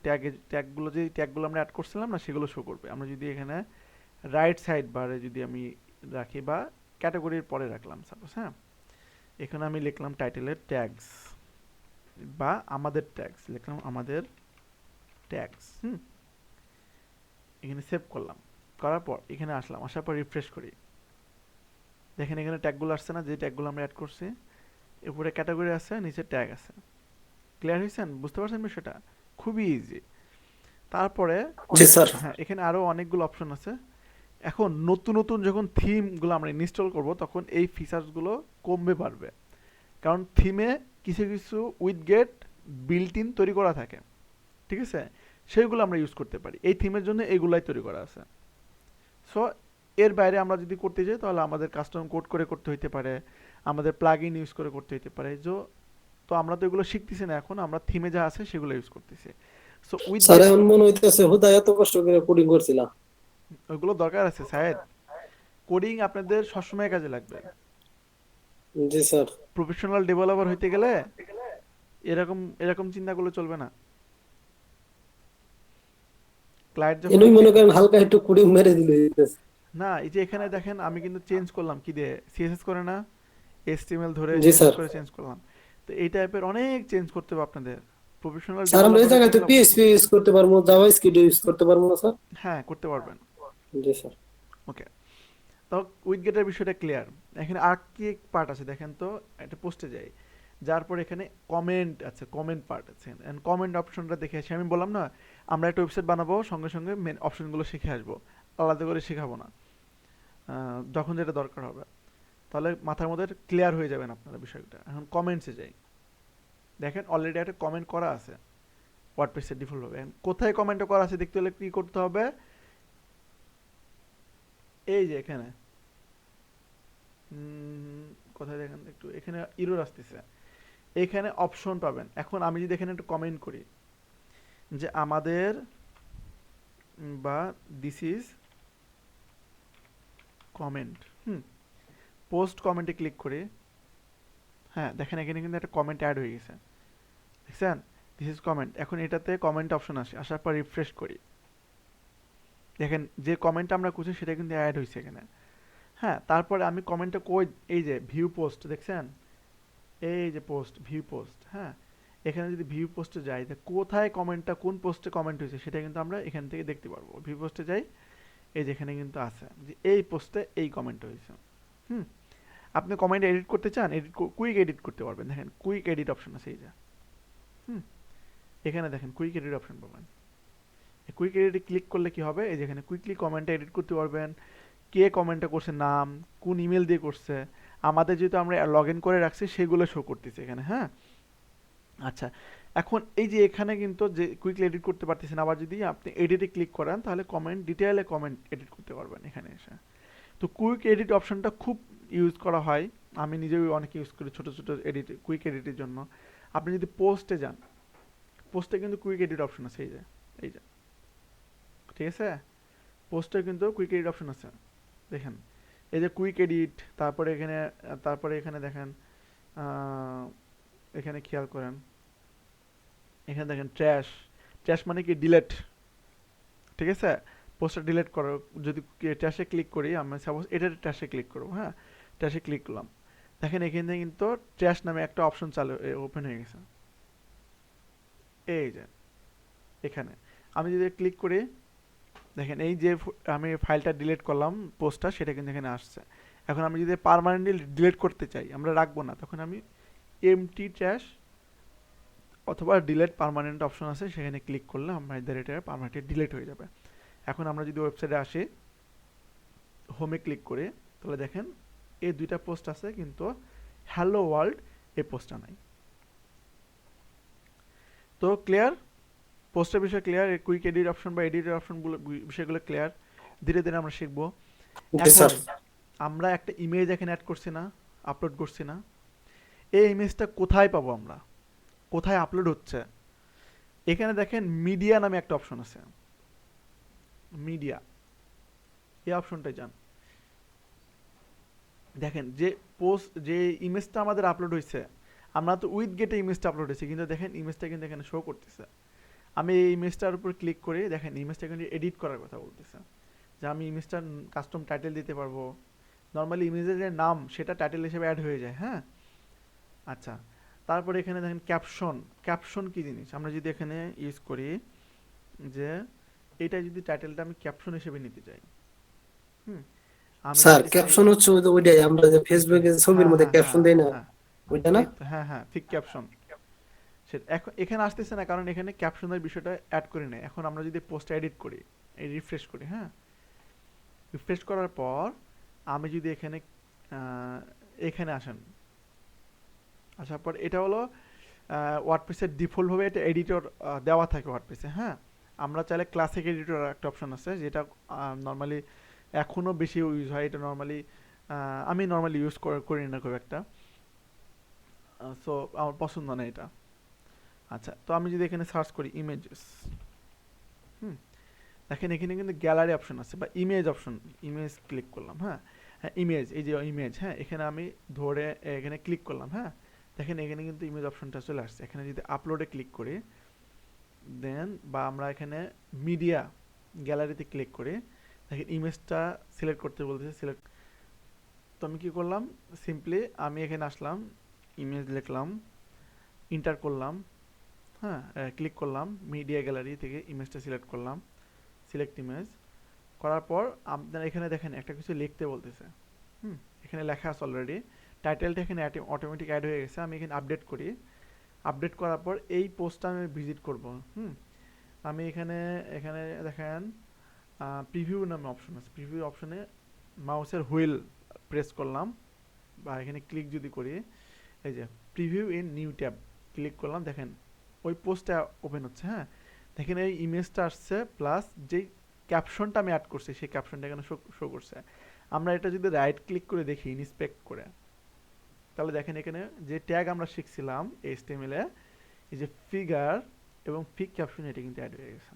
ট্যাগগুলো আমরা অ্যাড করছিলাম না, সেগুলো শো করবে। আমরা যদি এখানে রাইট সাইড বারে যদি আমি রাখি, বা ক্যাটাগরির পরে রাখলাম সাপোজ, হ্যাঁ, এখানে আমি লিখলাম টাইটেলের ট্যাগস, বা আমাদের ট্যাগস লিখলাম, আমাদের ট্যাগস। এখানে সেভ করলাম, করার পর এখানে আসলাম, আসার পর রিফ্রেশ করি। দেখেন এখানে ট্যাগগুলো আসছে না, যে ট্যাগগুলো আমরা অ্যাড করছি। উপরে ক্যাটাগরি আছে, নিচে ট্যাগ আছে। ক্লিয়ার হয়েছেন? বুঝতে পারছেন বিষয়টা? খুবই ইজি। তারপরে জি স্যার। হ্যাঁ, এখানে আরো অনেকগুলো অপশন আছে। এখন নতুন নতুন যখন থিমগুলো আমরা ইনস্টল করব, তখন এই ফিচার্সগুলো কমবে বাড়বে। কারণ থিমে কিছু কিছু উইথগেট বিল্ট ইন তৈরি করা থাকে, ঠিক আছে? সেইগুলো আমরা ইউজ করতে পারি। এই থিমের জন্য এইগুলাই তৈরি করা আছে। সো এর বাইরে আমরা যদি করতে যাই, তাহলে আমাদের কাস্টম কোড করে করতে হইতে পারে, আমাদের প্লাগ ইন ইউজ করে করতে হইতে পারে। তো আমরা তো এগুলো শিখতেছি না, এখন আমরা থিমে যা আছে সেগুলো ইউজ করতেছি। সো স্যার এখন মনে হইতেছে হুদা এত কষ্ট করে কোডিং করছিলাম। ওইগুলো দরকার আছে সাহেব। কোডিং আপনাদের সবসময় কাজে লাগবে। জি স্যার। প্রফেশনাল ডেভেলপার হইতে গেলে এরকম এরকম চিন্তাগুলো চলবে না। ক্লায়েন্ট যখন এনুই মনে করেন হালকা একটু কোডিং মেরে দিলে হইতেছে। না, এই যে এখানে দেখেন আমি কিন্তু চেঞ্জ করলাম কি দিয়ে, সিএসএস করে না, এইচটিএমএল ধরে জি সিএসএস স্যার। করে চেঞ্জ করলাম। তো এই টাইপের অনেক চেঞ্জ করতে হবে আপনাদের প্রফেশনাল স্যার আমরা এই ডেভেলপার হইতে জায়গায় তো গেলে। পিএইচপি ইউজ করতে পারবো, জাভাস্ক্রিপ্ট ইউজ করতে পারবো না স্যার? হ্যাঁ, করতে পারবেন। জি স্যার। ওকে, তো উইথগেটের বিষয়টা ক্লিয়ার। এখানে আর কি পার্ট আছে দেখেন তো, একটা পোস্টে যাই, যার পর এখানে কমেন্ট আছে, কমেন্ট পার্ট আছে। এন্ড কমেন্ট অপশনটা দেখে আসি। আমি বললাম না, আমরা একটা ওয়েবসাইট বানাবো, সঙ্গে সঙ্গে মেন অপশনগুলো শিখে আসবো, আলাদা করে শেখাবো না। যখন যেটা দরকার হবে, তাহলে মাথার মধ্যে ক্লিয়ার হয়ে যাবেন আপনারা বিষয়টা। এখন কমেন্টসে যাই, দেখেন অলরেডি একটা কমেন্ট করা আছে ওয়ার্ডপ্রেসে ডিফল্ট হবে। কোথায় কমেন্টটা করা আছে দেখতে হলে কি করতে হবে? এই যে এখানে কোথায় দেখেন একটু, এখানে ইরর আসতেছে, এখানে অপশন পাবেন। এখন আমি যদি এখানে একটু কমেন্ট করি যে আমাদের, বা দিস ইজ কমেন্ট, পোস্ট কমেন্টে ক্লিক করি। হ্যাঁ, দেখেন এখানে কিন্তু একটা কমেন্ট অ্যাড হয়ে গেছে, দেখছেন? This is comment. এখন এটাতে কমেন্ট অপশন আসে, আসার পর রিফ্রেশ করি, দেখেন যে কমেন্ট আমরা করছি সেটা কিন্তু অ্যাড হয়েছে এখানে। হ্যাঁ, তারপরে আমি কমেন্টটা কই, এই যে ভিউ পোস্ট দেখছেন, এই যে পোস্ট, ভিউ পোস্ট। হ্যাঁ, এখানে যদি ভিউ পোস্টে যাই, কোথায় কমেন্টটা, কোন পোস্টে কমেন্ট হয়েছে সেটা কিন্তু আমরা এখান থেকে দেখতে পারবো। ভিউ পোস্টে যাই, এই যে এখানে কিন্তু আছে যে এই পোস্টে এই কমেন্ট হয়েছে। আপনি কমেন্ট এডিট করতে চান, কুইক এডিট করতে পারবেন। দেখেন কুইক এডিট অপশন আছে, এই যে এখানে দেখেন কুইক এডিট অপশন পাবেন। কুইক এডিটে ক্লিক করলে কি হবে, এই যেখানে কুইকলি কমেন্টটা এডিট করতে পারবেন, কে কমেন্টটা করছে, নাম, কোন ইমেল দিয়ে করছে। আমাদের যেহেতু আমরা লগ ইন করে রাখছি সেগুলো শো করতেছে এখানে। হ্যাঁ, আচ্ছা, এখন এই যে এখানে কিন্তু যে কুইকলি এডিট করতে পারতেছেন, আবার যদি আপনি এডিটে ক্লিক করেন তাহলে কমেন্ট ডিটেইলে কমেন্ট এডিট করতে পারবেন এখানে এসে। তো কুইক এডিট অপশনটা খুব ইউজ করা হয়, আমি নিজেও অনেক ইউজ করি ছোটো ছোটো এডিট, কুইক এডিটের জন্য। আপনি যদি পোস্টে যান, পোস্টে কিন্তু কুইক এডিট অপশন আছে, এই যে এই যে, ঠিক আছে? পোস্টে কিন্তু কুইক এডিট অপশন আছে, দেখেন এই যে কুইক এডিট। তারপরে এখানে দেখেন, এখানে খেয়াল করেন, এখানে দেখেন ট্র্যাশ মানে কি, ডিলেট, ঠিক আছে? পোস্টটা ডিলেট করো, যদি ট্র্যাশে ক্লিক করি, আমরা সাপোজ এটা ট্র্যাশে ক্লিক করবো। হ্যাঁ, ট্র্যাশে ক্লিক করলাম, দেখেন এখানে কিন্তু ট্র্যাশ নামে একটা অপশন ওপেন হয়ে গেছে, এই যে এখানে। আমি যদি ক্লিক করি, দেখেন এই যে আমি ফাইলটা ডিলিট করলাম, পোস্টটা, সেটা কিন্তু এখানে আসছে। এখন আমি যদি পার্মানেন্টলি ডিলিট করতে চাই, আমরা রাখবো না, তখন আমি এমটি ট্র্যাশ অথবা ডিলিট পার্মানেন্ট অপশন আছে, সেখানে ক্লিক করলে আমাদের এটা পার্মানেন্টলি ডিলিট হয়ে যাবে। এখন আমরা যদি ওয়েবসাইটে আসি, হোমে ক্লিক করি, তাহলে দেখেন এই দুইটা পোস্ট আছে, কিন্তু হ্যালো ওয়ার্ল্ড এই পোস্টটা নাই। তো ক্লিয়ার, পোস্টের বিষয় ক্লিয়ার, কুইক এডিট অপশন বা এডিটের অপশনগুলো বিষয়গুলো ক্লিয়ার। ধীরে ধীরে আমরা শিখবো। জি এখন স্যার। আমরা একটা ইমেজ এখানে অ্যাড করছি না, আপলোড করছি না, এই ইমেজটা কোথায় পাবো আমরা, কোথায় আপলোড হচ্ছে? এখানে দেখেন মিডিয়া নামে একটা অপশন আছে, মিডিয়া, এই অপশনটায় যান। দেখেন যে পোস্ট, যে ইমেজটা আমাদের আপলোড হয়েছে, আমরা তো উইথ গেটে ইমেজটা আপলোড হয়েছে, কিন্তু দেখেন ইমেজটা কিন্তু এখানে শো করতেছে। আমি এই ইমেজটার উপর ক্লিক করে দেখেন ইমেজটা কিন্তু এডিট করার কথা বলতেছে, যে আমি ইমেজটার কাস্টম টাইটেল দিতে পারবো। নর্মালি ইমেজের যে নাম সেটা টাইটেল হিসেবে অ্যাড হয়ে যায়, হ্যাঁ। আচ্ছা, তারপরে এখানে দেখেন ক্যাপশন। ক্যাপশন কি জিনিস? আমরা যদি এখানে ইউজ করি যে এটা যদি টাইটেলটা আমি ক্যাপশন হিসেবে নিতে চাই, আমি স্যার যদি ক্যাপশন হচ্ছে ওইটাই আমরা যে ফেসবুকে ছবির হ্যাঁ মধ্যে হ্যাঁ ক্যাপশন হ্যাঁ দেই না, হ্যাঁ ওইটা না? এই তো, হ্যাঁ হ্যাঁ ঠিক, ক্যাপশন। সেটা এখন এখানে আসতেছে না, কারণ এখানে ক্যাপশনের বিষয়টা অ্যাড করি নাই। এখন আমরা যদি পোস্ট এডিট করি, এই রিফ্রেশ করি, হ্যাঁ, রিফ্রেশ করার পর আমি যদি এখানে এখানে আসেন, আসার পর এটা হলো ওয়ার্ডপ্রেসের ডিফল্টভাবে এটা এডিটর দেওয়া থাকে ওয়ার্ডপ্রেসে, হ্যাঁ। আমরা চাইলে ক্লাসিক এডিটর একটা অপশন আছে, যেটা নর্মালি এখনও বেশি ইউজ হয়। এটা নর্মালি আমি নর্মালি ইউজ করি না খুব একটা, সো আমার পছন্দ না এটা। আচ্ছা, তো আমি যদি এখানে সার্চ করি ইমেজেস, দেখেন এখানে কিন্তু গ্যালারি অপশন আছে বা ইমেজ অপশন, ইমেজ ক্লিক করলাম, হ্যাঁ, হ্যাঁ ইমেজ, এই যে ইমেজ, হ্যাঁ, এখানে আমি ধরে এখানে ক্লিক করলাম, হ্যাঁ, দেখেন এখানে কিন্তু ইমেজ অপশনটা চলে আসছে। এখানে যদি আপলোডে ক্লিক করি, দেন বা আমরা এখানে মিডিয়া গ্যালারিতে ক্লিক করি, দেখেন ইমেজটা সিলেক্ট করতে বলতেছে, সিলেক্ট। তো আমি কি করলাম, সিম্পলি আমি এখানে আসলাম, ইমেজ লিখলাম, ইন্টার করলাম, হ্যাঁ, ক্লিক করলাম, মিডিয়া গ্যালারি থেকে ইমেজটা সিলেক্ট করলাম, সিলেক্ট ইমেজ করার পর আপনারা এখানে দেখেন একটা কিছু লিখতে বলতেছে, এখানে লেখা আছে অলরেডি, টাইটেলটা এখানে অটোমেটিক অ্যাড হয়ে গেছে। আমি এখানে আপডেট করি, আপডেট করার পর এই পোস্টটা আমি ভিজিট করব, আমি এখানে এখানে দেখেন প্রিভিউ নামে অপশন আছে, প্রিভিউ অপশনে মাউসের হুইল প্রেস করলাম বা এখানে ক্লিক যদি করি, এই যে preview in new tab click করলাম, দেখেন ওই পোস্টটা ওপেন হচ্ছে, হ্যাঁ। দেখেন এই ইমেজটা আসছে, প্লাস যেই ক্যাপশনটা আমি অ্যাড করছি সেই ক্যাপশনটা এখানে শো করছে। আমরা এটা যদি রাইট ক্লিক করে দেখি ইন্সপেক্ট করে, তাহলে দেখেন এখানে যে ট্যাগ আমরা শিখছিলাম HTML এ, এই যে ফিগার এবং ফিগ ক্যাপশন, এটা কিন্তু অ্যাড হয়ে গেছে।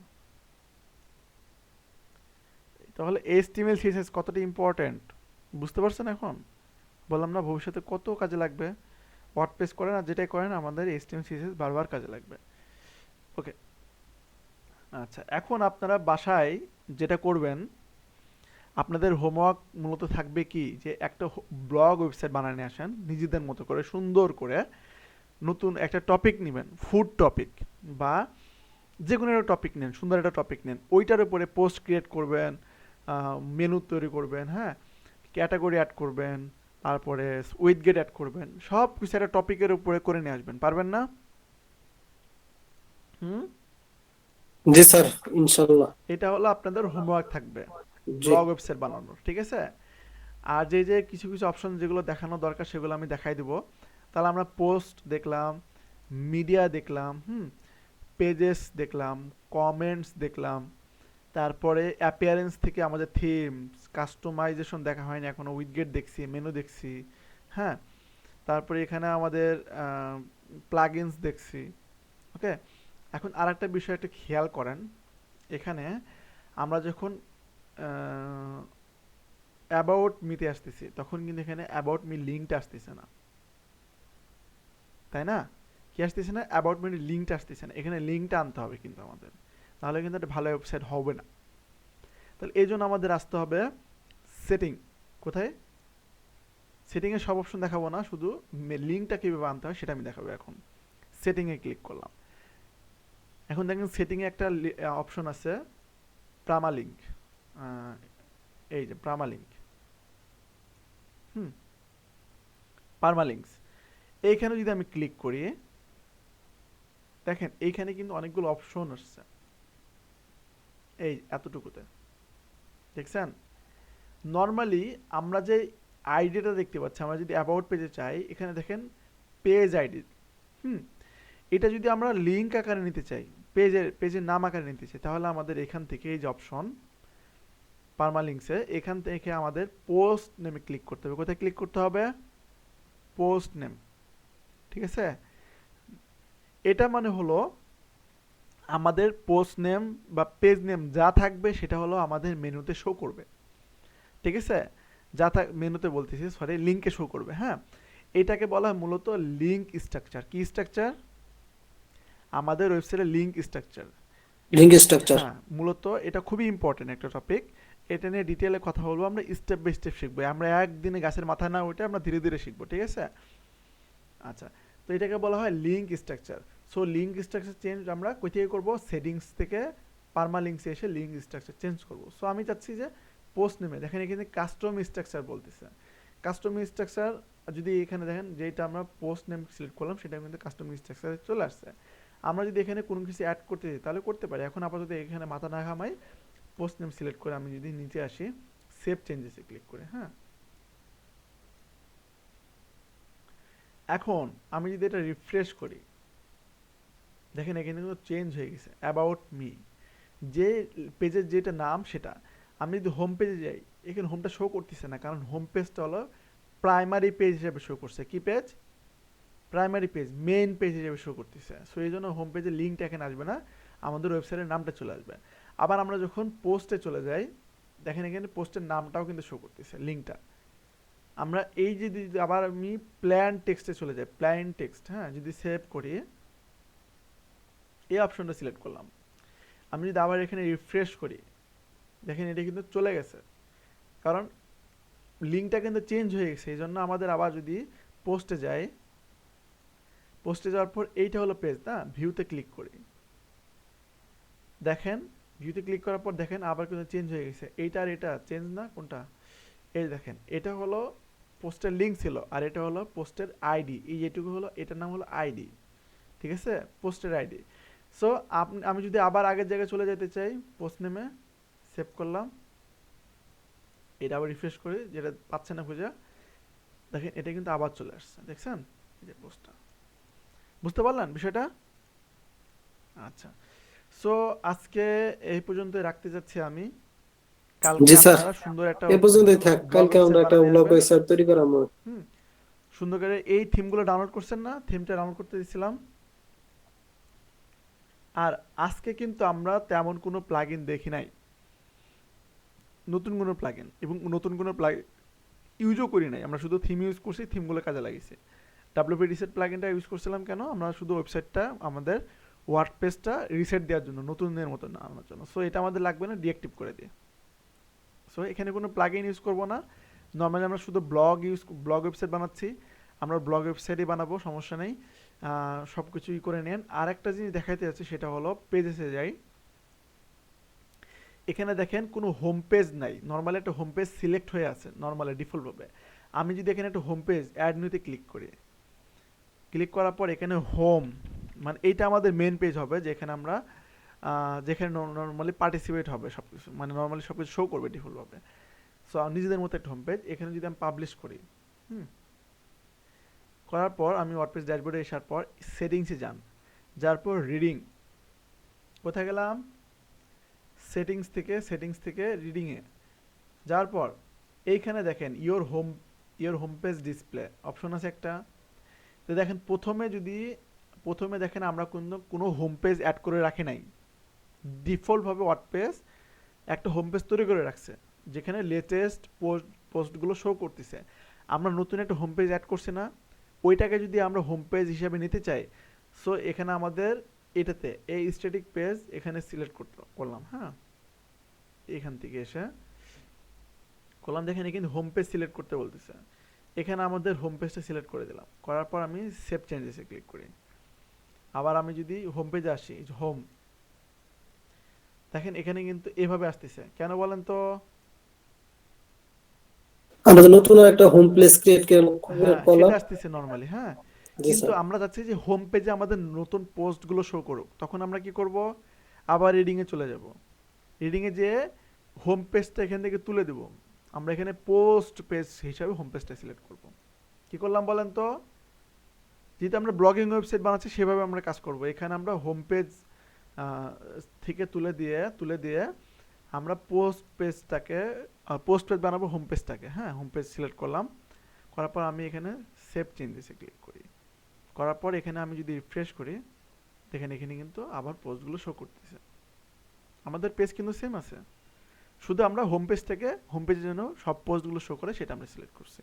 তাহলে HTML CSS কতটা ইম্পর্টেন্ট বুঝতে পারছেন এখন? বললাম না ভবিষ্যতে কত কাজে লাগবে, ওয়ার্ডপ্রেস করেন আর যেটাই করেন আমাদের HTML CSS বারবার কাজে লাগবে। ওকে, আচ্ছা, এখন আপনারা বাসায় যেটা করবেন, আপনাদের হোমওয়ার্ক মূলত থাকবে কি, যে একটা ব্লগ ওয়েবসাইট বানানো আসেন নিজেদের মতো করে, সুন্দর করে নতুন একটা টপিক নেবেন, ফুড টপিক বা যে কোনো একটা টপিক নেন, সুন্দর একটা টপিক নেন, ওইটার উপরে পোস্ট ক্রিয়েট করবেন, মেনু তৈরি করবেন, হ্যাঁ, ক্যাটাগরি অ্যাড করবেন, তারপরে উইথগেট অ্যাড করবেন, সব কিছু একটা টপিকের উপরে করে নিয়ে আসবেন, পারবেন না? জি স্যার, ইনশাল্লাহ। এটা হলো আপনাদের হোমওয়ার্ক থাকবে জি ব্লগ ওয়েবসাইট বানানোর, ঠিক আছে? আর যে যে কিছু কিছু অপশন যেগুলো দেখানো দরকার সেগুলো আমি দেখাই দিব। তাহলে আমরা পোস্ট দেখলাম, মিডিয়া দেখলাম, পেজেস দেখলাম, কমেন্টস দেখলাম, তারপরে অ্যাপিয়ারেন্স থেকে আমাদের থিমস, কাস্টমাইজেশন দেখা হয়নি এখনো, উইথগেট দেখছি, মেনু দেখছি, হ্যাঁ, তারপরে এখানে আমাদের প্লাগইনস দেখছি। ওকে, এখন আরেকটা বিষয় একটু খেয়াল করেন, এখানে আমরা যখন অ্যাবাউট মিতে আসতেছি তখন কিন্তু এখানে অ্যাবাউট মি লিঙ্কটা আসতেছে না, তাই না? কি আসতেছে না? অ্যাবাউট মি লিঙ্কটা আসতেছে না, এখানে লিঙ্কটা আনতে হবে কিন্তু আমাদের, তাহলে কিন্তু একটা ভালো ওয়েবসাইট হবে না। তাহলে এই জন্য আমাদের আসতে হবে সেটিং। কোথায়? সেটিংয়ে সব অপশন দেখাবো না, শুধু লিঙ্কটা কীভাবে আনতে হয় সেটা আমি দেখাবো। এখন সেটিংয়ে ক্লিক করলাম, এখন দেখেন সেটিংয়ে একটা অপশন আছে প্রামালিঙ্ক, এই যে প্রামালিঙ্ক, পারমালিঙ্কস, এইখানে যদি আমি ক্লিক করি, দেখেন এইখানে কিন্তু অনেকগুলো অপশন আসছে, এই এতটুকুতে দেখছেন? নর্মালি আমরা যে আইডিটা দেখতে পাচ্ছি, আমরা যদি অ্যাবাউট পেজে চাই, এখানে দেখেন পেজ আইডি। এটা যদি আমরা লিঙ্ক আকারে নিতে চাই, পেজের নাম আকারে নিতে চাই, তাহলে আমাদের এখান থেকে এই যে অপশন পারমালিঙ্কসে, এখান থেকে আমাদের পোস্ট নেমে ক্লিক করতে হবে। কোথায় ক্লিক করতে হবে? Post name. ঠিক আছে, এটা মানে হলো আমাদের পোস্ট নেম বা পেজ নেম যা থাকবে সেটা হলো আমাদের মেনুতে শো করবে। ঠিক আছে, যা মেনুতে বলতেছি, সরি, লিঙ্কে শো করবে। হ্যাঁ, এটাকে বলা হয় মূলত লিঙ্ক স্ট্রাকচার। কি স্ট্রাকচার? আমাদের ওয়েবসাইটের লিঙ্ক স্ট্রাকচার। Link structure. হ্যাঁ, মূলত এটা খুবই ইম্পর্টেন্ট একটা টপিক। এটা নিয়ে ডিটেলে কথা বলবো আমরা, স্টেপ বাই স্টেপ শিখবো। আমরা একদিনে গাছের মাথায় না ওইটা আমরা ধীরে ধীরে শিখবো। ঠিক আছে, আচ্ছা, তো এটাকে বলা হয় link structure. So link structure change আমরা কই থেকে করবো? সেটিংস থেকে পারমালিঙ্কসে এসে লিঙ্ক স্ট্রাকচার চেঞ্জ করবো। সো আমি চাচ্ছি যে পোস্ট নেমে দেখেন এখানে কাস্টম স্ট্রাকচার বলতেছে। কাস্টম স্ট্রাকচার যদি এখানে দেখেন যেটা আমরা পোস্ট নেম সিলেক্ট করলাম সেটা কিন্তু কাস্টম স্ট্রাকচারে চলে আসছে। আমরা যদি এখানে কোনো কিছু অ্যাড করতে চাই তাহলে করতে পারি। এখন আপাতত এখানে মাথা না ঘামাই, পোস্ট নেম সিলেক্ট করে আমি যদি নিচে আসি, সেভ চেঞ্জেসে ক্লিক করে, হ্যাঁ, এখন আমি যদি এটা রিফ্রেশ করি, দেখেন এখানে কিন্তু চেঞ্জ হয়ে গেছে। অ্যাবাউট মি, যে পেজের যেটা নাম সেটা। আমি যদি হোম পেজে যাই, এখানে হোমটা শো করতেছে না, কারণ হোম পেজটা হলো প্রাইমারি পেজ হিসেবে শো করছে। কি page? Primary page, main page হিসেবে শো করতেছে। সো এই জন্য হোম পেজের লিঙ্কটা এখানে আসবে না, আমাদের ওয়েবসাইটের নামটা চলে আসবে। আবার আমরা যখন পোস্টে চলে যাই, দেখেন এখানে পোস্টের নামটাও কিন্তু শো করতেছে, লিঙ্কটা। আমরা এই যে যদি আবার আমি প্ল্যান টেক্সটে চলে যাই, প্ল্যান টেক্সট, হ্যাঁ, যদি সেভ করি, এই অপশনটা সিলেক্ট করলাম, আমি যদি আবার এখানে রিফ্রেশ করি, দেখেন এটা কিন্তু চলে গেছে, কারণ লিঙ্কটা কিন্তু চেঞ্জ হয়ে গেছে। এই জন্য আমাদের আবার যদি পোস্টে যাই, পোস্টে যাওয়ার পর এইটা হলো পেজ না, ভিউতে ক্লিক করি, দেখেন ভিউতে ক্লিক করার পর দেখেন আবার কিন্তু চেঞ্জ হয়ে গেছে। এইটা আর এটা চেঞ্জ না, কোনটা? এই দেখেন, এটা হলো পোস্টের লিঙ্ক ছিল, আর এটা হলো পোস্টের আইডি। এই যেটুকু হলো, এটার নাম হলো আইডি। ঠিক আছে, পোস্টের আইডি। সো আমি যদি আবার আগের জায়গায় চলে যেতে চাই, পোস্ট নেমে সেভ করলাম, এটা আবার রিফ্রেশ করি, যেটা পাচ্ছে না খুঁজে, দেখেন এটা কিন্তু আবার চলে আসছে। দেখছেন এই যে পোস্টটা, বুঝতে পারলেন বিষয়টা? আচ্ছা, সো আজকে এই পর্যন্ত রাখতে যাচ্ছি আমি। কালকে জি স্যার, আপনারা সুন্দর একটা এ পর্যন্তই থাক। ব্লগ কালকে আমরা ওয়েবসাইট একটা বানিয়ে ব্লগ আসবেন। ওয়েবসাইট তৈরি করাবো। হুম, সুন্দর করে এই থিমগুলো ডাউনলোড করছেন না? থিমটা ডাউনলোড করতে দিয়েছিলাম। আর আজকে কিন্তু আমরা তেমন কোনো প্লাগইন দেখি নাই, নতুন কোনো প্লাগইন, এবং নতুন কোনো প্লাগইন ইউজও করি নাই। আমরা শুধু থিম ইউজ করছি, থিমগুলো কাজে লাগিয়েছি। ডাব্লিউপি রিসেট প্লাগইনটা ইউজ করছিলাম কেন? আমরা শুধু ওয়েবসাইটটা, আমাদের ওয়ার্ডপ্রেসটা রিসেট দেওয়ার জন্য, নতুনদের মতো না আনার জন্য। সো এটা আমাদের লাগবে না, ডিঅ্যাক্টিভ করে দিয়ে। সো এখানে কোনো প্লাগইন ইউজ করব না। নর্মালি আমরা শুধু ব্লগ ওয়েবসাইট বানাচ্ছি, আমরা ব্লগ ওয়েবসাইটই বানাবো, সমস্যা নেই। সব কিছুই করে নেন। আর একটা জিনিস দেখাইতে যাচ্ছে, সেটা হলো পেজেসে যাই, এখানে দেখেন কোনো হোম পেজ নাই। নর্মালি একটা হোম পেজ সিলেক্ট হয়ে আছে নর্মালি ডিফল্টভাবে। আমি যদি এখানে একটা হোম পেজ অ্যাড নিউতে ক্লিক করি, ক্লিক করার পর এখানে হোম, মানে এইটা আমাদের মেন পেজ হবে, যেখানে আমরা যেখানে নর্মালি পার্টিসিপেট হবে সব কিছু, মানে নর্মালি সব কিছু শো করবে ডিফল্টভাবে। সো নিজেদের মতো একটা হোম পেজ। এখানে যদি আমি পাবলিশ করি, করার পর আমি ওয়ার্ডপ্রেস ড্যাশবোর্ডে আসার পর সেটিংসে যান, যার পর রিডিং, কোথায় গেলাম? সেটিংস থেকে রিডিংয়ে যাওয়ার পর এইখানে দেখেন your home page display option আছে একটা। তো দেখেন প্রথমে দেখেন আমরা কোনো হোম পেজ অ্যাড করে রাখি নাই। ডিফল্টভাবে ওয়ার্ডপ্রেস একটা হোম পেজ তৈরি করে রাখছে, যেখানে লেটেস্ট পোস্টগুলো শো করতেছে। আমরা নতুন একটা হোম পেজ অ্যাড করছি না, ওইটাকে যদি আমরা হোম পেজ হিসাবে নিতে চাই, সো এখানে আমাদের এটাতে এই স্ট্যাটিক পেজ এখানে সিলেক্ট করলাম। হ্যাঁ, এখান থেকে এসে করলাম, দেখেন এখানে হোম পেজ সিলেক্ট করতে বলতেছে, এখানে আমাদের হোম পেজটা সিলেক্ট করে দিলাম। করার পর আমি সেভ চেঞ্জেসে ক্লিক করি। আবার আমি যদি হোম পেজে আসি, হোম, দেখেন এখানে কিন্তু এভাবে আসতেছে, কেন বলেন তো? আমরা নতুন একটা হোম প্লেস ক্রিয়েট হ্যাঁ, করলাম। সেটা আসতেছে নর্মালি। হ্যাঁ, জি কিন্তু স্যার। আমরা চাচ্ছি যে হোম পেজে আমাদের নতুন পোস্টগুলো শো করুক। তখন আমরা কি করব? আবার রিডিংয়ে চলে যাব। রিডিংয়ে যেয়ে হোম পেজটা এখান থেকে তুলে দেব। আমরা এখানে পোস্ট পেজ হিসাবে হোম পেজটা সিলেক্ট করব। কি করলাম বলেন তো? যেহেতু আমরা ব্লগিং ওয়েবসাইট বানাচ্ছি সেভাবে আমরা কাজ করব। এখানে আমরা হোম পেজ থেকে তুলে দিয়ে আমরা পোস্ট পেজ বানাবো হোম পেজটাকে। হ্যাঁ, হোম পেজ সিলেক্ট করলাম, করার পর আমি এখানে সেভ চেঞ্জেসে ক্লিক করি। করার পর এখানে আমি যদি রিফ্রেশ করি, দেখেন এখানে কিন্তু আবার পোস্টগুলো শো করতেছে। আমাদের পেজ কিন্তু সেম আছে, শুধু আমরা হোম পেজ থেকে হোম পেজের জন্য সব পোস্টগুলো শো করে সেটা আমরা সিলেক্ট করছি।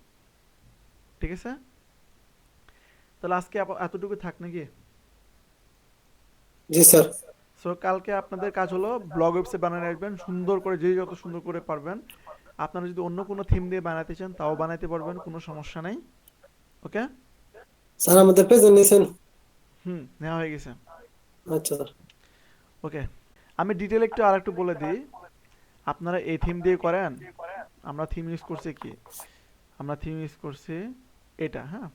ঠিক আছে, তাহলে আজকে এতটুকু থাক নাকি? জি স্যার। সো কালকে আপনাদের কাজ হলো ব্লগ ওয়েবসাইট বানানো আসবেন সুন্দর করে, যে যত সুন্দর করে পারবেন। আপনারা যদি অন্য কোনো থিম দিয়ে বানাতে চান তাও বানাতে পারবেন, কোনো সমস্যা নাই। ওকে, স্যার আমাদের পেজে নিয়েছেন? নেওয়া হয়ে গেছে। আচ্ছা স্যার। ওকে, আমি ডিটেল আরেকটু বলে দিই। আপনারা এই থিম দিয়ে করেন, আমরা থিম ইউজ করছি কি, আমরা থিম ইউজ করছি এটা। হ্যাঁ,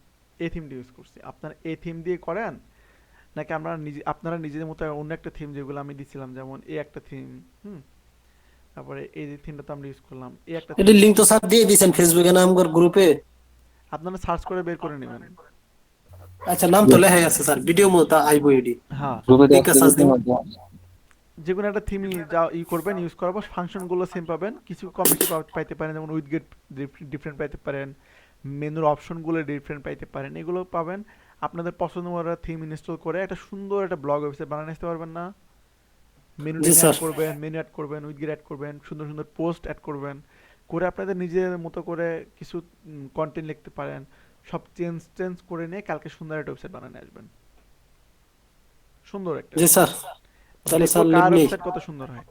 এই থিমটা ইউজ করছি। আপনারা এই থিম দিয়ে করেন নাকি আপনারা নিজেদের মতো অন্য একটা থিম, যেগুলো আমি দিছিলাম, যেমন এই একটা থিম, তারপরে এই যে থিমটা তো আমরা ইউজ করলাম, এই একটা এটি লিংক তো স্যার দিয়ে দিয়েছেন ফেসবুকে না আমার গ্রুপে? আপনারা সার্চ করে বের করে নেবেন। আচ্ছা, নাম তো লেখাই আছে স্যার, ভিডিও মতো আইবো এডি। হ্যাঁ, গ্রুপে ঠিক আছে, দেওয়া দিন। যে কোনো একটা থিম যা করবেন, ইউজ করার পর ফাংশনগুলো সেম পাবেন, কিছু কম বেশি পাইতে পারেন, যেমন উইডগেট ডিফারেন্ট পাইতে পারেন, মেনুর অপশনগুলো ডিফারেন্ট পাইতে পারেন, এগুলো পাবেন। আপনাদের পছন্দ মতো থিম ইনস্টল করে একটা সুন্দর একটা ব্লগ ওয়েবসাইট বানিয়ে আসতে পারবেন না? মেনু জি স্যার। অ্যাড করবেন, উইডগেট অ্যাড করবেন, সুন্দর সুন্দর পোস্ট অ্যাড করবেন, করে আপনাদের নিজের মতো করে কিছু কন্টেন্ট লিখতে পারেন। সব চেঞ্জ করে নিয়ে কালকে সুন্দর একটা ওয়েবসাইট বানিয়ে আসবেন, সুন্দর একটা। জি স্যার, তাহলে দেখবো স্যার কার লিভ নেই। ওয়েবসাইট কত সুন্দর হয়।